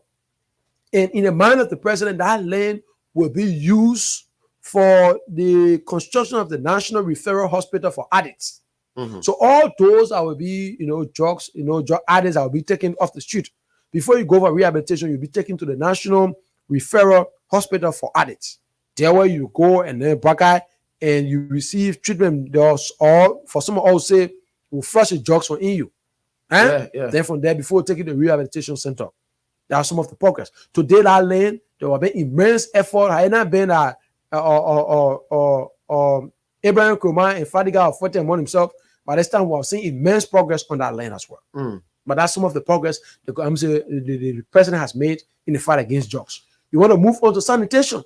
And in the mind of the president, that land will be used for the construction of the National Referral Hospital for Addicts. So all those that will be, drugs, drug addicts that will be taken off the street. Before you go for rehabilitation, you'll be taken to the National Referral Hospital for Addicts. There where you go and then and you receive treatment. Or for some also say, we'll flush the drugs from in you. Then from there, before taking the rehabilitation center. That's some of the progress. Today, that land, there will be immense effort. I not been Abraham Nkrumah and Fadiga of Fortemon himself. By this time, we're seeing immense progress on that land as well. But that's some of the progress the president has made in the fight against drugs. You want to move on to sanitation.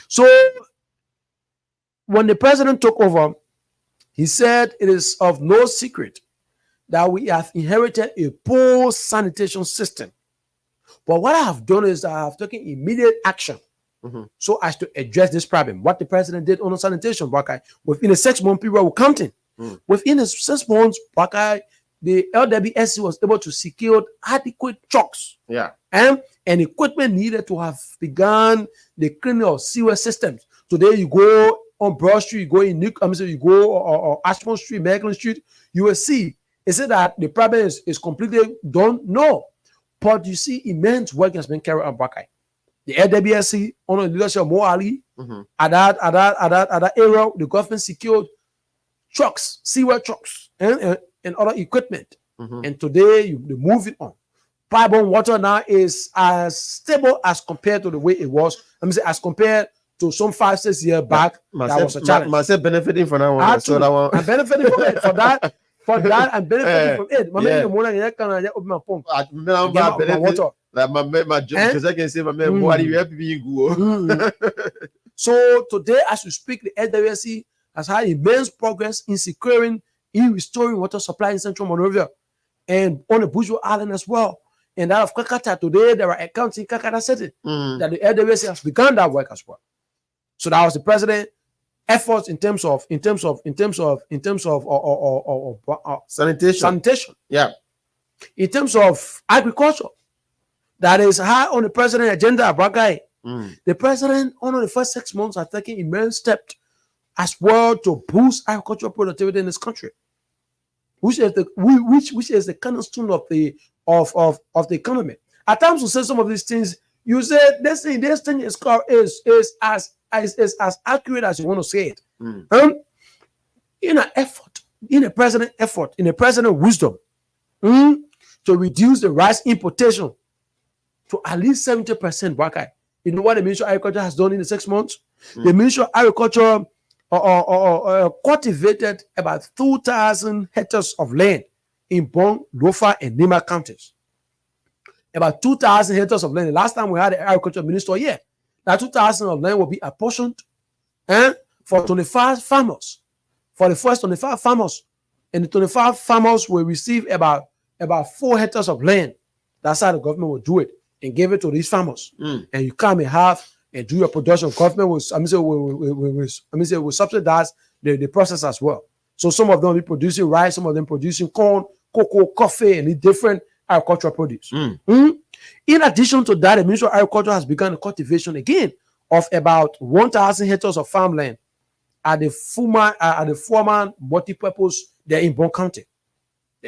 So when the president took over, he said it is of no secret that we have inherited a poor sanitation system. But what I have done is I have taken immediate action so as to address this problem. What the president did on sanitation, within a 6-month period, we're counting. Within the 6 months, the LWSC was able to secure adequate trucks Yeah. and equipment needed to have begun the cleaning of sewer systems. Today, you go on Broad Street, you go in you go or Ashmont Street, Maryland Street, you will see. Is it that the problem is completely done? No. But you see, immense work has been carried out by the LWSC under the leadership of Mo Ali. At that area, the government secured trucks, sewer trucks, and other equipment. And today, they're moving on. Pipe-borne water now is as stable as compared to the way it was. As compared to some 5-6 years back, that was a challenge. Myself benefiting from that one. So that one. I'm benefiting from it. For that, I'm benefiting from it. So today, as we speak, the LWSC has had immense progress in restoring water supply in Central Monrovia and on the Bushville Island as well. And that of Kakata, today there are accounts in Kakata City that the LWSC has begun that work as well. So that was the president efforts in terms of sanitation. Yeah. In terms of agriculture, that is high on the president agenda. Bragai. The president, on the first 6 months, are taking immense steps as well to boost agricultural productivity in this country, which is the cornerstone of the economy. At times, we say some of these things. You say this thing is as accurate as you want to say it. In a president wisdom, to reduce the rice importation to at least 70%. Brakai. You know what the Ministry of Agriculture has done in the 6 months? The Ministry of Agriculture cultivated about 2,000 hectares of land in Bong, Lofa, and Nima counties. About 2,000 hectares of land. The last time we had the agriculture minister here, that 2,000 of land will be apportioned for 25 farmers. For the first 25 farmers, and the 25 farmers will receive about 4 hectares of land. That's how the government will do it and give it to these farmers. And you come and have and do your production. Government will subsidize the process as well. So some of them will be producing rice, some of them producing corn, cocoa, coffee, and different agricultural produce. In addition to that, the Ministry of Agriculture has begun the cultivation again of about 1,000 hectares of farmland at the former multi-purpose there in Bon County.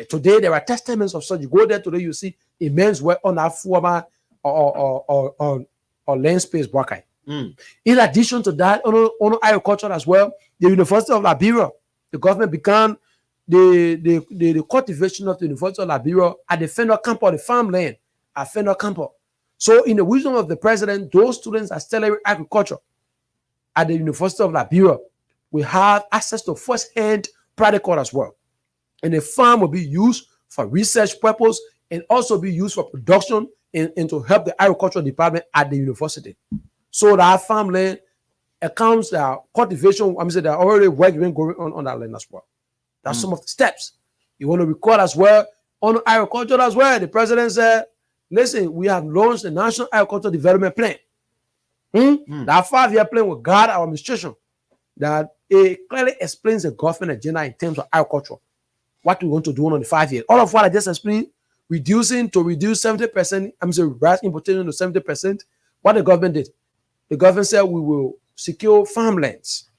Today, there are testaments of such. You go there today, you see immense work on that former or land space. In addition to that, on agriculture as well, the University of Liberia, the government began the cultivation of the University of Liberia at the Fenner Campo, the farmland at Fenner Campo. So, in the wisdom of the president, those students are studying agriculture at the University of Liberia will have access to first-hand practical as well. And the farm will be used for research purpose and also be used for production and to help the agricultural department at the university. So that farmland accounts their cultivation, there are already work going on that land as well. That's some of the steps. You want to record as well on agriculture as well. The president said, listen, we have launched the National Agricultural Development Plan. That 5-year plan will guide our administration. That it clearly explains the government agenda in terms of agriculture. What we want to do on the 5 years. All of what I just explained, reduce 70%, rice importation to 70%. What the government did, the government said we will secure farmlands.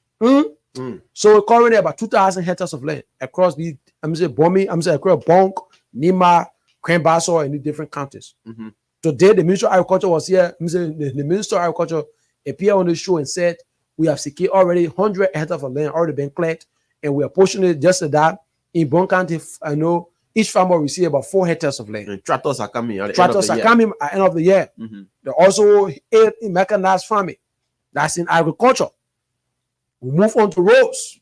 So currently about 2,000 hectares of land across the across Bonk, Nima, Krembaso, and the different counties. Today, the Minister of Agriculture was here. The Minister of Agriculture appeared on the show and said we have secured already 100 hectares of land already been cleared, and we are pushing it just to that. In Bon County, I know each farmer will receive about 4 hectares of land. And tractors are coming. Tractors are coming at the end of the year. They also aid in mechanized farming. That's in agriculture. We move on to roads.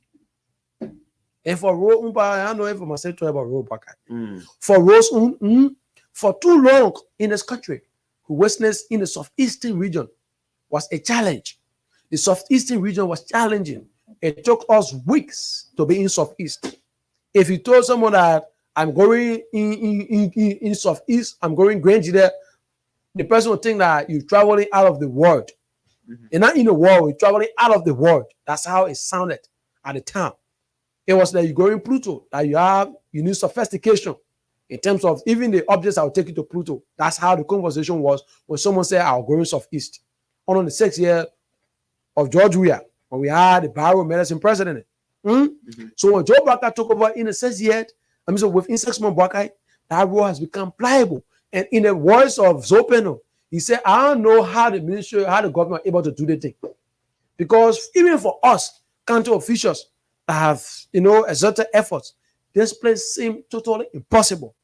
And for road, I don't know if I must say about road. For roads, for too long in this country, witnessed in the southeastern region was a challenge. The southeastern region was challenging. It took us weeks to be in southeast. If you told someone that I'm going in southeast, I'm going Grange there, the person would think that you're traveling out of the world. You're not in the world, you're traveling out of the world. That's how it sounded at the time. It was like you go in Pluto, that you need sophistication in terms of even the objects that will take you to Pluto. That's how the conversation was when someone said, I'll go in Southeast. On the 6th year of George Weah, when we had the biomedicine president. So when Joe Barker took over in the 6th year, so within 6 months, Barker, that role has become pliable. And in the voice of Zopeno, he said, I don't know how the ministry, how the government are able to do the thing. Because even for us, county officials that have, exerted efforts, this place seemed totally impossible.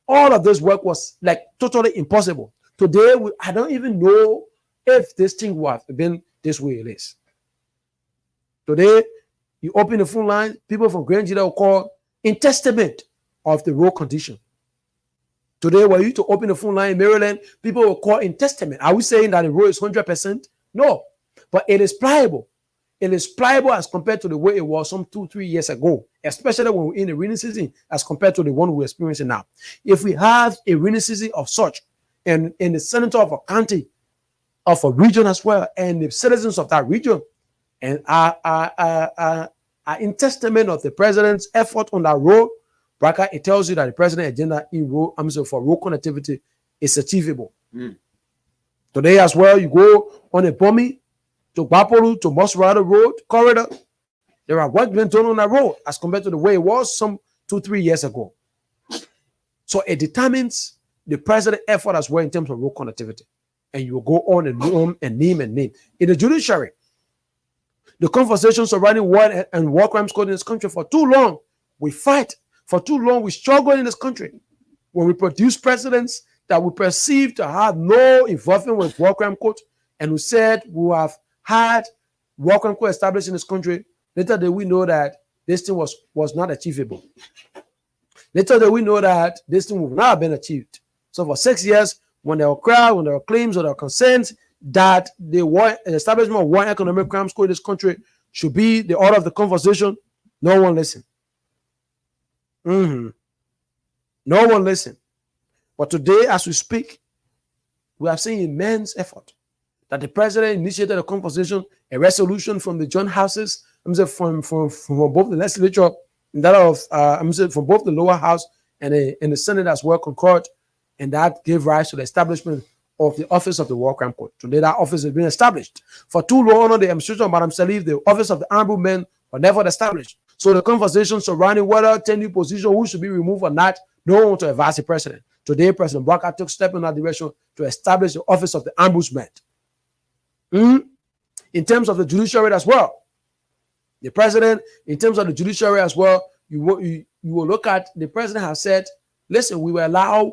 All of this work was like totally impossible. Today, I don't even know if this thing would have been this way it is. Today, you open the phone line, people from Grand Jida will call in testament of the road condition. Today, were you to open the phone line in Maryland, people will call in testament. Are we saying that the road is 100%? No, but it is pliable. It is pliable as compared to the way it was some 2-3 years ago, especially when we're in the rainy season as compared to the one we're experiencing now. If we have a rainy season of such, and in the senator of a county, of a region as well, and the citizens of that region, and are in testament of the president's effort on that road, Barker, it tells you that the president's agenda for road connectivity is achievable. Today as well, you go on a Bomi to Bapolu to Mosrado Road corridor. There are work being done on that road as compared to the way it was some 2-3 years ago. So it determines the president's effort as well in terms of road connectivity. And you will go on and name. In the judiciary, the conversation surrounding war and war crimes code in this country for too long, we fight. For too long, we struggle in this country. When we produce presidents that we perceive to have no involvement with war crime code, and we said we have had war crime code established in this country, later did we know that this thing was not achievable. Later did we know that this thing would not have been achieved. So for 6 years, when there were crowds, when there were claims or there were concerns that the establishment of one economic crimes code in this country should be the order of the conversation, no one listened. No one listened. But today, as we speak, we have seen immense effort that the president initiated a conversation, a resolution from the joint houses, from both the legislature and that of from both the lower house and the Senate as well concurred, and that gave rise to the establishment of the Office of the War Crime Court. Today, that office has been established. For too long, under the administration of Madam Salif, the Office of the Ombudsman was never established. So the conversation surrounding whether tenure position, who should be removed or not, no one to advise the president. Today, President Barker took steps in that direction to establish the Office of the Ombudsman. In terms of the judiciary as well, the president, in terms of the judiciary as well, you will look at the president has said, listen, we will allow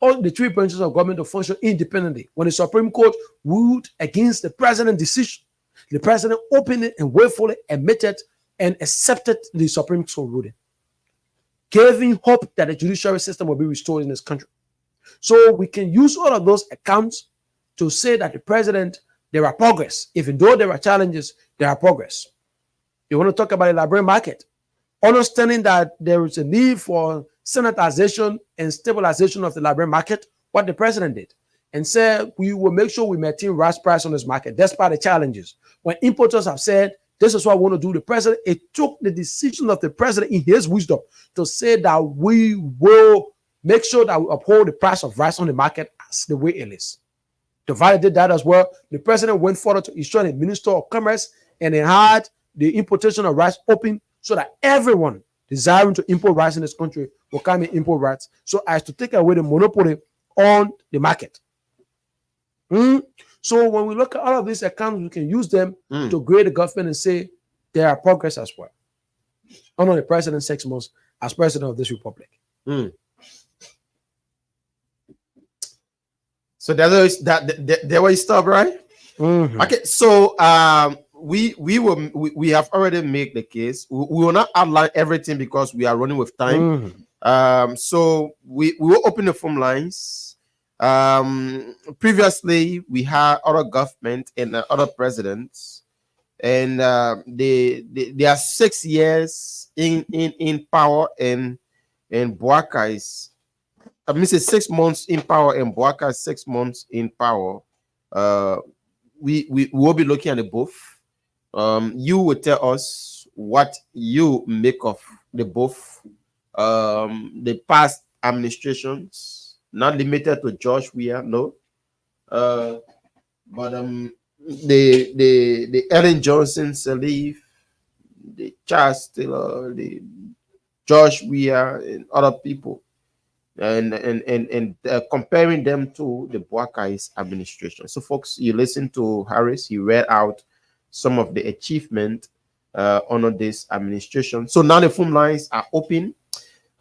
all the 3 branches of government to function independently. When the Supreme Court ruled against the president's decision, the president openly and willfully admitted and accepted the Supreme Court ruling, giving hope that the judiciary system will be restored in this country. So we can use all of those accounts to say that the president, there are progress. Even though there are challenges, there are progress. You want to talk about the Liberian market, understanding that there is a need for sanitization and stabilization of the Liberian market, what the president did, and said we will make sure we maintain rice price on this market despite the challenges. When importers have said, this is what I want to do, the president, it took the decision of the president in his wisdom to say that we will make sure that we uphold the price of rice on the market as the way it is. To validate that as well, the president went further to instruct the Minister of Commerce, and they had the importation of rice open so that everyone desiring to import rice in this country will come and import rice, so as to take away the monopoly on the market. So when we look at all of these accounts, we can use them to grade the government and say there are progress as well. Under the president's 6 months as president of this republic. So there was stop, right? Okay, so we have already made the case. We will not outline everything because we are running with time. So we will open the phone lines. Previously, we had other government and other presidents, and they are 6 years in power, and Bouakai is, I mean, 6 months in power, and Bouakai is 6 months in power. We will be looking at the both. You will tell us what you make of the both the past administrations, not limited to George Weah, no. But the Ellen Johnson Sirleaf, the Charles Taylor, the George Weah, and other people, and comparing them to the Boakai's administration. So, folks, you listen to Harris. He read out some of the achievement under this administration. So now the phone lines are open.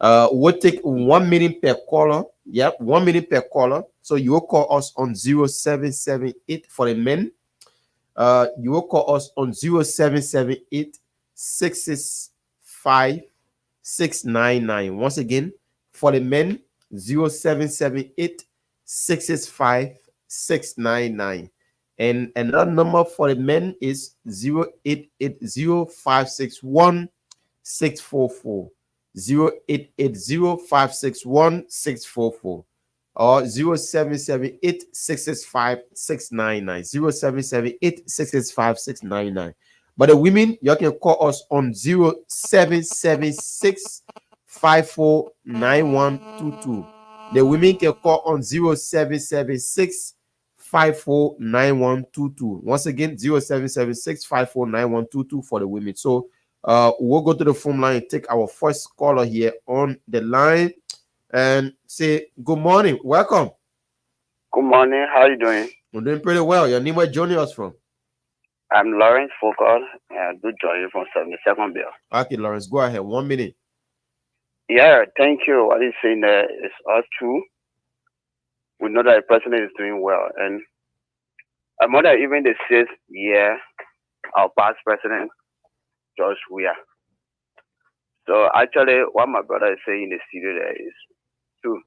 We'll take 1 minute per caller. Yep, 1 minute per caller. So you will call us on 0778 for the men. You will call us on 0778 665 699. Once again, for the men, 0778 665 699. And another number for the men is 0880 561 644. 0880 561 644 or 0778 665 699. 0778 665 699. But the women, you can call us on 0776 549122. The women can call on 0776 549122. Once again, 0776 549122 for the women. So we'll go to the phone line and take our first caller here on the line and say good morning. Welcome. Good morning. How are you doing? I'm doing pretty well. Your name, where joining us from? I'm Lawrence Foucault, and I do join you from 72nd Bill. Okay, Lawrence, go ahead. 1 minute. Yeah, thank you. What he's saying there is all true. We know that the president is doing well. And I know that even the 6th year, our past president, George Weah. So actually, what my brother is saying in the studio there is true.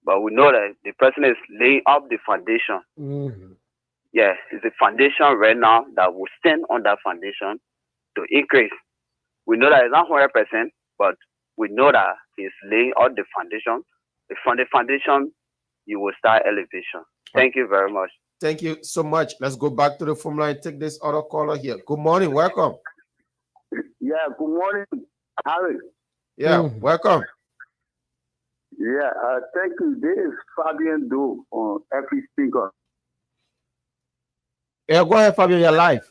But we know that the president is laying up the foundation. Mhm. Yeah, it's the foundation right now that will stand on that foundation to increase. We know that it's not 100%, but we know that he's laying out the foundation. From the foundation, you will start elevation. Thank you very much. Thank you so much. Let's go back to the phone line. Take this other caller here. Good morning. Welcome. Yeah, good morning, Harry. Yeah, Mhm. welcome. Yeah, thank you. This is Fabian Do on every speaker. Yeah, go ahead, Fabio. You're live.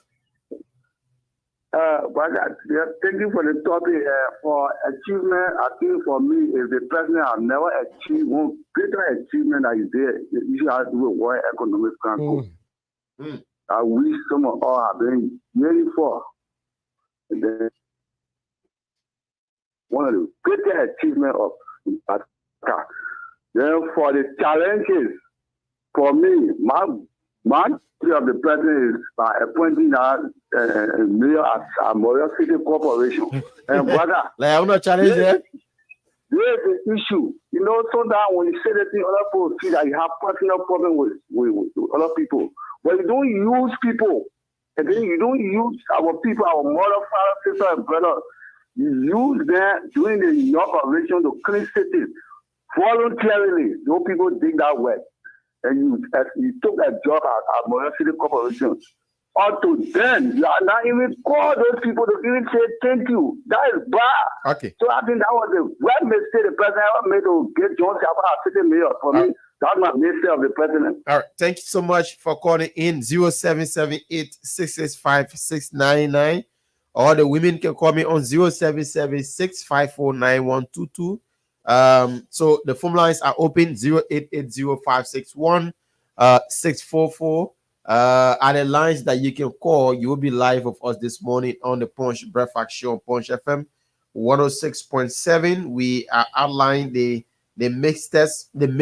Thank you for the topic. For achievement, I think for me, if the president has never achieved one greater achievement that is there, you should have to do with World Economic Council. Mhm. I wish some of us have been yearning for. And then one of the greatest achievements of Africa. Then for the challenges, for me, my of the president is by appointing that mayor at Memorial City Corporation. And brother, Like, I'm not challenging there. there is an issue. You know, sometimes when you say that thing, other people see that you have personal problem with other people. But you don't use people. And then you don't use our people, our mother, father, sister, and brother. You use them during the York operation to clean cities. Voluntarily, those people dig that way. And you took that job at Memorial City Corporation. Up to then, you are not even call those people to even say thank you. That is bad. Okay. So I think that was the right mistake the president ever made to get John Chapa as city mayor. For me, that's my mistake of the president. All right. Thank you so much for calling in 0778 665 699. Or the women can call me on 0776 549122. So the phone lines are open 0880 561 644. Are the lines that you can call. You will be live with us this morning on the Punch Breakfast Show on Punch FM 106.7. We are outlining the missteps in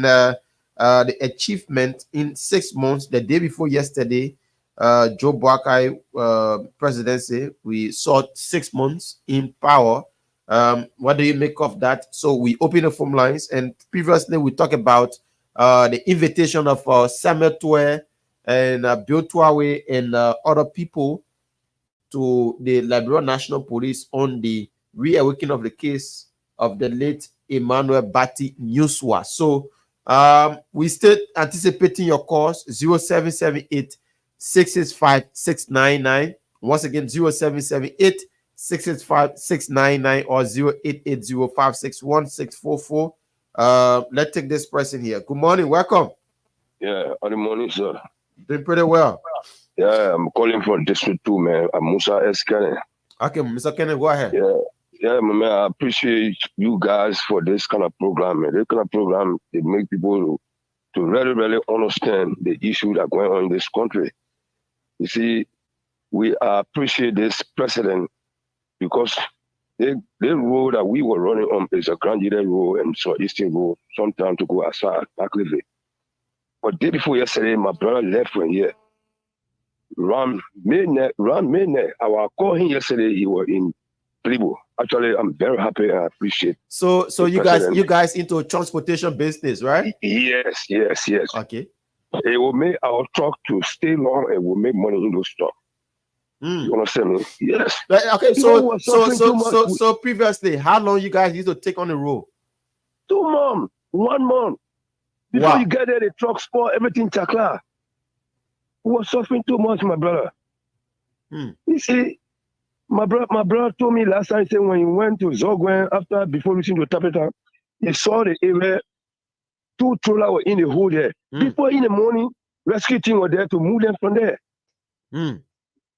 the achievement in 6 months. The day before yesterday, Joe Boakai presidency, we saw 6 months in power. What do you make of that? So we open the phone lines, and previously we talked about the invitation of Samuel Tue and Bill Tuawe and other people to the Liberia National Police on the reawakening of the case of the late Emmanuel Bati Newswa. So we still anticipating your calls 0778 665 699 Once again, 0778 665 699 or 0880 561 644. Let's take this person here. Good morning. Welcome. Yeah, good morning, sir. Doing pretty well. Yeah, I'm calling from District 2, man. I'm Musa S. Kennedy. Okay, Mr. Kennedy, go ahead. Yeah, my man, I appreciate you guys for this kind of program, man. This kind of program, it make people to really, really understand the issues that are going on in this country. You see, we appreciate this president because the road that we were running on is a Grand Union Road and so Eastern Road, sometime to go outside, Backleville. But day before yesterday, my brother left from here. Around midnight, I was calling him yesterday. He was in Plibo. Actually, I'm very happy and I appreciate. So you guys into transportation business, right? Yes. Okay. It will make our truck to stay long and will make money in those trucks. You understand me? Yes. Okay. So previously, how long you guys used to take on the road? 2 months, 1 month. Before you get there, the truck spoil everything. Chakla. We were suffering too much, my brother. You see, my brother told me last time, he said when he went to Zogwen before reaching to Tapeta, he saw the area, 2 trollers were in the hole there. Before in the morning, rescue team were there to move them from there.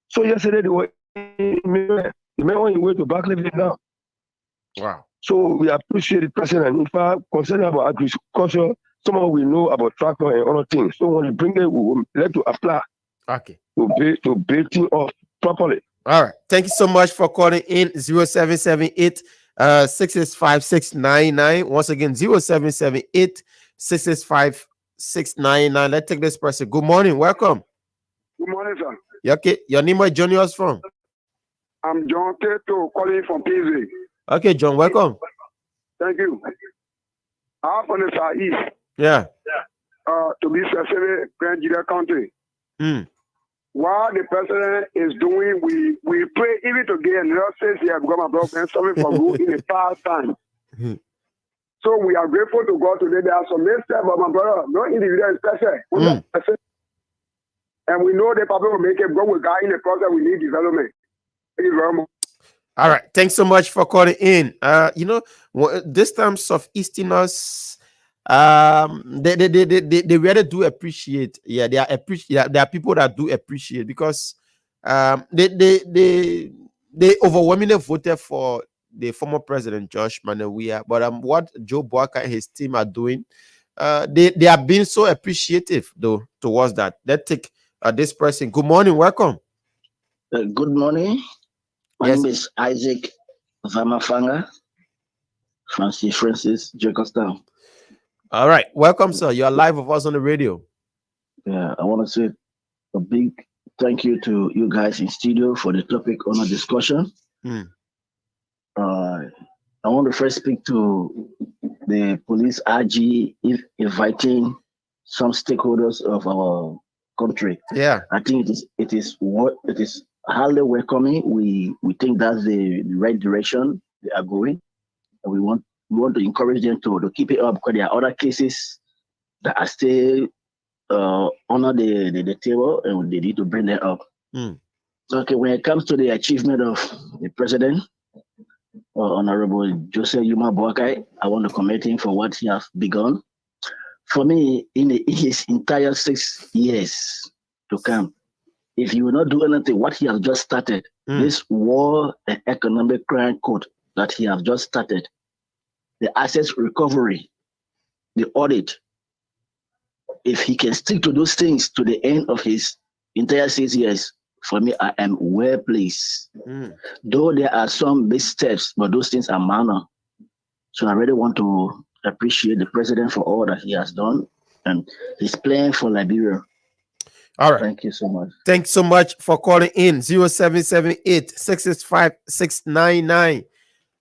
So yesterday they were the man on his way to Backleville now. Wow. So we appreciate the president. In fact, concerning about agriculture, somehow we know about tractor and other things. So when you bring it, we will let to apply. Okay. To build things up properly. All right. Thank you so much for calling in 0778 665 699. Once again, 0778 665 699. Let's take this person. Good morning. Welcome. Good morning, sir. Okay. Your name is Johnny us from? I'm John Teto calling from PZ. Okay, John. Welcome. Thank you. I'm from the Southeast. Yeah. To be specific, Grand Judah County. What the president is doing, we pray even to get another 6 years because my brother been suffering from rule in the past time. So we are grateful to God today. There are some missteps, but my brother, no individual is special. And we know the people will make it go with God in the process. We need development. Thank you very much. All right. Thanks so much for calling in. This time Southeasterners, they really do appreciate. Yeah, there are people that do appreciate because they overwhelmingly voted for the former president Josh Manawia. But what Joe Boakai and his team are doing, they are being so appreciative though towards that. Let's take this person. Good morning, welcome. Good morning. My name is Isaac Vamafanga, Francis Jacobstown. All right, welcome, sir. You are live with us on the radio. Yeah, I want to say a big thank you to you guys in studio for the topic on our discussion. I want to first speak to the police RG inviting some stakeholders of our country. Yeah, I think it is highly welcoming. We think that's the right direction they are going, and we want to encourage them to keep it up because there are other cases that are still under the table, and they need to bring them up. Okay, when it comes to the achievement of the president, Honorable Joseph Yuma Boakai, I want to commend him for what he has begun. For me, in his entire 6 years to come, if he will not do anything, what he has just started, this war and economic crime code that he has just started, the assets recovery, the audit, if he can stick to those things to the end of his entire 6 years, for me, I am well pleased. Though there are some big steps, but those things are minor. So I really want to appreciate the president for all that he has done and his plan for Liberia. All right. Thank you so much. Thanks so much for calling in. 0778 665 699.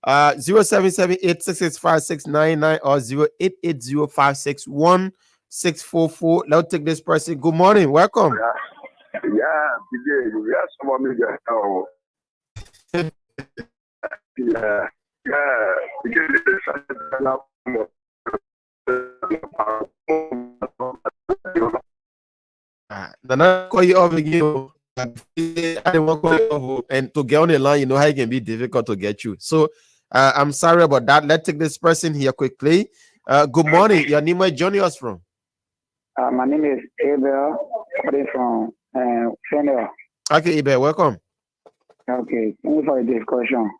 0778 665 699 or 0880 561 644. Let's take this person. Good morning. Welcome. Then I call you off again. I didn't want to call you off, and to get on the line, you know how it can be difficult to get you. So I'm sorry about that. Let's take this person here quickly. Good morning. Your name, where you joining us from? My name is Abel, calling from Senegal. Okay, Abel, welcome. Okay, thank you for the discussion.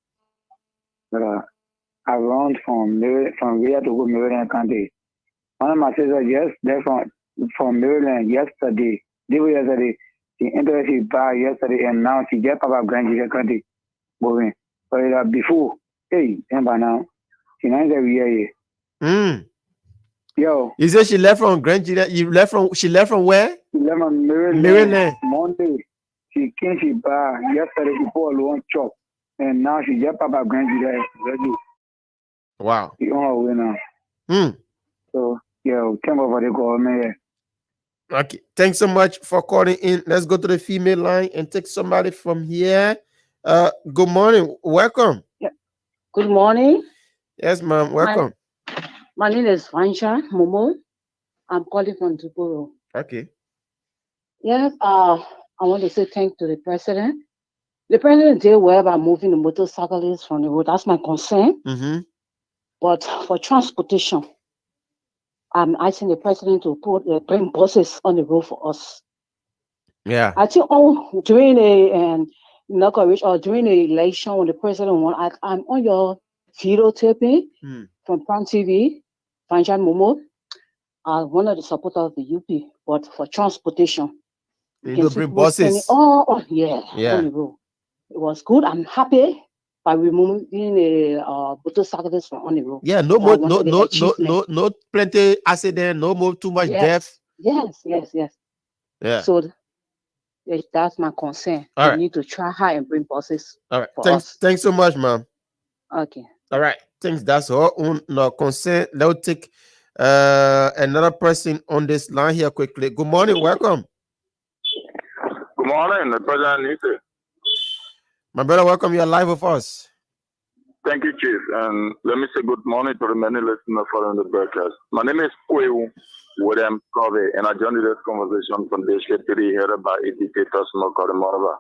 I run from Villa to go Maryland County. One of my sisters, yes, they're from Maryland yesterday. She entered his bar yesterday, and now she just about Grand Julia County going. But before, hey, remember now, she not every year. Yo, you said she left from Grand Julia. She left from where? She left from Maryland. Monday. She came to bar yesterday. She bought a one chop, and now she just about Grand Julia ready. Wow. She on her way now. So yeah, thank you for the government. Okay, thanks so much for calling in. Let's go to the female line and take somebody from here. Good morning. Welcome. Yeah. Good morning. Yes, ma'am. Welcome. My name is Vansha Momo. I'm calling from Duboro. Okay. Yes, I want to say thanks to the president. The president did well by moving the motorcyclists from the road. That's my concern. Mm-hmm. But for transportation, I'm asking the president to bring buses on the road for us. Yeah. I think during during the election when the president won, I'm on your videotaping from Prime TV, Vansha Momo. One of the supporters of the UP, but for transportation. You bring buses. On the road. It was good. I'm happy by removing the motorcyclists from on the road. Yeah, no plenty accident, no more too much death. Yes. Yeah. So that's my concern. All right. We need to try hard and bring buses. All right. For us. Thanks so much, ma'am. Okay. All right. Thanks. That's all. No concern. Let's take another person on this line here quickly. Good morning. Welcome. Good morning, President Nite. My brother, welcome. You're live with us. Thank you, Chief. And let me say good morning to the many listeners following the broadcast. My name is Kwewu William Covey, and I joined this conversation from District 3 headed by ADK Tosmo Kodemorova.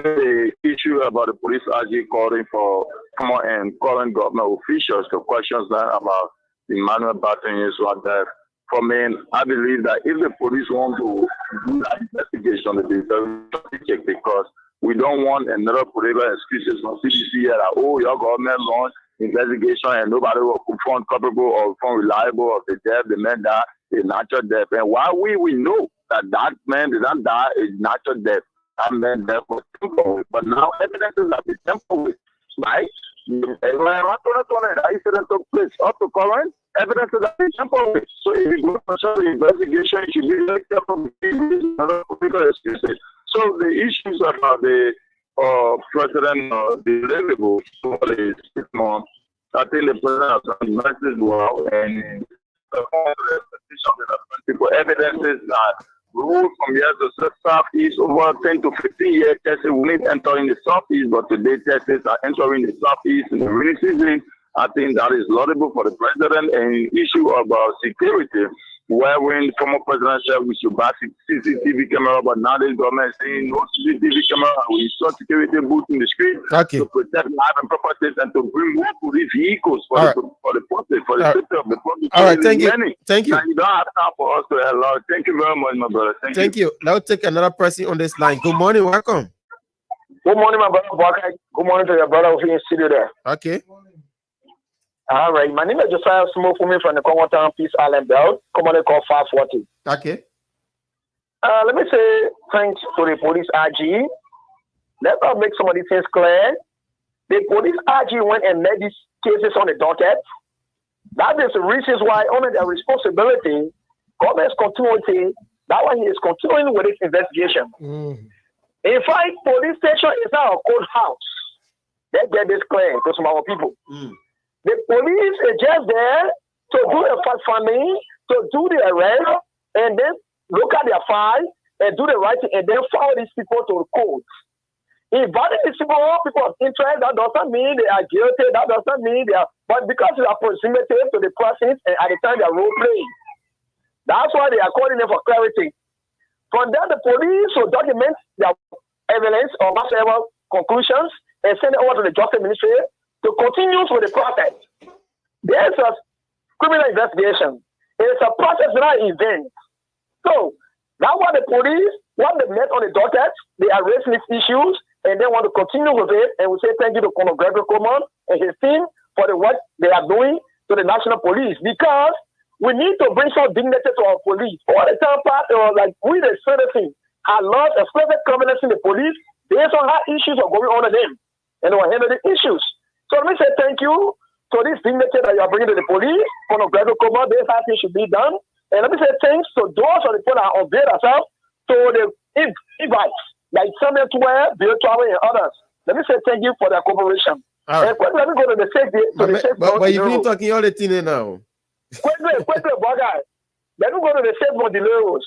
The issue about the police RG calling for calling government officials to questions about the manual batting is like that. For me, I believe that if the police want to do that investigation, they will check, because we don't want another political excuses from CDC that, your government launched investigation and nobody will found culpable or found reliable of the death, the man died a natural death. And while we know that man did not die a natural death, that man death was temporary. But now evidence is that it's temporary, right? That incident took place up to current evidence is that it's temporary. So if you go for the investigation, it should be very careful. So the issues about the president deliverable for the 6 months, I think the president has done message well, and people evidences that rule from here to southeast over 10 to 15 years, Texas will need entering the southeast, but today Texas are entering the southeast in the rainy season. I think that is laudable for the president. And issue about security, where when former president said we should buy CCTV camera, but now the government is saying no CCTV camera, we install security booths in the street to protect life and properties and to bring more police vehicles for the public, for the safety of the public. All right, thank you. Thank you. And you don't have time for us to allow. Thank you very much, my brother. Thank you. Now take another person on this line. Good morning, welcome. Good morning, my brother. Good morning to your brother over in the studio there. Okay. All right, my name is Josiah Smoke from the Congo Town Peace Island Belt, commonly called 540. Okay. Let me say thanks to the police RG. Let us make some of these things clear. The police RG went and made these cases on the docket. That is the reasons why, under their responsibility, government's continuity, that one is continuing with its investigation. In fact, police station is now a courthouse. Let's get this clear to some of our people. The police is just there to do a fact-finding, to do the arrest, and then look at their file and do the right thing, and then follow these people to the court. Inviting these people of interest, that doesn't mean they are guilty, that doesn't mean they are, but because they are proximity to the process and at the time they are role playing. That's why they are calling them for clarity. From there, the police will document their evidence or whatever conclusions and send it over to the Justice Ministry to continue with the process. There's a criminal investigation. It's a process, not an event. So, that's what the police, what they met on the docket, they are raising these issues and they want to continue with it. And we say thank you to Colonel Gregory Coleman and his team for the work they are doing to the national police, because we need to bring some dignity to our police. All the time, like we the citizens, I love explicit confidence in the police based on how issues are going on in them and they will handle the issues. So let me say thank you to this dignity that you are bringing to the police, Colonel Gregory Coleman. This how things should be done. And let me say thanks to those of the people that unveil themselves to the invites, like Samuel Tuwe, Bill Travel, and others. Let me say thank you for their cooperation. All right. And let me go to the safety. But you've been talking all the thing now. Quickly, Bogai. Let me go to the safe Mondileros.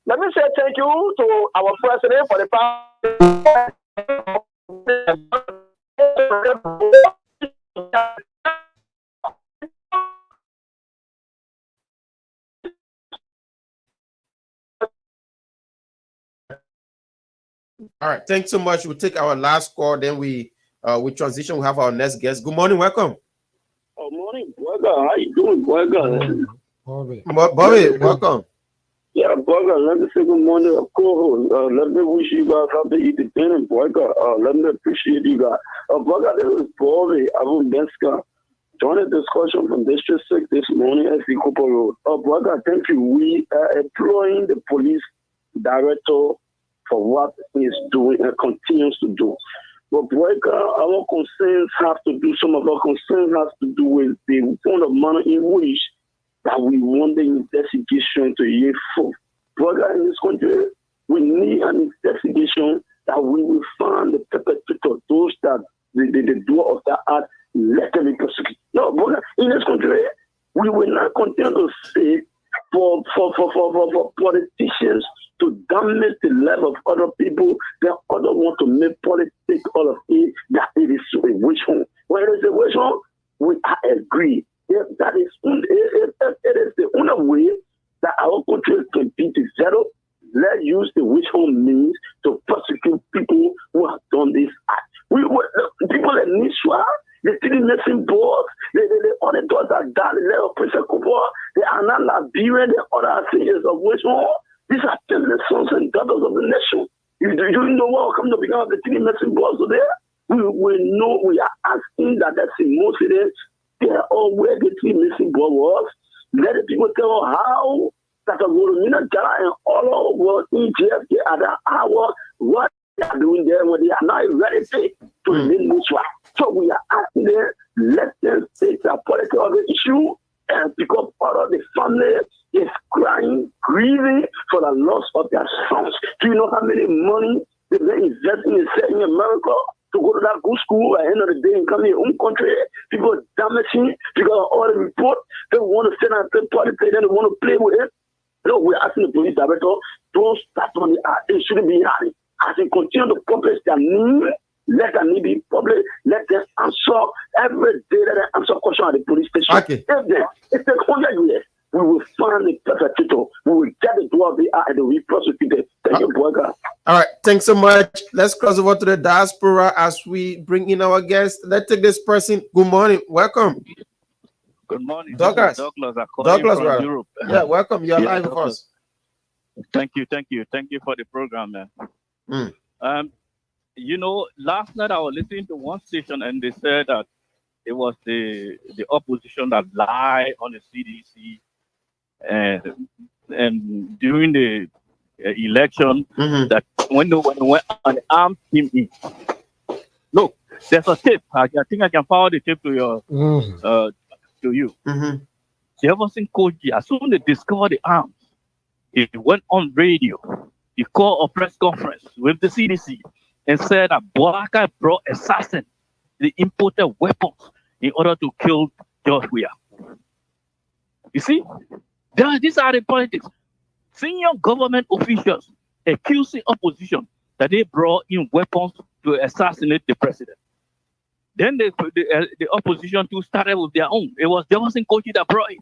Let me say thank you to our president for the past. All right, thanks so much. We'll take our last call, then we transition. We have our next guest. Good morning, welcome. Oh, morning, Burger. How you doing, Burger? Bobby, welcome. Yeah, Burger. Let me say good morning, of course. Let me wish you guys happy independence, Burger. Let me appreciate you guys. Burger, this is Bobby Avundenska. Joined the discussion from District 6 this morning at the Cooper Road. Burger, thank you. We are employing the police director for what he is doing and continues to do. But our concerns have to do, some of our concerns have to do with the kind of manner in which that we want the investigation to yield forth. In this country, we need an investigation that we will find the perpetrator, those that the doer of that act, let them be prosecuted. No, brother, in this country, we will not continue to say for politicians to damage the life of other people, that other want to make politics all of it, that it is a witch hunt. When it is a witch hunt, we agree. That is, it is the only way that our country can be developed. Let's use the witch hunt means to prosecute people who have done this act. People in Nishwa, the city nursing boards, the other doors are done, the level President Cooper, they are not Liberian, the other things of witch hunt. These are the sons and daughters of the nation. You know what come to become of the city nursing boards there? We know we are asking that that's in most of them. They are all where the city nursing board was. Let the people tell how that the Romina Jara and all over EJFK at that hour what they are doing there when they are not ready to remain neutral. So we are asking them, let them take the politics of the issue and pick up part of the family is crying, grieving for the loss of their sons. Do you know how many money they've been investing in America to go to that good school at the end of the day and come in your own country? People are damaging because of all the reports. They want to send out third party play, they want to play with it. No, we're asking the police director, don't start on the art. It shouldn't be hard. As they continue to publish their name, let them be public, let them answer every day, let them answer question at the police station. Okay. If they 100 years, we will find the perpetrator. We will get the door they are and we prosecute them. Thank you, Boyga. All right, thanks so much. Let's cross over to the diaspora as we bring in our guest. Let's take this person. Good morning. Welcome. Good morning. Douglas. Douglas from Europe. Yeah, welcome. You're live with us. Thank you for the program, man. You know, last night I was listening to one station and they said that it was the opposition that lied on the CDC and during the election that when they went on the armed team in. Look, there's a tape. I think I can forward the tape to your to you. Jefferson Koji, as soon as they discovered the arms, he went on radio. He called a press conference with the CDC and said that Boakai brought assassins, they imported weapons in order to kill George Weah. You see, these are the politics. Senior government officials accusing opposition that they brought in weapons to assassinate the president. Then the opposition too started with their own. It was Jefferson Koji that brought it.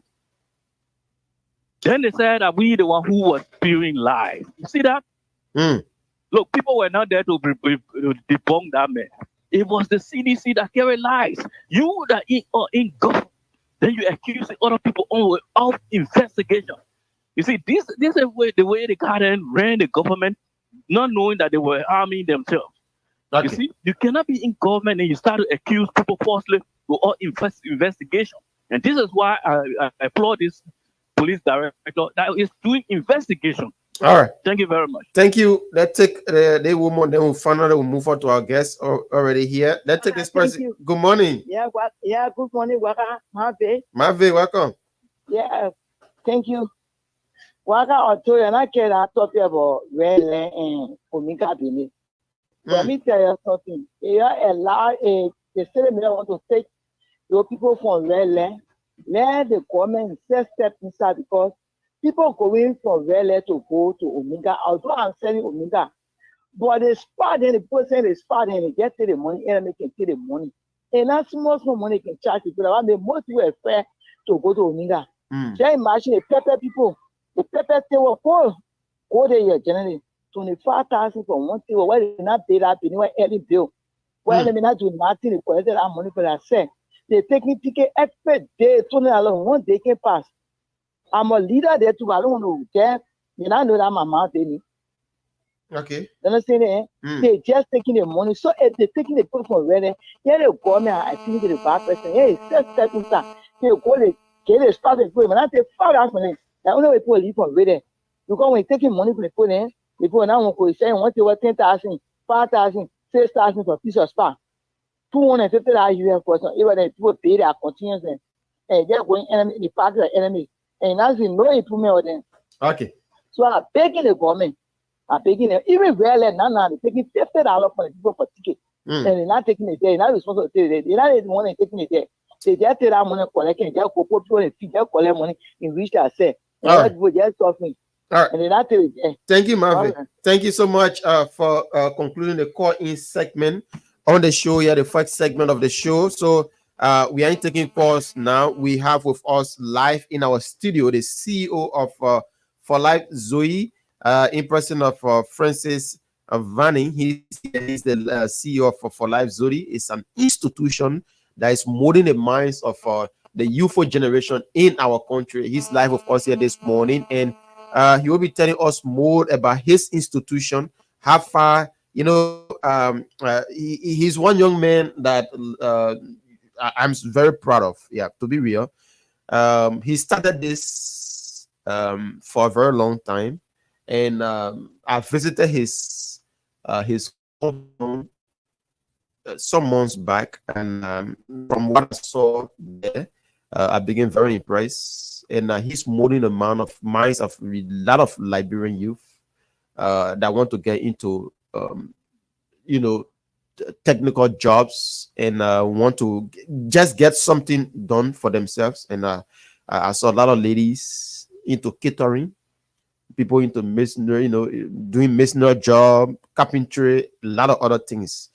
Then they said that we the one who was spewing lies. You see that? Look, people were not there to debunk that man. It was the CDC that carried lies. You that in government, then you accuse the other people of investigation. You see, this is the way the Guardian ran the government, not knowing that they were harming themselves. You see, you cannot be in government and you start to accuse people falsely to all investigation. And this is why I applaud this police director that is doing investigation. All right. Thank you very much. Thank you. Let's take the woman, then we'll finally we'll move on to our guests already here. Let's take this person. Good morning. Yeah, good morning, Waka. Mavi, welcome. Yeah, thank you. Waka Otoya, and I can talk about Rele and Omega Bini. Let me tell you something. The city want to take your people from Rele, let the government step inside because people going from Rele to go to Omega, although I'm selling Omega, but they spot and the person is spot and they get to the money and they can take the money. And that's small money can charge people. I mean, most people are fair to go to Omega. Just imagine the pepper people. The pepper table go there generally 25,000 for one table. Why they not pay that anyway any bill? Why they not do nothing? They collect that money for that set. They taking ticket every day. $20 one day can pass. I'm a leader there too. I don't want to get. You know that my mouth any. Okay. You understand? They just taking the money. So if they taking the people from where they go, I think the bad person. Hey, step inside. They go they get a started for him. And I say, fuck that money. The only way people leave from where they. You go when taking money from the people, people now want to say, want to work 10,000, 5,000, 6,000 for a piece of spot. $250 US person. Even if people pay their continuous and they're going enemy, the party of enemy. And that's no improvement with them. Okay. So I'm begging the government. I'm begging them. Even rarely now they're taking $50 for the people for ticket. And they're not taking it there. They're not responsible to take it. They're not the one taking it there. They just take that money, collect it, just go put people in feet, just collect money in which they say. And people just suffering. All right. And they're not taking it. Thank you, Marvin. Right. Thank you so much for concluding the call-in segment on the show here, the first segment of the show. So we are taking calls now. We have with us live in our studio the CEO of For Life Zoe, in person of Francis Vanning. He's the CEO of For Life Zoe. It's an institution that is molding the minds of the youthful generation in our country. He's live with us here this morning, and he will be telling us more about his institution, how far, he's one young man that I'm very proud of. Yeah, to be real. He started this for a very long time, and I visited his home some months back, and from what I saw there, I became very impressed. And he's molding the minds of a lot of Liberian youth that want to get into, technical jobs and want to just get something done for themselves. And I saw a lot of ladies into catering, people into masonry, doing masonry job, carpentry, a lot of other things.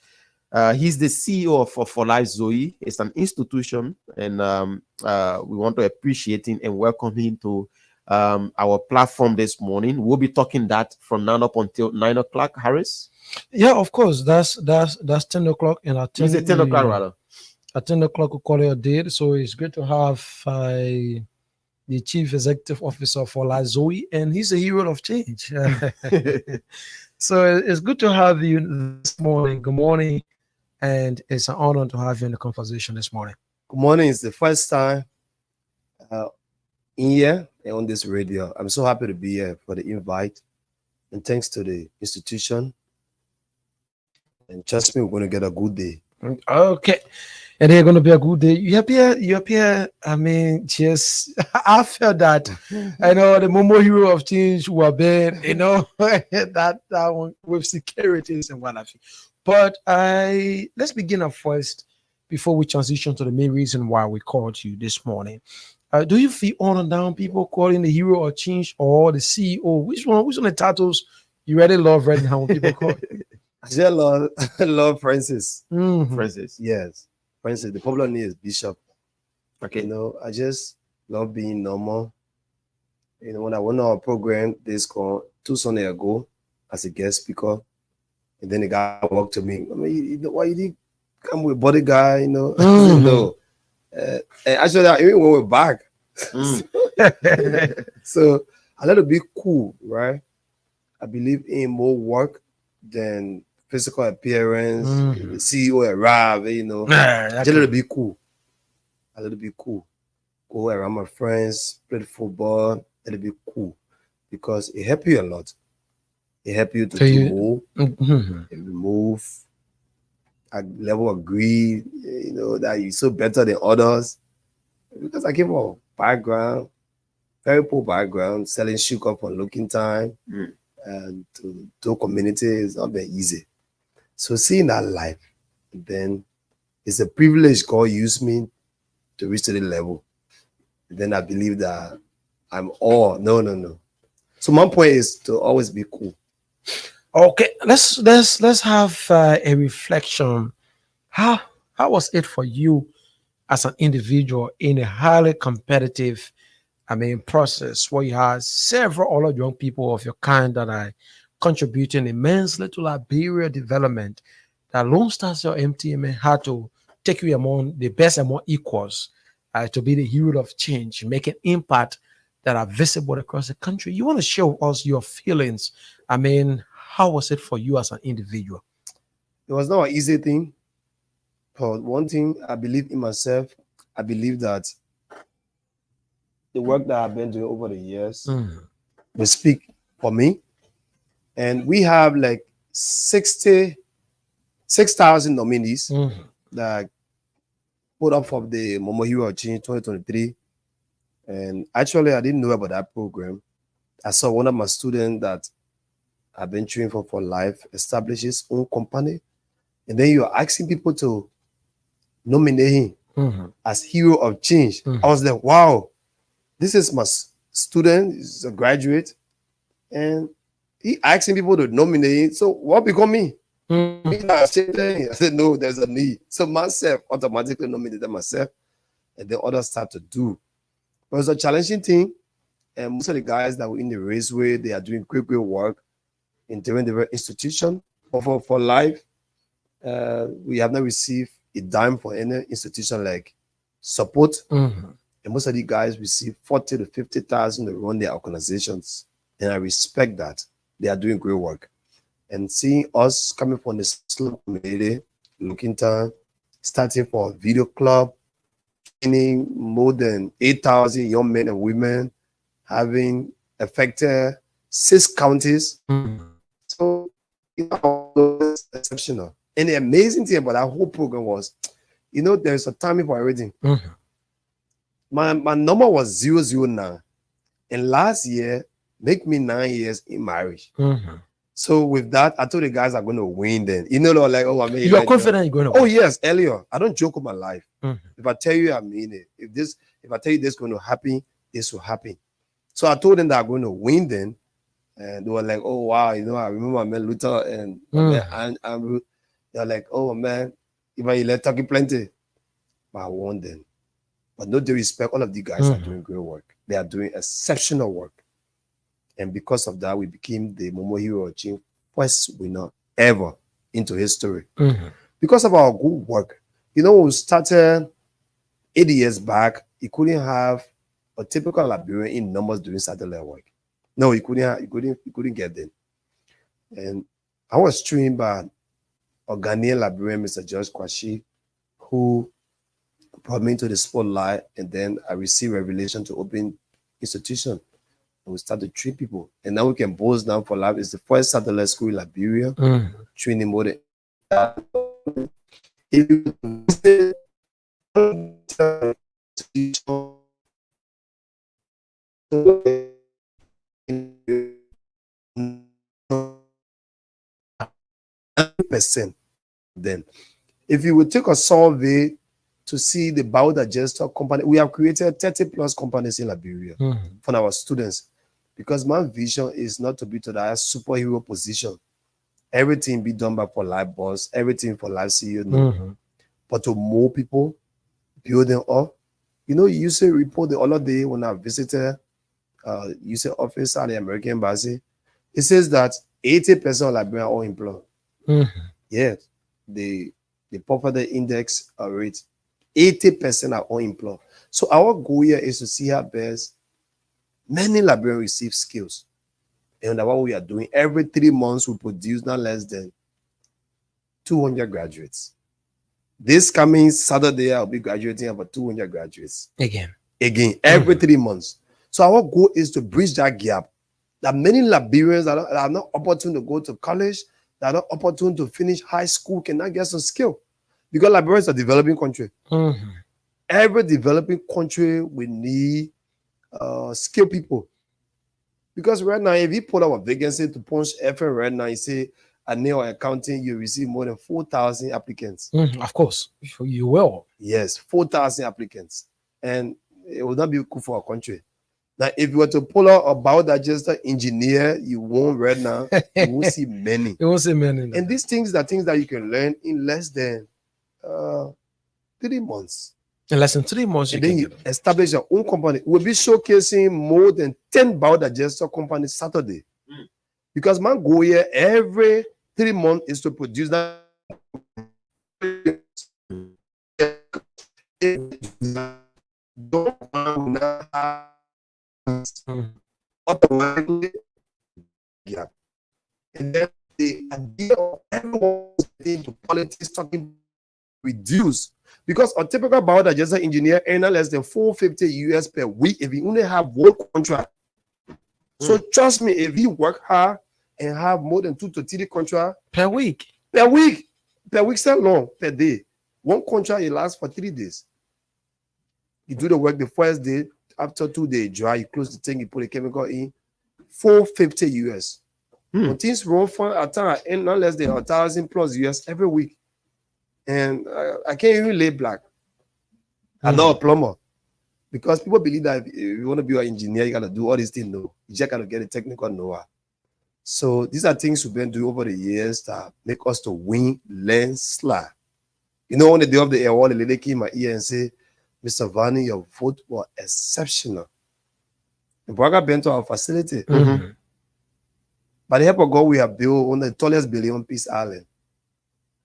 He's the CEO of For Life Zoe. It's an institution, and we want to appreciate him and welcome him to our platform this morning. We'll be talking that from now up until 9 o'clock, Harris. Yeah, of course. That's 10 o'clock, and at 10, 10 o'clock rather. At 10 o'clock, we call it a date. So it's great to have the Chief Executive Officer for La Zoe, and he's a hero of change. So it's good to have you this morning. Good morning, and it's an honor to have you in the conversation this morning. Good morning. It's the first time in here and on this radio. I'm so happy to be here for the invite, and thanks to the institution. And trust me, we're going to get a good day. Okay. And they're going to be a good day. You appear, I mean, just, I felt that, I know the Momo hero of change who are bad, that one with securities and what have you. But let's begin up first before we transition to the main reason why we called you this morning. Do you feel honored down people calling the hero of change or the CEO? Which one of the titles you really love right now when people call you? I just love Francis. Mm-hmm. Francis, yes. Francis, the popular name is Bishop. Okay. I just love being normal. You know, when I went on a program this called 2 Sunday ago as a guest speaker, and then the guy walked to me. I mean, you know, why you did come with body guy? You know, I said, no. And actually, even when we're back, so I let it be cool, right? I believe in more work than physical appearance. The CEO arrive, you know, just let it be cool. A little bit cool. Go around my friends, play the football, let it be cool because it help you a lot. It help you to do more, remove, a level of greed, you know, that you're so better than others. Because I came from a background, very poor background, selling sugar for looking time, and to do community is not very easy. So seeing that life, then it's a privilege God used me to reach to the level. Then I believe that I'm all no. So my point is to always be cool. Okay, let's have a reflection. How was it for you as an individual in a highly competitive, process where you had several other young people of your kind that are contributing immensely to Liberia development? That Lone Stars or MTMA had to take you among the best among equals to be the hero of change, making impact that are visible across the country. You want to share with us your feelings? How was it for you as an individual? It was not an easy thing. But one thing I believe in myself, I believe that the work that I've been doing over the years will speak for me. And we have like 6,000 nominees that put up for the Momo Hero of Change 2023. And actually, I didn't know about that program. I saw one of my students that I've been training for life establish his own company. And then you're asking people to nominate him as Hero of Change. I was like, wow, this is my student, he's a graduate. And he asking people to nominate him. So what become me? I said, no, there's a need. So myself automatically nominated myself. And the others start to do. But it was a challenging thing. And most of the guys that were in the raceway, they are doing great work in different institutions. But for life, we have not received a dime for any institution like support. And most of the guys receive 40 to 50,000 to run their organizations. And I respect that. They are doing great work. And seeing us coming from the slum community, looking time, starting for a video club, training more than 8,000 young men and women, having affected 6 counties. So it was exceptional. And the amazing thing about that whole program was, there's a timing for everything. My number was 009. And last year, make me 9 years in marriage. So with that, I told the guys I'm going to win then. Like, oh, I mean, you're confident you're going to win. Oh, yes, earlier. I don't joke with my life. If I tell you, I mean it. If I tell you this is going to happen, this will happen. So I told them that I'm going to win then. And they were like, oh, wow, I remember my man Luther and my man Andrew. They're like, oh, man, if I let talking plenty. But I won then. But no disrespect, all of the guys are doing great work. They are doing exceptional work. And because of that, we became the Momo Hero of Change first winner ever into history. Because of our good work. When we started 8 years back, you couldn't have a typical Liberian in numbers doing satellite work. No, you couldn't get them. And I was trained by a Ghanaian Liberian, Mr. George Kwashi, who brought me into the spotlight, and then I received revelation to open institution. And we started to train people. And now we can boast down for life. It's the first satellite school in Liberia, training more than percent. Then, if you would take a survey to see the biodigester company, we have created 30 plus companies in Liberia for our students. Because my vision is not to be to that superhero position. Everything be done by for life boss, everything for life CEO, but to more people, build them up. You used to report the other day when I visited USA office at the American Embassy. It says that 80% of Liberians are unemployed. Yes, the poverty index rate, 80% are unemployed. So our goal here is to see how best many Liberians receive skills. And that's what we are doing. Every 3 months, we produce not less than 200 graduates. This coming Saturday, I'll be graduating about 200 graduates. Again, every 3 months. So our goal is to bridge that gap. That many Liberians that are not opportune to go to college, that are not opportune to finish high school, cannot get some skill. Because Liberia is a developing country. Every developing country will need skilled people. Because right now, if you put up a vacancy to Punch FM right now, you say, a nail accounting, you receive more than 4,000 applicants. Of course, you will. Yes, 4,000 applicants. And it will not be good for our country. Now, if you were to pull out a biodigester engineer, you won't right now, you won't see many. You won't see many. And these things are things that you can learn in less than 3 months. In less than 3 months, and then you establish your own company. We'll be showcasing more than 10 biodigester companies Saturday. Because my goal here every 3 months is to produce that. Automatically, yeah. And then the idea of everyone into politics talking reduce, because a typical biodigester engineer earn less than $450 US per week if you only have one contract. So trust me, if you work hard and have more than 2 to 3 contracts per week, so long per day. One contract it lasts for 3 days. You do the work the first day, after 2 days, dry, you close the thing, you put a chemical in, $450 US. When things run for a time, and not less than 1,000 plus US every week. And I can't even lay black. I'm not a plumber. Because people believe that if you want to be an engineer, you got to do all these things. No, you just got to get a technical know-how. So these are things we've been doing over the years that make us to win, learn, slide. You know, on the day of the award, the lady came in my ear and said, Mr. Vani, your vote was exceptional. The Braga been to our facility. By the help of God, we have built one of the tallest building on Peace Island.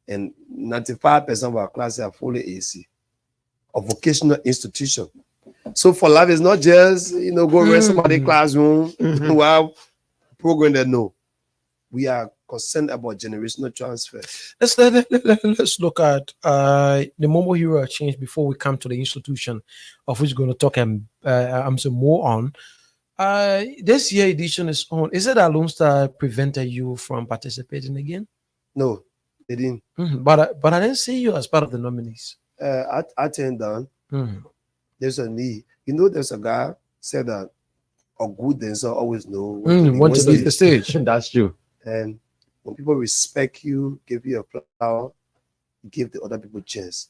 And 95% of our classes are fully AC, a vocational institution. So for life, it's not just, go rent somebody's classroom to have program that no. We are concerned about generational transfer. Let's look at the Momo Hero Exchange before we come to the institution of which we're going to talk some more on. This year edition is on. Is it that Lone Star prevented you from participating again? No, they didn't. But I didn't see you as part of the nominees. I turned down. There's a need. There's a guy said that a good dancer always know when to leave the stage. That's true. And when people respect you, give you a flower, give the other people a chance.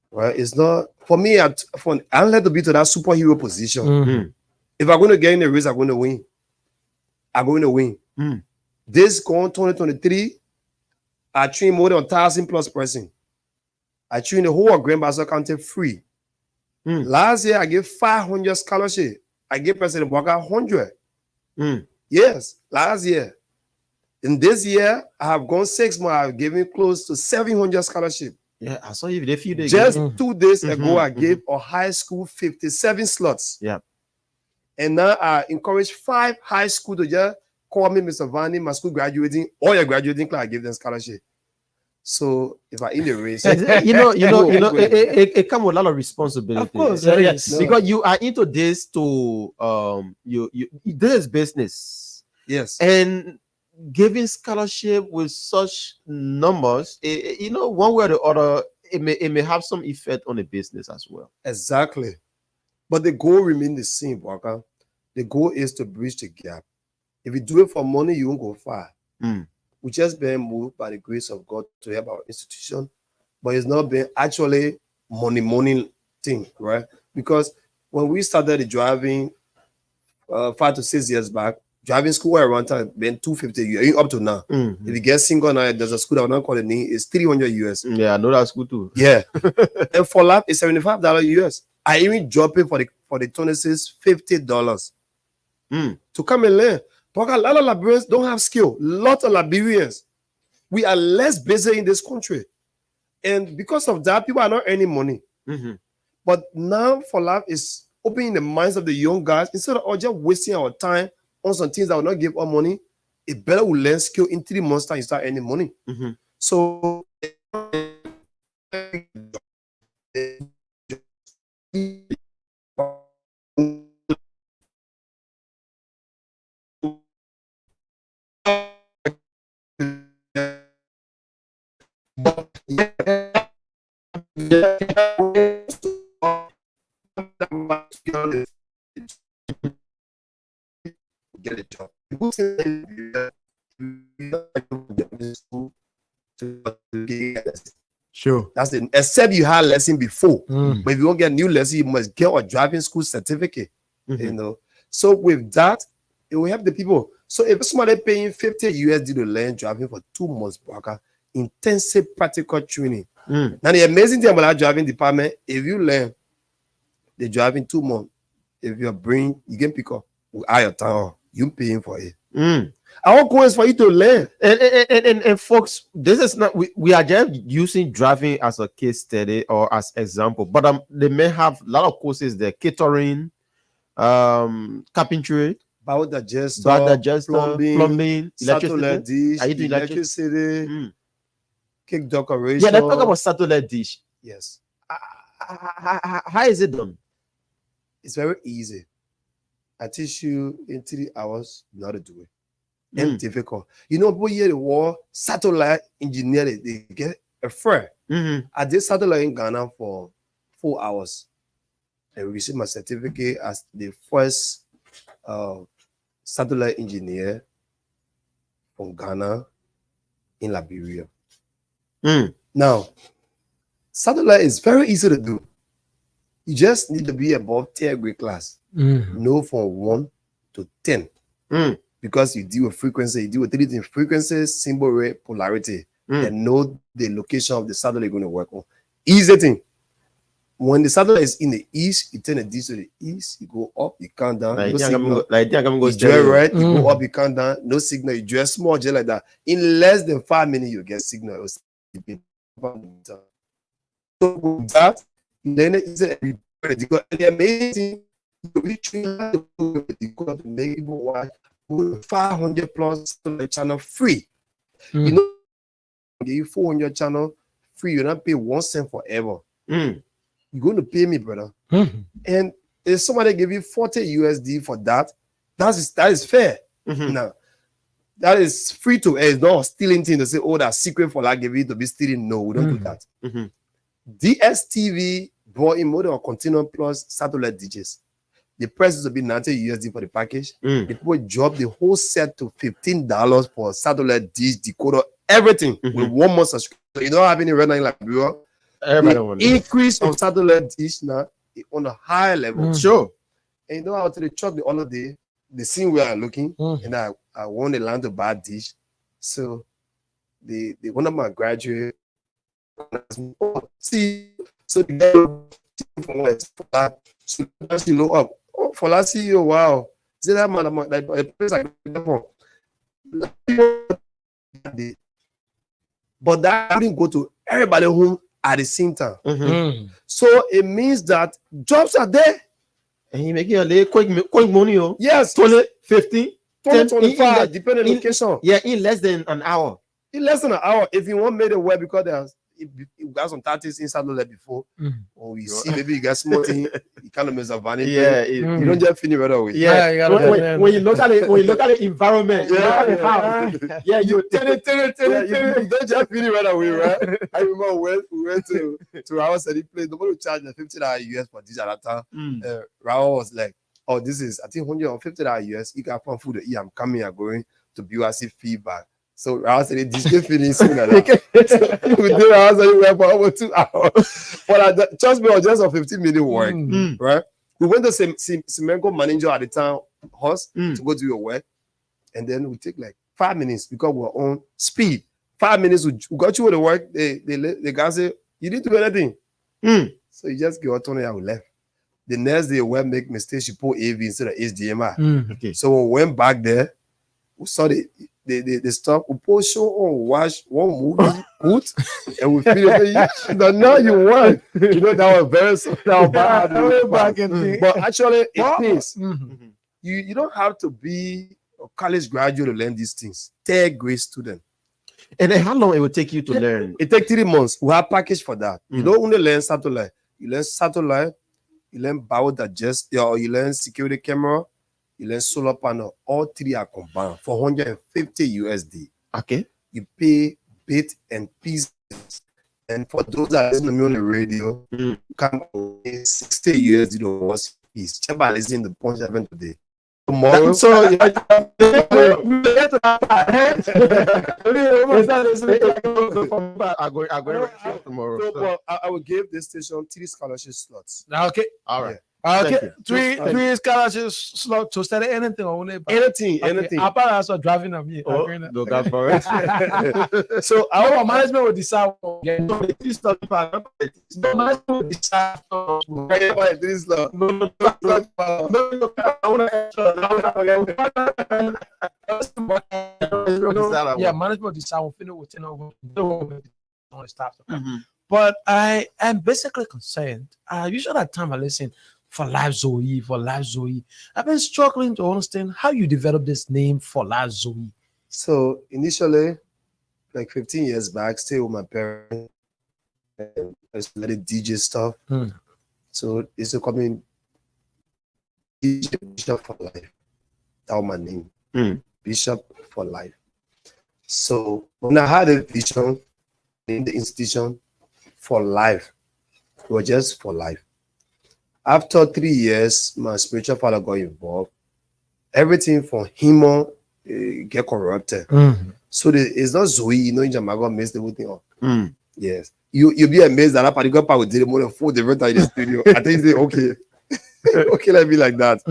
Right? It's not for me. I don't let to be to that superhero position. If I'm going to get in the race, I'm going to win. I'm going to win. This going 2023, I train more than 1,000 plus person. I train the whole of Grand Bassa County free. Last year, I gave 500 scholarship. I gave President Walker 100. Yes, last year. In this year, I have gone 6 months. I've given close to 700 scholarship. Yeah, I saw you a few days. Just 2 days ago, I gave a high school 57 slots. Yeah. And now I encourage 5 high school to just call me Mr. Vani, my school graduating, or your graduating class, I give them scholarship. So if I in the race, it comes with a lot of responsibility. Of course, because you are into this to this is business. Yes, and giving scholarship with such numbers, one way or the other, it may have some effect on the business as well. Exactly, but the goal remains the same, Walker. The goal is to bridge the gap. If you do it for money, you won't go far. We just been moved by the grace of God to help our institution, but it's not been actually money thing, right? Because when we started the driving 5 to 6 years back, driving school around time been $250 up to now. If you get single now, there's a school that I'm not calling it, it's $300 US. Yeah, I know that school too. Yeah, and for life it's $75 US. I even drop it for the 26 $50. to come and learn. Because a lot of Liberians don't have skill. Lots of Liberians. We are less busy in this country. And because of that, people are not earning money. But now For Life is opening the minds of the young guys. Instead of just wasting our time on some things that will not give us money, it better we learn skill in 3 months time you start earning money. So get a job. Sure. That's it. Except you had lesson before. But if you don't get a new lesson, you must get a driving school certificate. You know. So with that, it will help the people. So if somebody paying $50 to learn driving for 2 months, Baka, intensive practical training. Now the amazing thing about that driving department, if you learn the driving 2 months, if your brain, you can pick up with your time, you paying for it. Our goal is for you to learn. And folks, this is not we are just using driving as a case study or as example, but they may have a lot of courses there: catering, carpentry, biodigester, plumbing, satellite dish, Are you doing electricity, cake decoration. Yeah, let's talk about satellite dish. Yes. How is it done? It's very easy. I teach you in 3 hours how to do it. And difficult. You know, people hear the word satellite engineer, they get afraid. I did satellite in Ghana for 4 hours. I received my certificate as the first satellite engineer from Ghana in Liberia. Now, satellite is very easy to do. You just need to be above 10th grade class. Know from 1 to 10. Because you deal with frequency, you deal with 3 things: frequencies, symbol rate, polarity, and know the location of the satellite you're going to work on. Easy thing. When the satellite is in the east, you turn the dish to the east, you go up, you count down. Like, no I'm signal. go You drive right, you go up, you count down, no signal, you drive small, just like that. In less than 5 minutes, you get signal. So with that, then it's the amazing. We train to make people watch 500 plus channel free. You know, give you 400 channel free. You don't pay 1 cent forever. You're going to pay me, brother. And if somebody give you $40 for that, that is fair. Now, that is free to air. It's not stealing thing to say, oh, that's secret for like give you to be stealing. No, we don't do that. DSTV brought in more than a continuum plus satellite DJs. The price is to be $90 for the package. The people drop the whole set to $15 for satellite dish, decoder, everything with 1 month subscription. So you don't have any right now in Liberia. The increase on satellite dish now is on a higher level. Sure. And you know how to the truck the other day, the scene where I'm looking, and I won the land to buy dish. So the one of my graduates, see, so the guy from West, so she look up. Oh, for last year, wow. See that man, like a place I go from. But that didn't go to everybody home at the same time. So it means that jobs are there. And you make a quick money. Yes. 20, 15, 20, 25, depending on location. Yeah, in less than an hour. In less than an hour, if you want made it work, because there's you got some tactics inside the lab before, or we see maybe you got small thing, you kind of miss a vanity. Yeah, you don't just finish right away. Yeah, when you look at it, when you look at the environment, yeah, you turn it. You don't just finish right away, right? I remember when we went to our city place, nobody would charge the $50 US for this at that time. Raul was like, oh, this is I think $150 US. You can find food to eat. I'm coming, I'm going to BURC feedback. So I said, this can finish soon. We did our house for over 2 hours. But trust me, it was just a 15-minute work, right? We went to Semenko manager at the time, house, to go do your work. And then we take like 5 minutes because we're on speed. 5 minutes, we got you with the work. The guy said, you didn't do anything. So you just give autonomy and we left. The next day, we make mistakes. She put AV instead of HDMI. Okay. So when we went back there, we saw the stuff. We put show on, watch one movie, put, and we finished. Yes, now you won. You know that was very bad. But actually, it pays. You don't have to be a college graduate to learn these things. Third grade student. And then how long it will take you to learn? It takes 3 months. We have package for that. You don't only learn satellite. You learn satellite. You learn biodigest. You learn security camera. You learn solar panel. All three are combined for 150 USD. Okay. You pay bit and pieces. And for those that listen to me on the radio, come 60 USD to watch piece. Check by listening to the Punch event today. Tomorrow, so I will give this station 3 scholarship slots. Okay. All right. Okay. Three scholarship slots to study anything or only anything. Apart also driving on me. No, that's for it. So our management will decide. Management will decide. Yeah, management will decide. We'll finish with 10 over on the staff. But I am basically concerned. Usually at time I listen for Life Zoe. I've been struggling to understand how you developed this name for Life Zoe. So initially, like 15 years back, stay with my parents and I started DJ stuff. So it's a coming DJ Bishop for Life. That was my name. Bishop for Life. So when I had a vision in the institution for life, it was just for life. After 3 years, my spiritual father got involved. Everything from him on get corrupted. So it's not Zoe, you know, in Jamaica messed the whole thing up. Yes. You'll be amazed that particular part we did more than 4 different times in the studio. I think they okay. Okay, let me like that.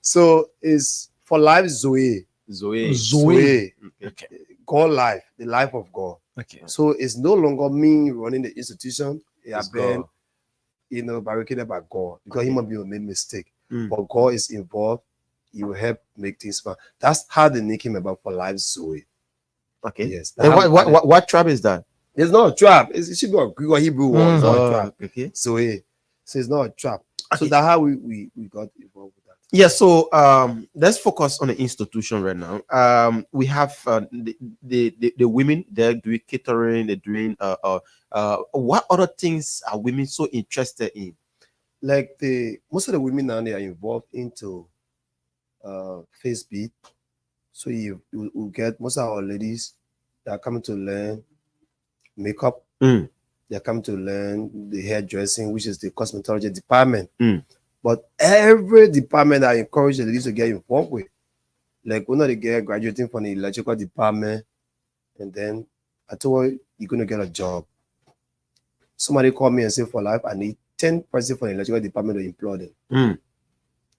So it's for life Zoe. Zoe. Okay. God life, the life of God. Okay. So it's no longer me running the institution. It has been, God. barricaded by God because he might be a made mistake. But God is involved. He will help make things fun. That's how the name came about for life Zoe. Okay. Yes. And what tribe is that? It's not a trap. It should be a Greek or Hebrew word. It's not a trap. Okay. Zoe. So it's not a trap. So that's how we got involved with that. Yeah, so let's focus on the institution right now. We have the women, they're doing catering, they're doing what other things are women so interested in? Like most of the women now, they are involved into face beat. So you get most of our ladies that are coming to learn makeup. They're coming to learn the hairdressing, which is the cosmetology department. But every department I encourage the ladies to get involved with. Like one of the girls graduating from the electrical department, and then I told her, you're going to get a job. Somebody called me and said, for life, I need 10 persons from the electrical department to employ them.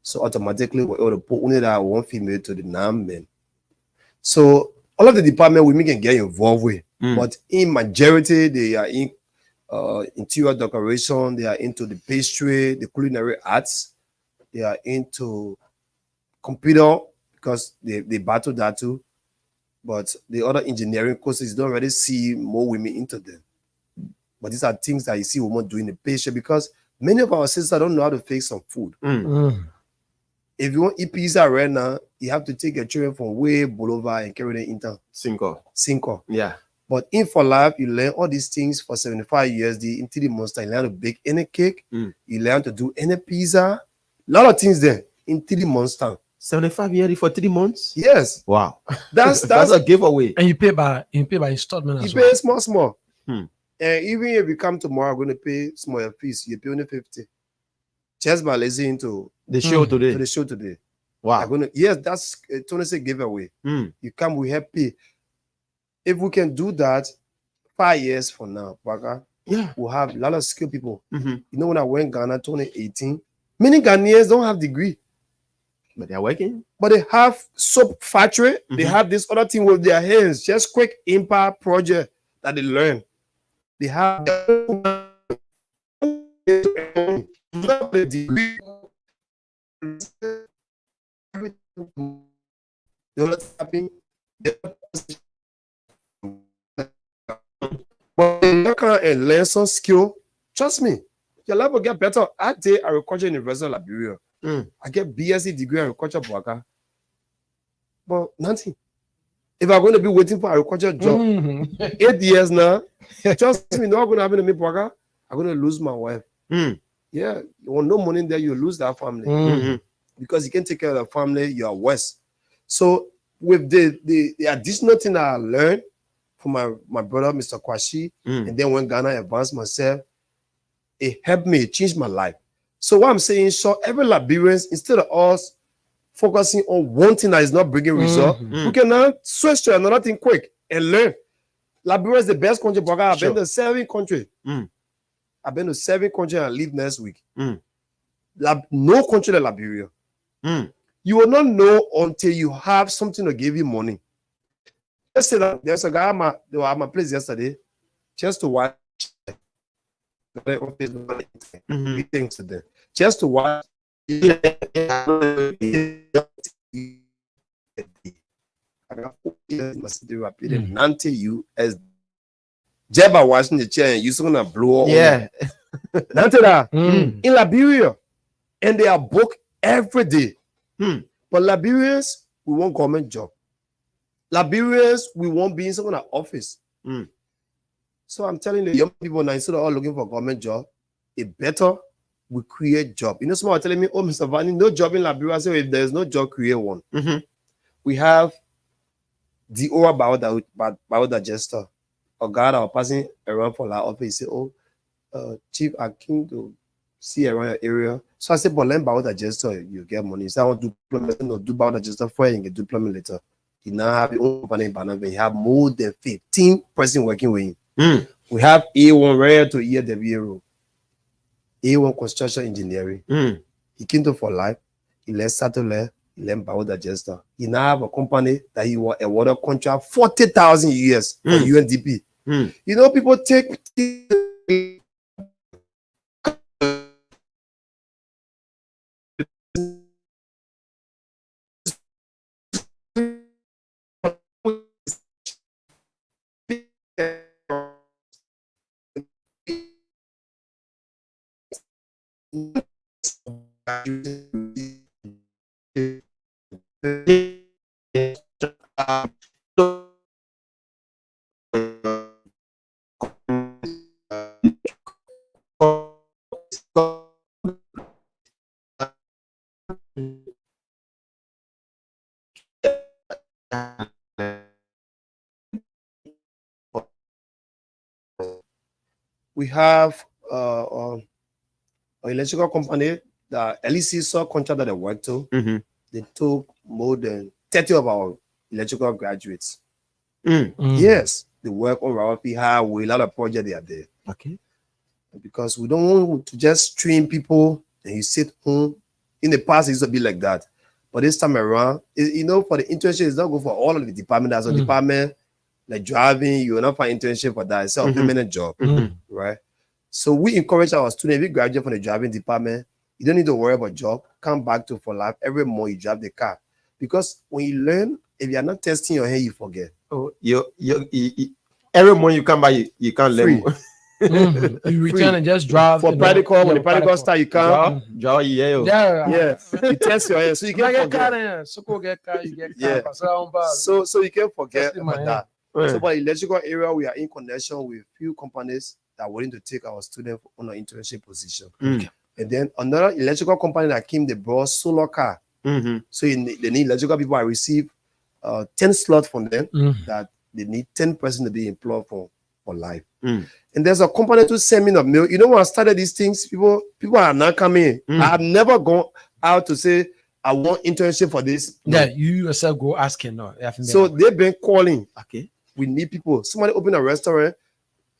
So automatically, we're able to put only that one female to the 9 men. So all of the department women can get involved with. But in majority, they are in interior decoration, they are into the pastry, the culinary arts, they are into computer because they battle that too. But the other engineering courses, you don't really see more women into them. But these are things that you see women doing the pastry because many of our sisters don't know how to fix some food. If you want to eat pizza right now, you have to take your children from way Boulevard and carry them into Cinco. Yeah. But in for life, you learn all these things for 75 USD in 3 months. You learn to bake any cake. You learn to do any pizza. A lot of things there in 3 months time. 75 USD for 3 months? Yes. Wow. That's a giveaway. And you pay by installment as you well. pay small. And even if you come tomorrow, I'm going to pay small fees. You pay only 50. Just by listening to the show today. To the show today. Wow. Yes, that's a 26 giveaway. You come, we help pay. If we can do that 5 years from now, Baka, we'll have a lot of skilled people. You know, when I went Ghana 2018, many Ghanaians don't have degree. But they're working. But they have soap factory. They have this other thing with their hands. Just quick impact project that they learn. They have the degree happen. But you can and learn some skill. Trust me, your life will get better. I did agriculture University of Liberia. I get BSc degree in agriculture, Boaka. But nothing. If I'm going to be waiting for agriculture job 8 years now, trust me, not going to happen to me, Boaka. I'm going to lose my wife. Yeah, you want no money there, you lose that family. Because you can take care of the family, you are worse. So with the additional thing that I learned from my brother, Mr. Kwashi, and then when Ghana advanced myself, it helped me change my life. So what I'm saying, so every Liberians, instead of us focusing on one thing that is not bringing result, we can now switch to another thing quick and learn. Liberia is the best country, but I've been to 7 countries. I've been to 7 countries and I leave next week. No country like Liberia. You will not know until you have something to give you money. Let's say that there's a guy at my place yesterday, just to watch. Things to them. Just to watch. US. Jeba washing the chair and you're gonna blow. Yeah. In Liberia, and they are booked every day. But Liberians, we want government job. Liberians, we won't be in some kind of office. So I'm telling the young people now, instead of all looking for government job, it better we create job. You know, someone are telling me, oh, Mr. Vani, no job in Liberia. So if there's no job, create one. We have the oral biodigester. A guy that was passing around for our office, he said, oh, Chief, I came to see around your area. So I said, but learn biodigester, you get money. So I want to do deployment, no, do biodigester for you and get deployment later. He now have his own company in Banana. He have more than 15 person working with him. We have A1 rare to EWA, A1 construction engineering. He came to For Life. He left Satellite. He learned biodigester. He now have a company that he was awarded contract 40,000 US for UNDP. You know, people take we have an electrical company that LEC saw contract that they worked to. They took more than 30 of our electrical graduates. Yes, they work on Rawapi Highway, a lot of projects they are there. Okay. Because we don't want to just train people and you sit home. In the past, it used to be like that. But this time around, you know, for the internship, it's not good for all of the department. As a department, like driving, you will not find internship for that. It's a permanent job, right? So we encourage our students, if you graduate from the driving department, you don't need to worry about job. Come back to For Life. Every month you drive the car. Because when you learn, if you're not testing your head, you forget. Oh, you every month you come back, you can't learn. You return and just drive. For practical, when the practical start, you come. Draw, yeah. You test your head. So you can't forget. So you can't forget about that. So for the electrical area, we are in connection with few companies that are willing to take our students on an internship position. And then another electrical company that came, they brought solar car. So they need electrical people. I receive 10 slots from them that they need 10 person to be employed for life. And there's a company to send me a mail. You know, when I started these things, people are not coming. I have never gone out to say I want internship for this. Yeah, you yourself go asking. No, so they've been calling. Okay, we need people. Somebody open a restaurant.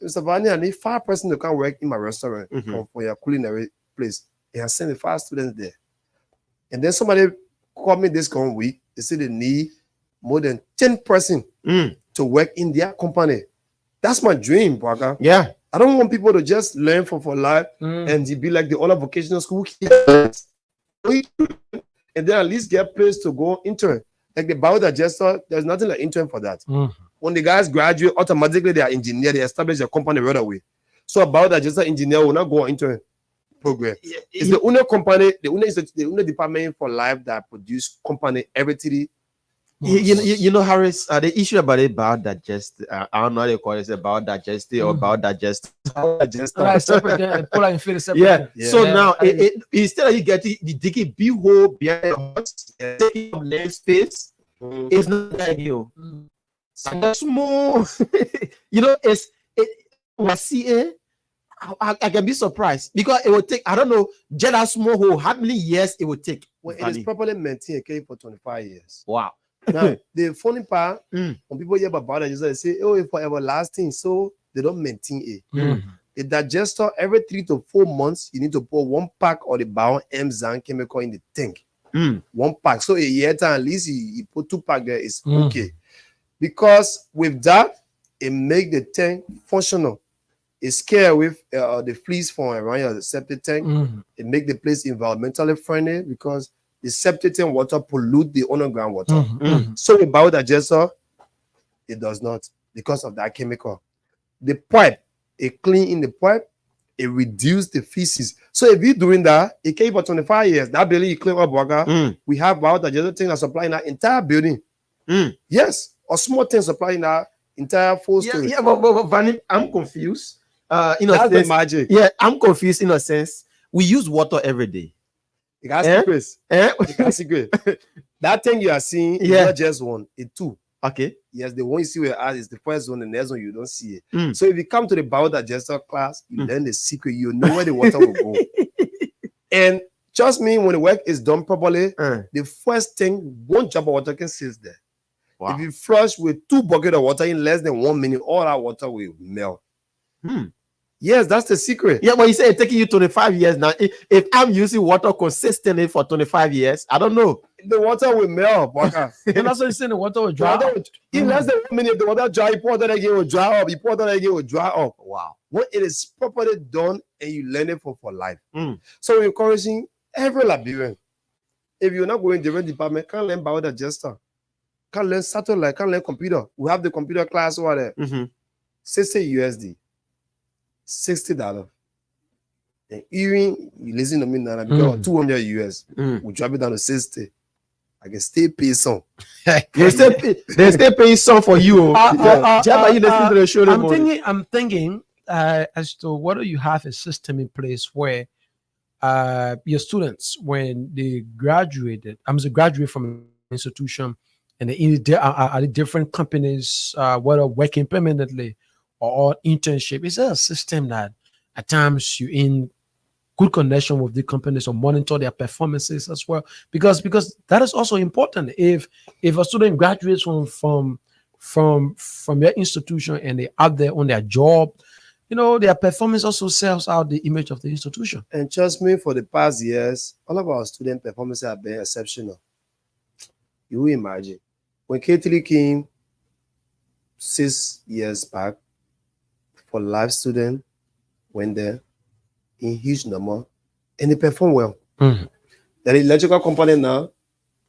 Mr. Vani, I need 5 person to come work in my restaurant for your culinary place. They have sent 5 students there. And then somebody called me this coming week. They said they need more than 10 person to work in their company. That's my dream, brother. Yeah. I don't want people to just learn for life and to be like the other vocational school. And then at least get place to go intern. Like the biodigester, there's nothing like intern for that. When the guys graduate, automatically they are engineer, they establish a company right away. So a biodigester engineer will not go on intern program. It's the only company, the only department for life that produce company every 3 You know, Harris, the issue about it biodigest, I don't know how they call it, biodigesting or biodigest. Yeah. So now, instead of you getting the digging big hole behind the horse, taking up land space, it's not that ideal. So that's small. You know, I can be surprised because it will take, I don't know, just a small hole, how many years it will take? Well, it is properly maintained for 25 years. Wow. Now, the funny part, when people hear about biodigestor, they say, oh, it's for everlasting, so they don't maintain it. The digester, every 3 to 4 months, you need to put 1 pack of the bio-enzyme chemical in the tank. 1 pack. So a year time, at least you put 2 pack there, it's okay. Because with that, it make the tank functional. It scare with the fleas from around your septic tank. It make the place environmentally friendly because the septic tank water pollute the underground water. So with biodigester, it does not because of that chemical. The pipe, it clean in the pipe, it reduce the feces. So if you're doing that, it came for 25 years. That building you clean up, water. We have biodigester thing that supplying that entire building. Yes, or small thing supplying that entire full story. Yeah, but Vanny, I'm confused. In a That's the sense, magic. Yeah, I'm confused in a sense. We use water every day. You got secrets. You got secret. That thing you are seeing is not just one, it's 2. Okay. Yes, the one you see where it is the first one, the next one you don't see it. So if you come to the biodigester class, you learn the secret, you know where the water will go. And trust me, when the work is done properly, the first thing, 1 drop of water can sit there. If you flush with 2 buckets of water in less than 1 minute, all that water will melt. Yes, that's the secret. Yeah, but you say it's taking you 25 years now. If I'm using water consistently for 25 years, I don't know. The water will melt. And that's what you're saying, the water will dry up. In less than 1 minute, the water dry, you pour that again, will dry up. You pour that again, will dry up. Wow. When it is properly done and you learn it for life. So we're encouraging every Liberian. If you're not going to different department, can't learn biodigester. Can't learn satellite, can't learn computer. We have the computer class over there. 60 USD. $60. And even you listen to me now, because 200 US, we drop it down to 60. I can still pay some. They still paying some for you. I'm thinking as to whether you have a system in place where your students, when they graduate from an institution and they are different companies, whether working permanently or internship, is there a system that at times you in good connection with the companies or monitor their performances as well? Because that is also important. If a student graduates from your institution and they out there on their job, you know, their performance also sells out the image of the institution. And trust me, for the past years, all of our student performances have been exceptional. You will imagine when K3 came 6 years back, for life student went there in huge number and they perform well. The electrical company now,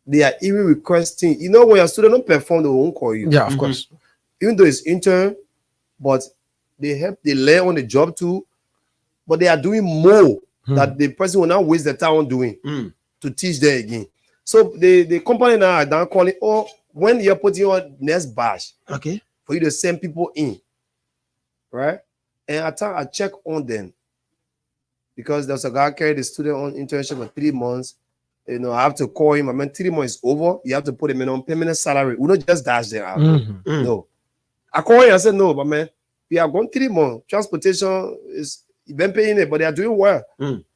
they are even requesting, you know, when your student don't perform, they won't call you. Yeah, of course. Even though it's intern, but they learn on the job too, but they are doing more that the person will not waste the time on doing to teach them again. So the company now are down calling, oh, when you're putting your next batch, okay, for you to send people in. Right? And I check on them because there's a guy carried the student on internship for 3 months. You know, I have to call him. I mean, 3 months is over. You have to put him in on permanent salary. We don't just dash them out. No. I call him. I said, no, but man, we are going 3 months. Transportation is you've been paying it, but they are doing well.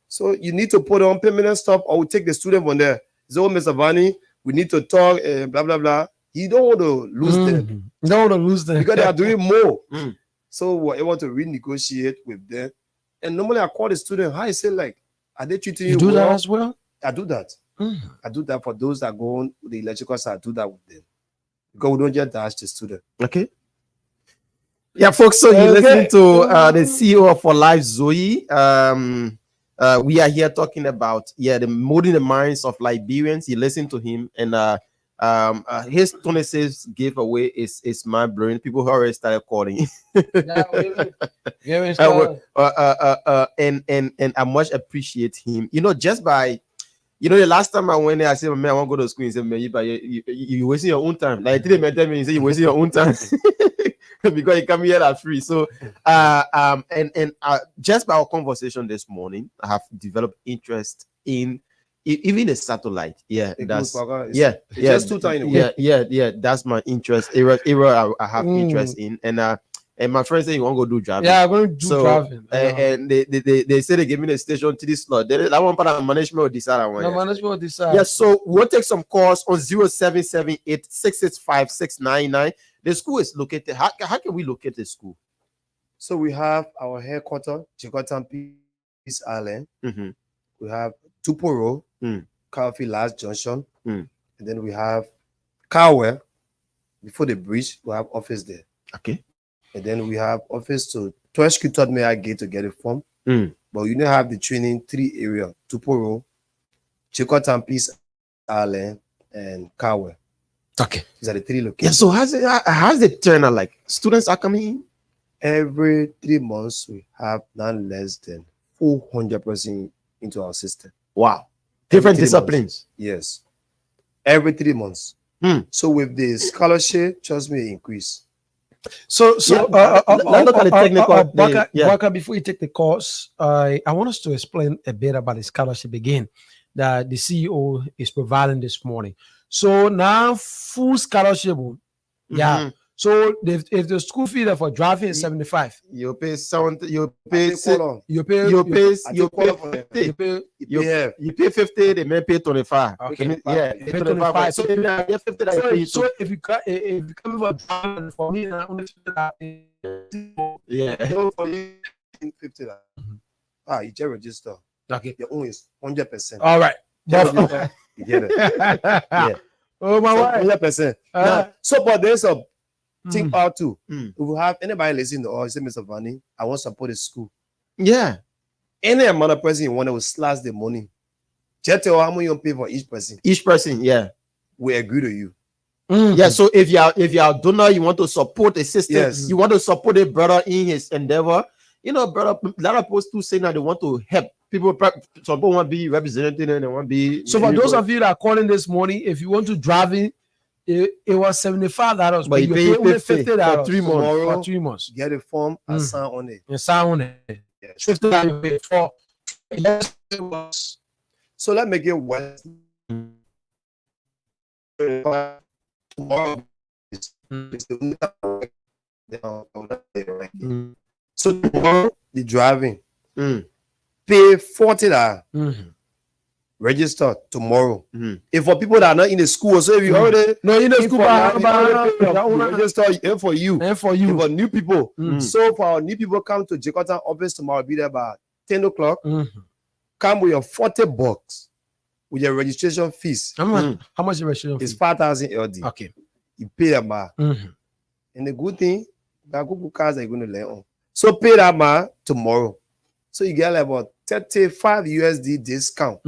So you need to put on permanent stuff or we take the student from there. So, Mr. Vanny, we need to talk, blah, blah, blah. You don't want to lose them. You don't want to lose them. Because they are doing more. So we're able to renegotiate with them. And normally I call the student, how you say, like, are they treating you You do well? that as well? I do that. I do that for those that go on the electrical side. I do that with them. Because we don't just dash the student. Okay. Yeah, folks, so you listen to the CEO of For Life, Zoe. We are here talking about, the molding the minds of Liberians. You listen to him, and His 26 giveaway is mind blowing. People already started calling. And I much appreciate him. You know, just by the last time I went there, I said, man, I want to go to school. He said, man, you wasting your own time. Like, didn't tell me, he said, you're wasting your own time because you come here at free. So, just by our conversation this morning, I have developed interest in even the satellite. Yeah, that's just 2 times. Yeah. That's my interest. Area I have interest in, and my friend said you want to go do driving. Yeah, I'm going to do driving. And they say they give me the station to this slot. That one part of management will decide. Management will decide. Yes, so we'll take some calls on 0778 665 699. The school is located. How can we locate the school? So we have our headquarters, Chicotan Peace Island. Mm-hmm. We have Tuporo, Coffee Last Junction, and then we have Cowell. Before the bridge, we have office there. Okay. And then we have office to 12 taught me I get to get a form. But you don't have the training 3 area: Tuporo, Chicotan Peace Island, and Cowell. Okay. These are the 3 Yeah, locations. so how's the turnout like? Students are coming in? Every 3 months, we have none less than 400% into our system. Wow. Different Every 3 disciplines. months. Yes. Every 3 months. So with the scholarship, trust me, increase. Let's look at the technical. Baka, before you take the course, I want us to explain a bit about the scholarship again that the CEO is providing this morning. So now full scholarship, yeah. So if the school fee for driving is 75, you pay 50, they may pay 25. Okay. Yeah, You pay 25. So if you get 50, that you So if you come for driving for me, I only yeah. For you, 50. You just register. Okay. Your own is 100%. All right. You get it. Yeah. Oh my wife. 100%. So, but there's a thing out too. If we have anybody listening to us, say, Mr. Vanny, I want to support the school. Yeah. Any amount of person you want to slash the money. Just tell how much you pay for each person. Each person, yeah. We agree to you. Yeah, so if you are a donor, you want to support a sister, Yes. you want to support a brother in his endeavor. You know, brother, a lot of posts too saying that they want to help people. Some people want to be represented and they want to be. So for those of you that are calling this morning, if you want to drive in, it was $75, but you pay only $50 $50 for 3 months. For 3 months. Get a form and sign on it. And sign on it. Yes. $50 you pay for. Yes, it was. So let's make it one. Tomorrow is the so tomorrow the driving pay $40. Register tomorrow. If for people that are not in the school, so if you already in the school, register for you. And for you. For new people. So for our new people come to Jakarta office tomorrow, be there by 10 o'clock. Come with your $40 with your registration fees. How much is the registration It's fee? 5,000 LD. Okay. You pay that man. And the good thing, there are good cars that you're going to learn on. So pay that man tomorrow. So you get like about 35 USD discount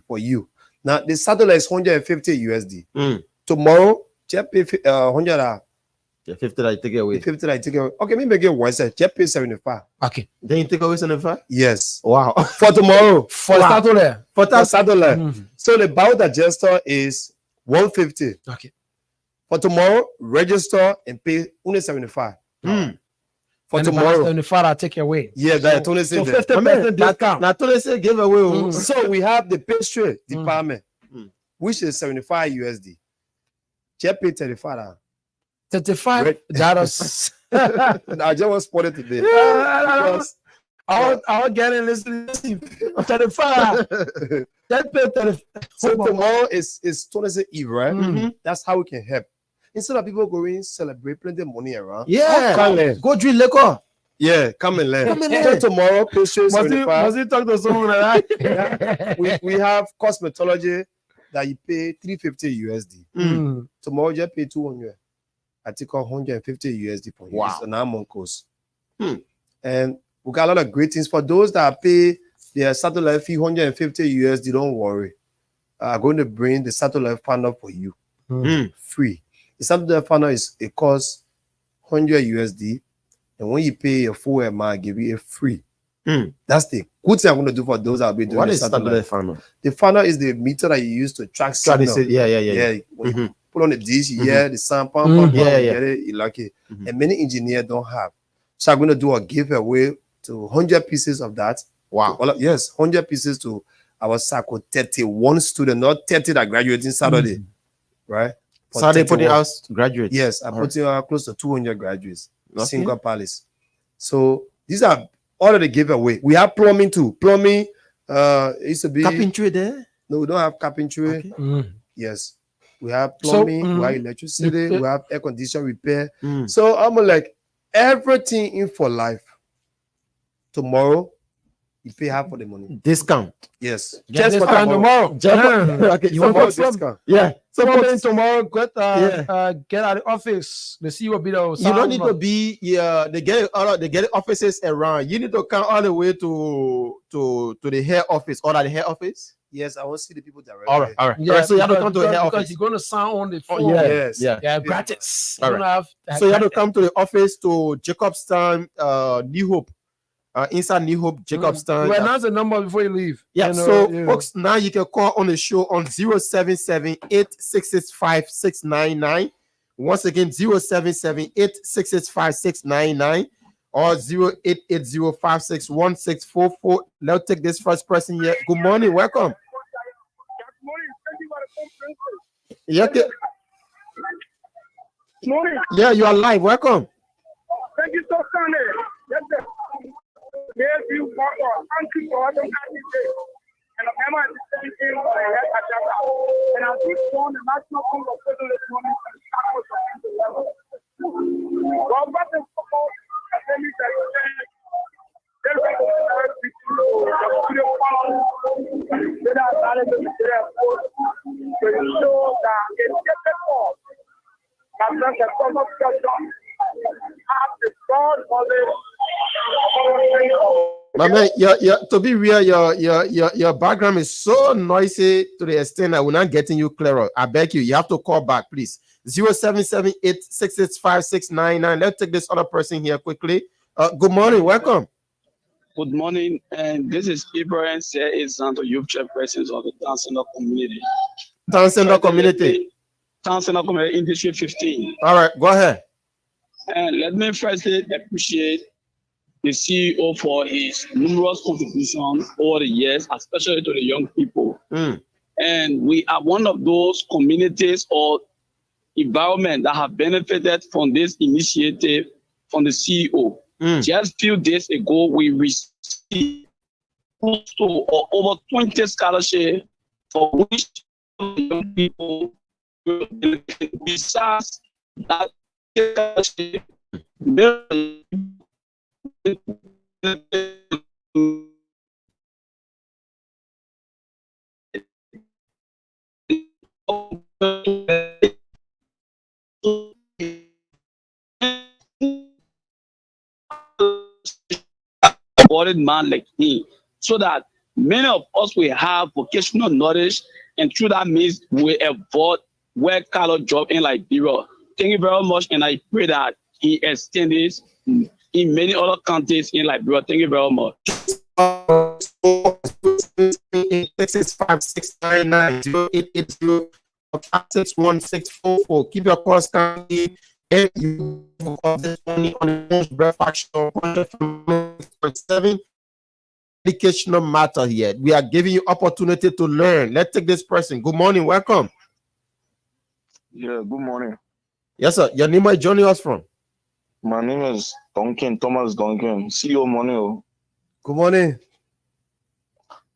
for you. Now the satellite is 150 USD. Tomorrow, just pay 100. Yeah, 50 that you take it away. 50 that you take it away. Okay, maybe get one set. Just pay 75. Okay. Then you take away 75? Yes. Wow. For tomorrow. For satellite. For satellite. So the bout adjuster is 150. Okay. For tomorrow, register and pay only 75. For And tomorrow. 75 I take away. Yeah, that's Tony said. So 50% discount. Now Tony said give away. So we have the pastry department, which is 75 USD. Just pay 35. $35. I just was spotted today. I was getting listening. 35. That pay 35. So tomorrow is Tony Eve, right? That's how we can help. Instead of people going celebrate, plenty of money around. Yeah. Come learn. Go drink liquor. Yeah, come and learn. Come and learn. So tomorrow, pastry 75. Must he talk to someone like that? we have cosmetology that you pay 350 USD. Tomorrow, just pay 200. I take 150 USD for you. Wow. It's an Amon course. And we got a lot of great things for those that pay their satellite fee 150 USD. Don't worry. I'm going to bring the satellite partner for you. free. It's something that I found out is it costs 100 USD, and when you pay your full amount, I give you a free. That's the good thing I'm going to do for those that will be doing What the is satellite. satellite funnel? The funnel is the meter that you use to track signal. Yeah. When you put on the dish, you hear the sound, pump, Yeah, you yeah. get it, you like it. And many engineers don't have. So I'm going to do a giveaway to 100 pieces of that. Wow. Yes, 100 pieces to our circle 31 student, not 30 that graduating Saturday, right? But Saturday putting 31. out graduates. Yes, I'm All right. putting out close to 200 graduates. Okay. Single Palace. So these are all of the giveaway. We have plumbing too. Plumbing, it used to be Carpentry there? No, we don't have carpentry. Yes, we have plumbing, we have electricity, we have air condition repair. So I'm like everything in for life. Tomorrow, you pay half of the money. Discount. Yes. Just for tomorrow. Okay, You want Tomorrow to some? discount. Yeah. So So tomorrow, get Yeah. get out of the office. The CEO will be there. you don't need to be they get offices around. You need to come all the way to the head office or the head office. Yes, I want to see the people directly. All right. Yeah, So you have to come to the head because office. you're going to sound on the Oh, phone. yeah. Yeah, gratis. All You don't right. have- So you have to come to the office to Jacobstown, New Hope, inside New Hope, Jacobstown. You announce the number before you leave. Yeah, You know, so yeah. folks, now you can call on the show on 077-8665-699. Once again, 077-8665-699 or 0880-561644. Let's take this first person here. Good morning, welcome. Yeah, okay. Morning. Yeah, you are live. Welcome. Thank you so much. Yes, sir. Yes, you want thank you for all the day. And I'm at the same thing for the head agenda. And I'm just on the national conversation this morning and start with the level. Well, what is support? Let me tell you, there is a My man, to be real, your background is so noisy to the extent that we're not getting you clearer. I beg you have to call back, please. 077-8665-699. Let's take this other person here quickly. Good morning, welcome. Good morning, and this is Ibrahim Santo, youth chairperson of the Town Center community. Town Center community. Town Center community in District 15. All right, go ahead. And let me firstly appreciate the CEO for his numerous contributions over the years, especially to the young people. And we are one of those communities or environment that have benefited from this initiative from the CEO. Just few days ago, we received close to or over 20 scholarships for which young people will benefit. Besides that scholarship, man like him, so that many of us will have vocational knowledge, and through that means we avoid white-collar job in Liberia. Thank you very much, and I pray that he extend this in many other countries in Liberia. Thank you very much. 080-5644. Keep your calls coming. And you this money on the breakfast show 100.7. Educational matter here. We are giving you opportunity to learn. Let's take this person. Good morning, welcome. Yeah, good morning. Yes, sir. Your name is joining us from? My name is Duncan, Thomas Duncan, CEO Money. Good morning.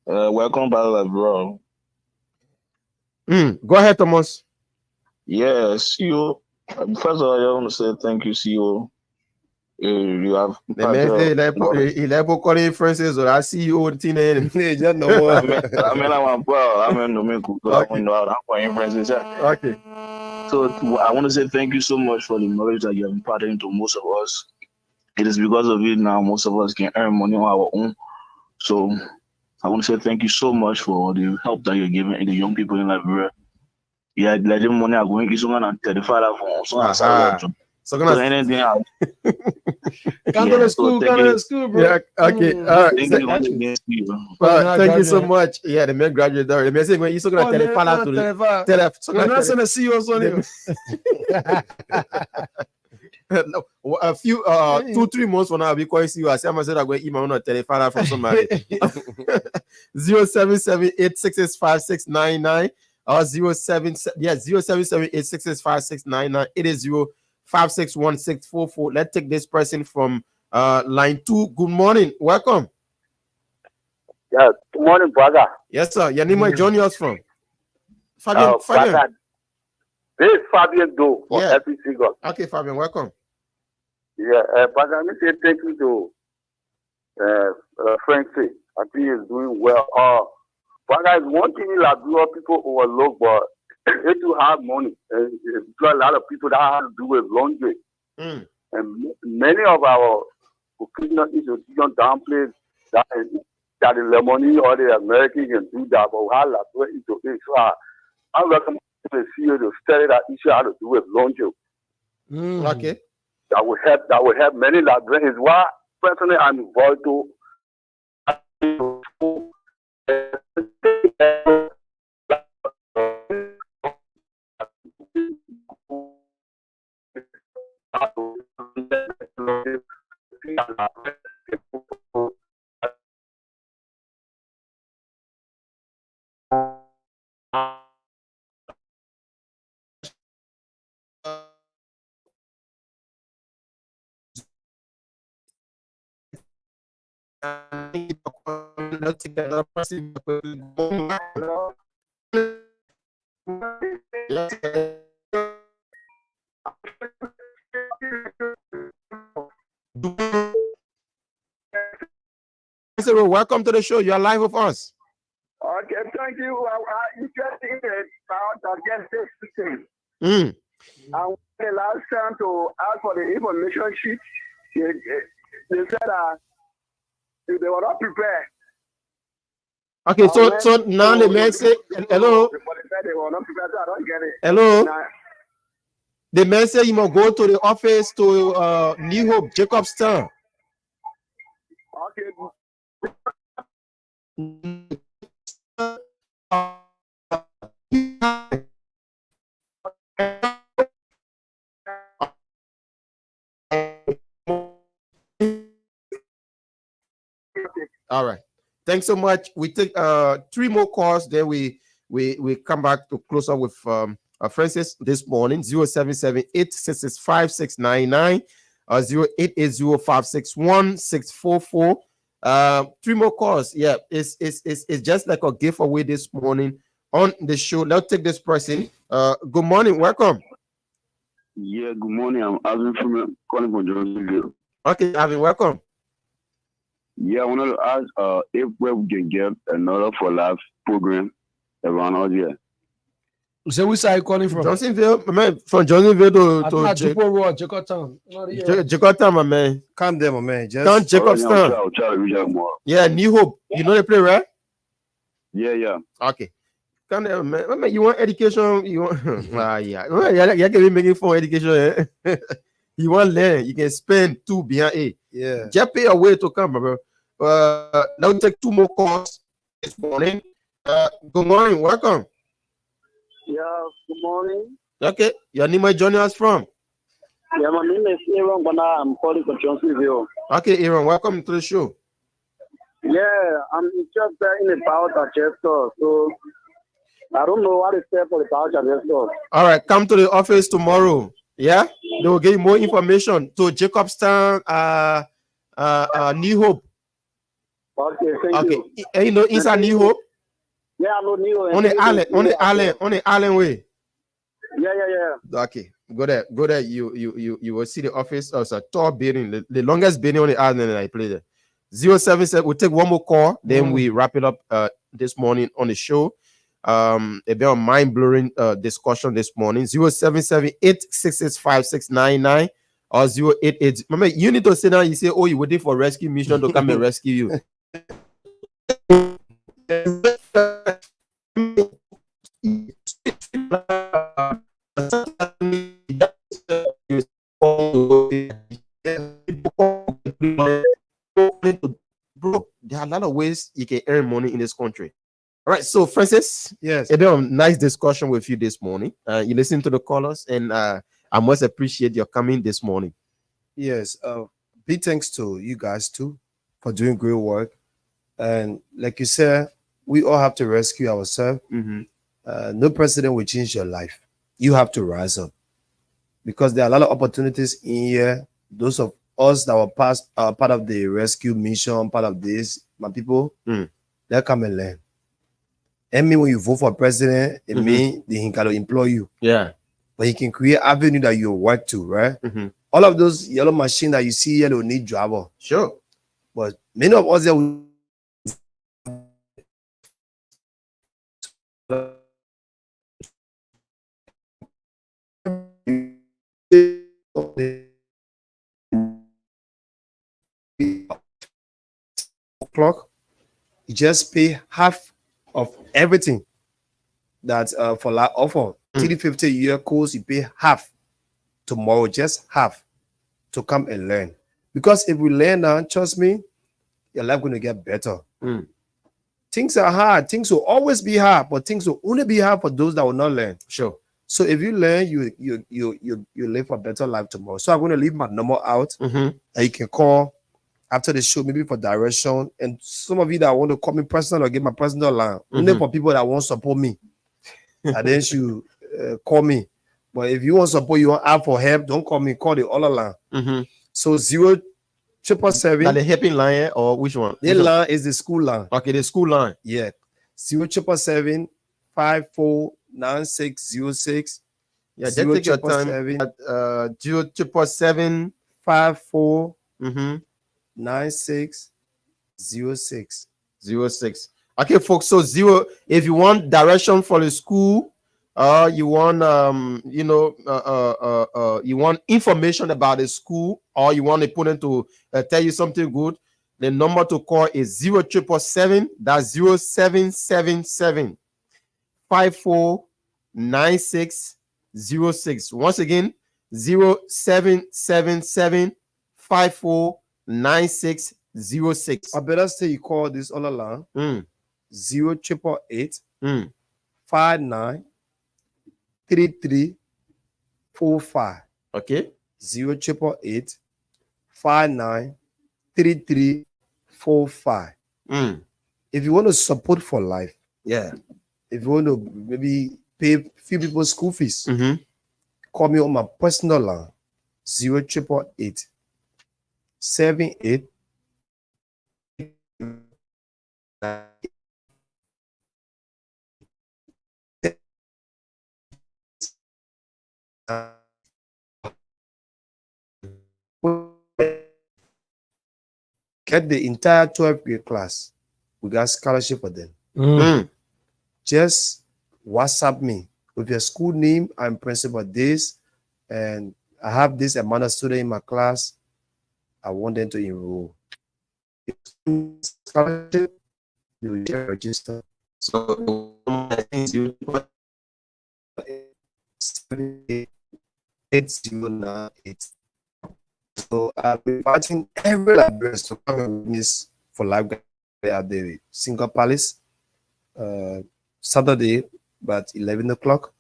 Welcome back, bro. Go ahead, Thomas. Yeah, CEO. First of all, I want to say thank you, CEO. You have. Il est pour connaître français, so I see you on the I mean, I'm okay. So I want to say thank you so much for the knowledge that you have imparted into most of us. It is because of it now most of us can earn money on our own. So I want to say thank you so much for the help that you're giving the young people in Liberia. Yeah, like the money are going to someone and 35 for someone. So anything else. Come to the school, bro. Yeah, okay. All right. Thank you so graduate. much. Yeah, the man graduated. The man said when you talking about telephone to the We're not going to see you on no, a few 2-3 months from now I'll be calling you. I say I'm going to email on a telephone from somebody. 0778665699 or 0778665699. It is 0561644. Let's take this person from line 2. Good morning. Welcome. Yeah, good morning, brother. Yes, sir. Your name is joining us from? Fabian. Brother, this is Fabian Do for Yeah. every single. Okay, Fabian, welcome. Yeah, brother, let me say thank you to Francie. I think he's doing well. Brother, it's one thing that people overlook, but if you have money, and a lot of people that have to do with laundry. And many of our occasional institutions downplay that the money or the Americans can do that, but we have to do it into it. So I recommend the CEO to study that issue how to do with laundry. Okay. That will help many Liberians. Is why personally I'm involved to Welcome to the show. You are live with us. Okay, thank you. Interesting about against this thing. I went the last time to ask for the information sheet. They said they were not prepared. Okay, so now the man say hello. But they said they were not prepared, so I don't get it. Hello. Now, The man say you must go to the office to New Hope, Jacobstown. okay. All right. Thanks so much. We take 3 more calls, then we come back to close up with Francis this morning. 0778665699 or 0880561644. 3 more calls. Yeah, it's just like a giveaway this morning on the show. Let's take this person. Good morning, welcome. Yeah, good morning. I'm Alvin calling from Johnsonville. Okay, Alvin, welcome. Yeah, I wanted to ask if we can get another for life program around us here. So which side are you calling from? Johnsonville, my man, from Johnsonville to Jacotown. Jacotown, my man. Come there, my man. Just Come Jacobstown. I'll try to reach out more. Yeah, New Hope. You know the play, right? Yeah. Okay. Come there, man. You want education? You want? Yeah. You can be making fun education. Eh? You want to learn? You can spend 2 behind A. Yeah. Just pay a way to come, bro. Now we take 2 more calls this morning. Good morning. Welcome. Yeah, good morning. Okay. Your name is joining us from? Yeah, my name is Aaron Bana. I'm calling from Johnsonville. Okay, Aaron. Welcome to the show. Yeah, I'm interested in the power digester. So I don't know what to say for the power digester. All right. Come to the office tomorrow. Yeah, they will give you more information to Jacobstown, New Hope. Okay, thank you. And you know inside New Hope? Yeah, I know New Hope. On the island way. Yeah. Okay, go there. You will see the office. It's a tall building, the longest building on the island that I play there. 077. We'll take 1 more call, then we wrap it up this morning on the show. A very mind-blowing discussion this morning. 0778665699 or 088. Remember, you need to sit down. You say, "Oh, you waiting for rescue mission to come and rescue you." are a lot of ways you can earn money in this country. All right, so Francis, yes, a bit of nice discussion with you this morning. You listen to the callers, and I must appreciate your coming this morning. Yes, big thanks to you guys too for doing great work. And like you said, we all have to rescue ourselves. No president will change your life. You have to rise up because there are a lot of opportunities in here. Those of us that were part of the rescue mission, part of this, my people, they come and learn. And when you vote for president, it means he can employ you. Yeah. But he can create avenue that you work to, right? All of those yellow machines that you see here, they need driver. Sure. But many of us there will o'clock, you just pay half of everything that for like offer 350 year course, you pay half tomorrow, just half to come and learn. Because if we learn now, trust me, your life going to get better. Things are hard. Things will always be hard, but things will only be hard for those that will not learn. Sure. So if you learn, you live a better life tomorrow. So I'm going to leave my number out, and you can call after the show, maybe for direction. And some of you that want to call me personal or get my personal line, only for people that want to support me, and then you call me. But if you want support, you want ask for help, don't call me. Call the other line. So 0777. Now the helping line or which one? The line is the school line. Okay, the school line. Yeah. 0777 549606. Yeah, just take your time. 0777 54 9606. 06. Okay, folks. So if you want direction for the school, you want you want information about the school, or you want the opponent to tell you something good, the number to call is 0777. That's 0777 549606. Once again, 0777 549606. I better say you call this other line 0888 593345. Okay. 0888 593345. If you want to support for life, yeah. If you want to maybe pay few people's school fees, call me on my personal line 0888 78 get the entire 12th grade class. We got scholarship for them. Just WhatsApp me with your school name and principal this, and I have this amount of student in my class. I want them to enroll. Scholarship, you will register. So 8098. So I've been inviting every librarian to come and miss for live at the Single Palace Saturday about 11 o'clock.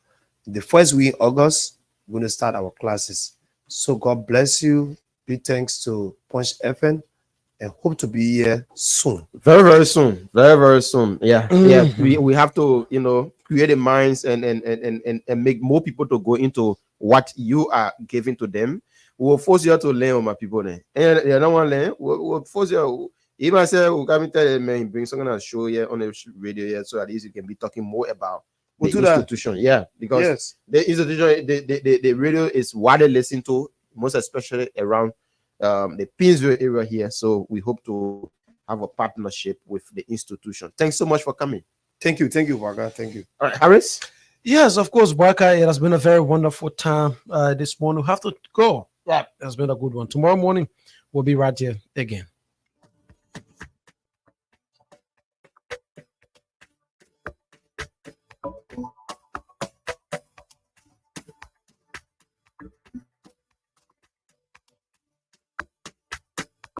The first week in August, we're going to start our classes. So God bless you. Big thanks to Punch FM, and hope to be here soon. Very, very soon. Very, very soon. Yeah. Yeah. We have to, create the minds and make more people to go into what you are giving to them. We'll force you to learn, my people. And you don't want to learn, we'll force you. Even I say, we'll come and tell them, man, bring something on the show here on the radio here, so at least you can be talking more about the institution. Yeah, because the institution, the radio is widely listened to, most especially around the Painesville area here. So we hope to have a partnership with the institution. Thanks so much for coming. Thank you, Waka. Thank you. All right, Harris. Yes, of course, Barker. It has been a very wonderful time this morning. We have to go. Yeah, it's been a good one. Tomorrow morning, we'll be right here again.